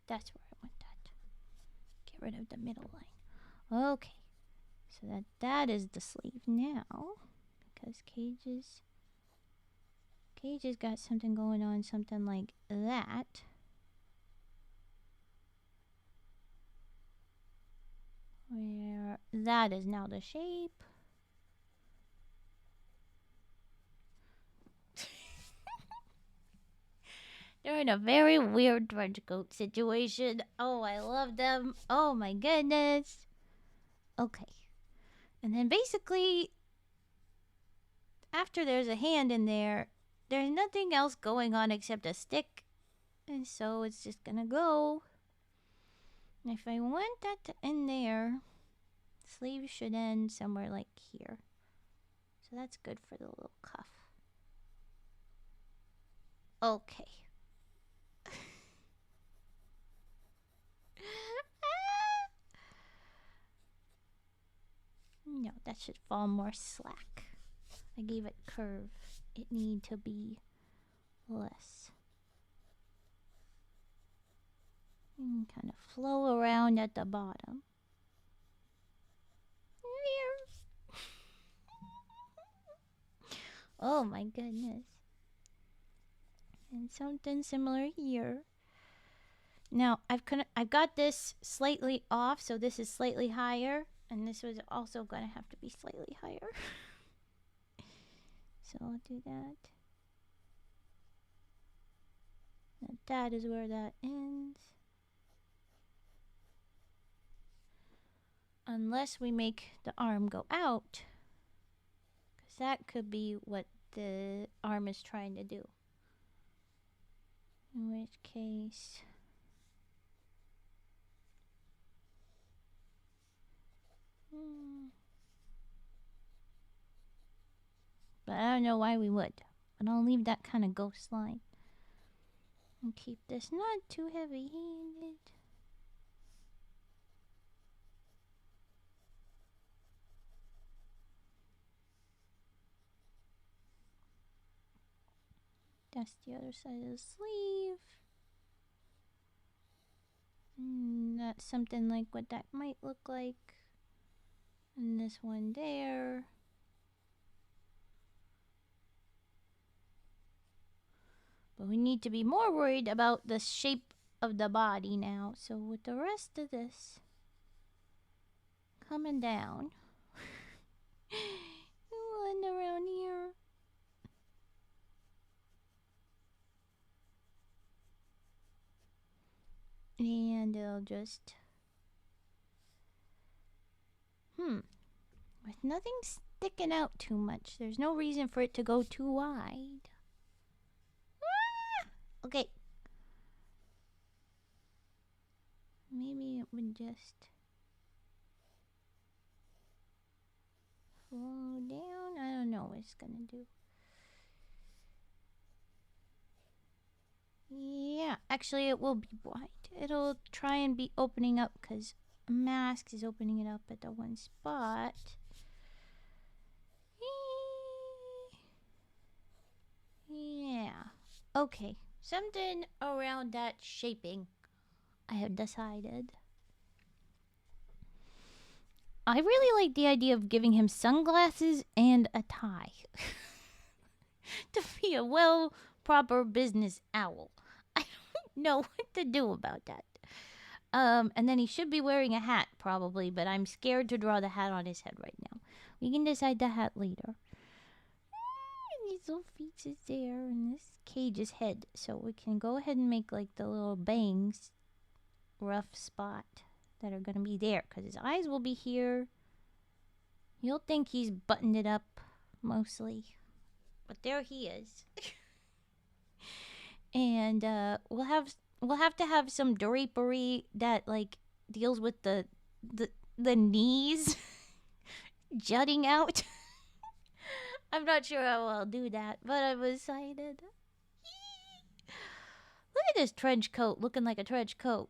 That's where I want that. Get rid of the middle line. Okay. So that is the sleeve now. Because Cage's got something going on, something like that. Where that is now the shape. They're in a very weird trench coat situation. Oh, I love them. Oh my goodness. Okay. And then basically, after there's a hand in there, there's nothing else going on except a stick. And so it's just gonna go. And if I want that to end there, sleeve should end somewhere like here. So that's good for the little cuff. Okay. No, that should fall more slack. I gave it curve. It need to be less. And kind of flow around at the bottom. Oh my goodness. And something similar here. Now I've got this slightly off, so this is slightly higher, and this was also gonna have to be slightly higher. So I'll do that. And that is where that ends. Unless we make the arm go out, because that could be what the arm is trying to do. In which case, but I don't know why we would. But I'll leave that kind of ghost line. And keep this not too heavy-handed. That's the other side of the sleeve. And that's something like what that might look like. And this one there. But we need to be more worried about the shape of the body now. So with the rest of this coming down, we'll end around here. And it'll just... With nothing sticking out too much, there's no reason for it to go too wide. Okay. Maybe it would just flow down. I don't know what it's gonna do. Yeah, actually it will be wide. It'll try and be opening up because a mask is opening it up at the one spot. Yeah. Okay. Something around that shaping, I have decided. I really like the idea of giving him sunglasses and a tie. To be a proper business owl. I don't know what to do about that. And then he should be wearing a hat, probably, but I'm scared to draw the hat on his head right now. We can decide the hat later. These little feet is there, and this Cage's head. So we can go ahead and make, like, the little bangs rough spot that are going to be there, because his eyes will be here. You'll think he's buttoned it up, mostly. But there he is. And we'll have to have some drapery that like deals with the knees jutting out. I'm not sure how I'll do that, but I'm excited. Look at this trench coat looking like a trench coat.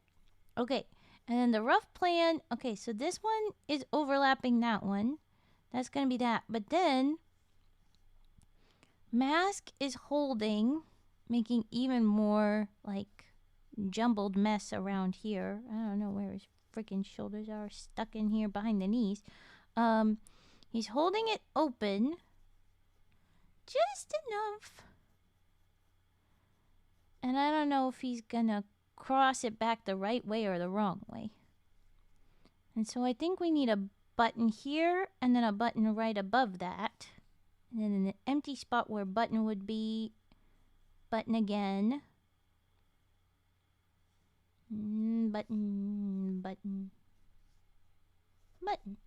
Okay, and then the rough plan. Okay, so this one is overlapping that one. That's gonna be that. But then mask is holding, making even more like jumbled mess around here. I don't know where his freaking shoulders are, stuck in here behind the knees. He's holding it open just enough. And I don't know if he's gonna cross it back the right way or the wrong way. And so I think we need a button here and then a button right above that. And then an empty spot where button would be, button again. Button, button, button.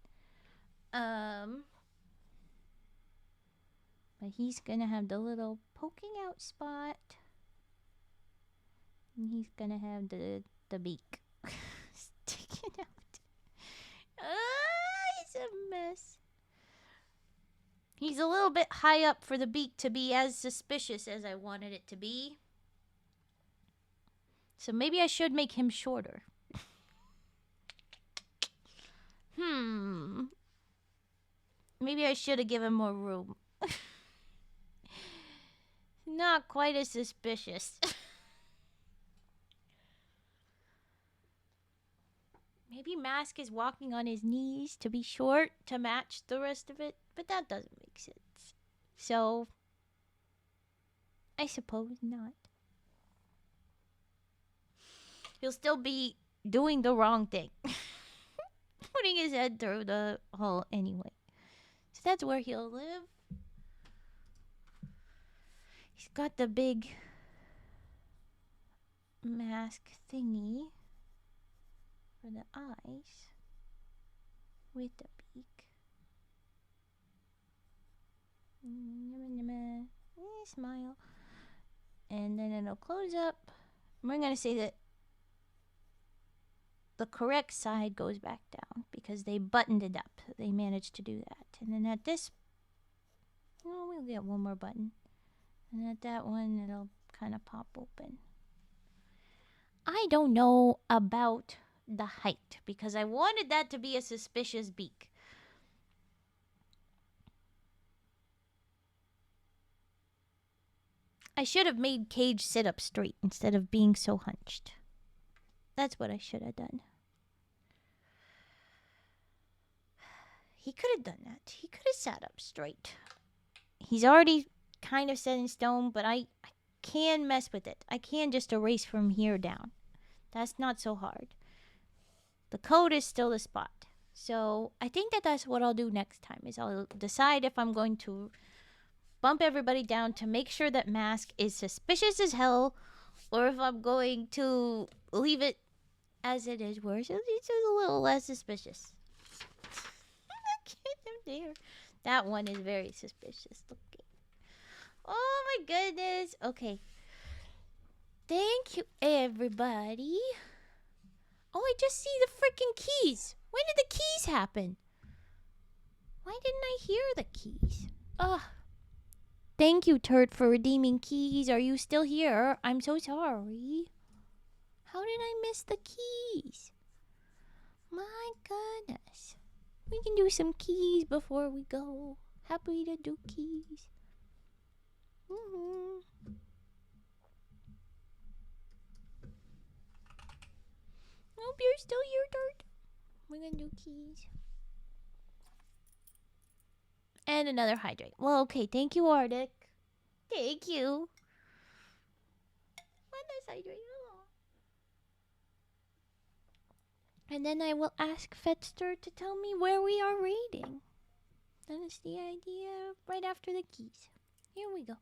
But he's gonna have the little poking out spot. And he's gonna have the beak sticking out. It's a mess. He's a little bit high up for the beak to be as suspicious as I wanted it to be. So maybe I should make him shorter. Maybe I should have given more room. Not quite as suspicious. Maybe Mask is walking on his knees to be short to match the rest of it, but that doesn't make sense. So, I suppose not. He'll still be doing the wrong thing. Putting his head through the hole anyway. So that's where he'll live. He's got the big mask thingy for the eyes with the beak. Smile. And then it'll close up. We're going to say that the correct side goes back down because they buttoned it up. They managed to do that. And then at this, we'll get one more button. And at that one, it'll kind of pop open. I don't know about the height because I wanted that to be a suspicious beak. I should have made Cage sit up straight instead of being so hunched. That's what I should have done. He could have done that. He could have sat up straight. He's already kind of set in stone, but I can mess with it. I can just erase from here down. That's not so hard. The code is still the spot. So I think that's what I'll do next time. Is I'll decide if I'm going to bump everybody down to make sure that Mask is suspicious as hell, or if I'm going to leave it as it is, where it's just a little less suspicious. There. That one is very suspicious looking. Oh my goodness. Okay. Thank you, everybody. Oh, I just see the freaking keys. When did the keys happen? Why didn't I hear the keys? Ugh. Thank you, Turd, for redeeming keys. Are you still here? I'm so sorry. How did I miss the keys? My goodness. We can do some keys before we go. Happy to do keys. Hope you're still here, Dirt. We're gonna do keys. And another hydrate. Well, okay. Thank you, Arctic. Thank you. One last hydrate. And then I will ask Fetster to tell me where we are raiding. That is the idea right after the keys. Here we go.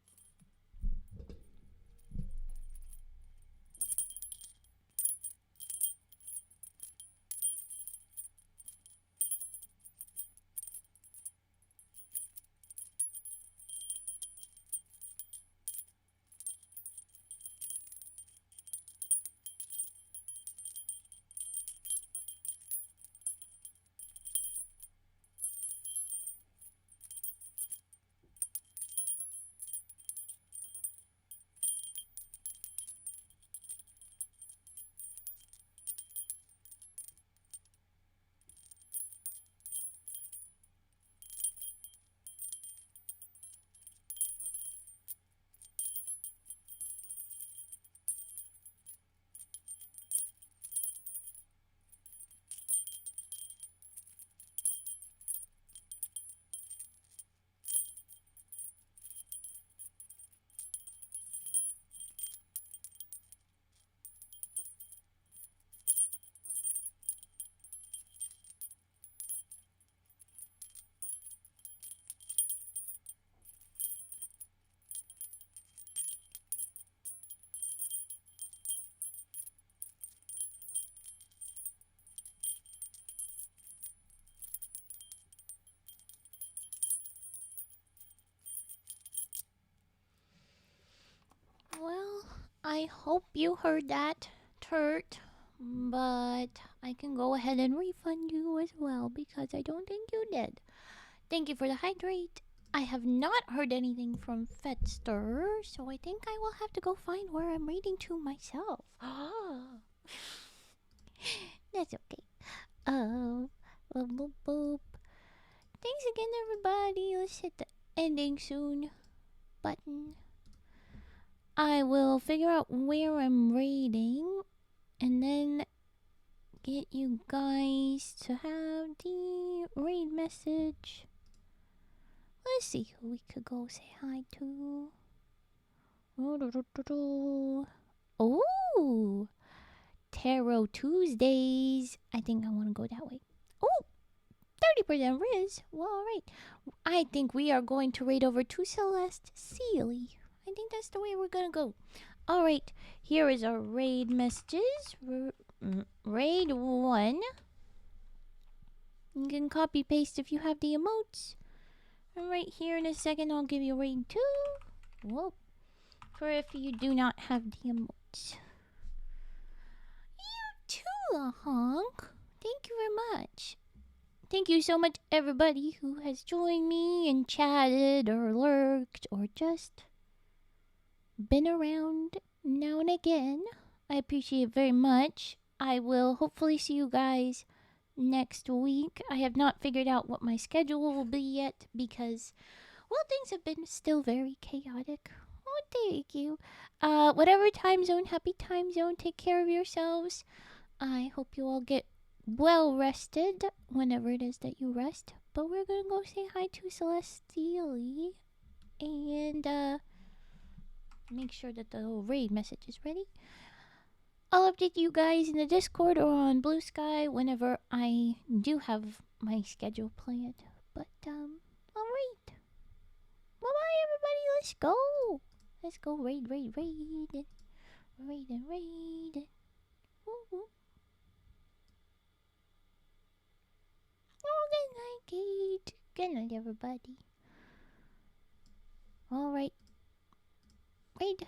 I hope you heard that, Turt. But I can go ahead and refund you as well because I don't think you did. Thank you for the hydrate. I have not heard anything from Fetster, so I think I will have to go find where I'm reading to myself. That's okay. Boop, boop, boop. Thanks again, everybody. Let's hit the ending soon button. I will figure out where I'm raiding and then get you guys to have the raid message. Let's see who we could go say hi to. Oh, Tarot Tuesdays. I think I want to go that way. Oh, 30% Riz. Well, alright. I think we are going to raid over to Celeste Sealy. I think that's the way we're gonna go. Alright, here is our raid messages. Raid 1. You can copy paste if you have the emotes. And right here in a second, I'll give you raid 2. Whoa. For if you do not have the emotes. You too, honk. Thank you very much. Thank you so much, everybody who has joined me and chatted or lurked or just been around now and again. I appreciate it very much. I will hopefully see you guys next week. I have not figured out what my schedule will be yet because, well, things have been still very chaotic. Oh, thank you. Whatever time zone, happy time zone. Take care of yourselves. I hope you all get well rested whenever it is that you rest. But we're gonna go say hi to Celestially and make sure that the raid message is ready. I'll update you guys in the Discord or on Blue Sky whenever I do have my schedule planned. But alright. Bye-bye, everybody. Let's go. Let's go raid. Raid and raid. Woo-woo. Oh, good night, Kate. Good night, everybody. Alright. Raid.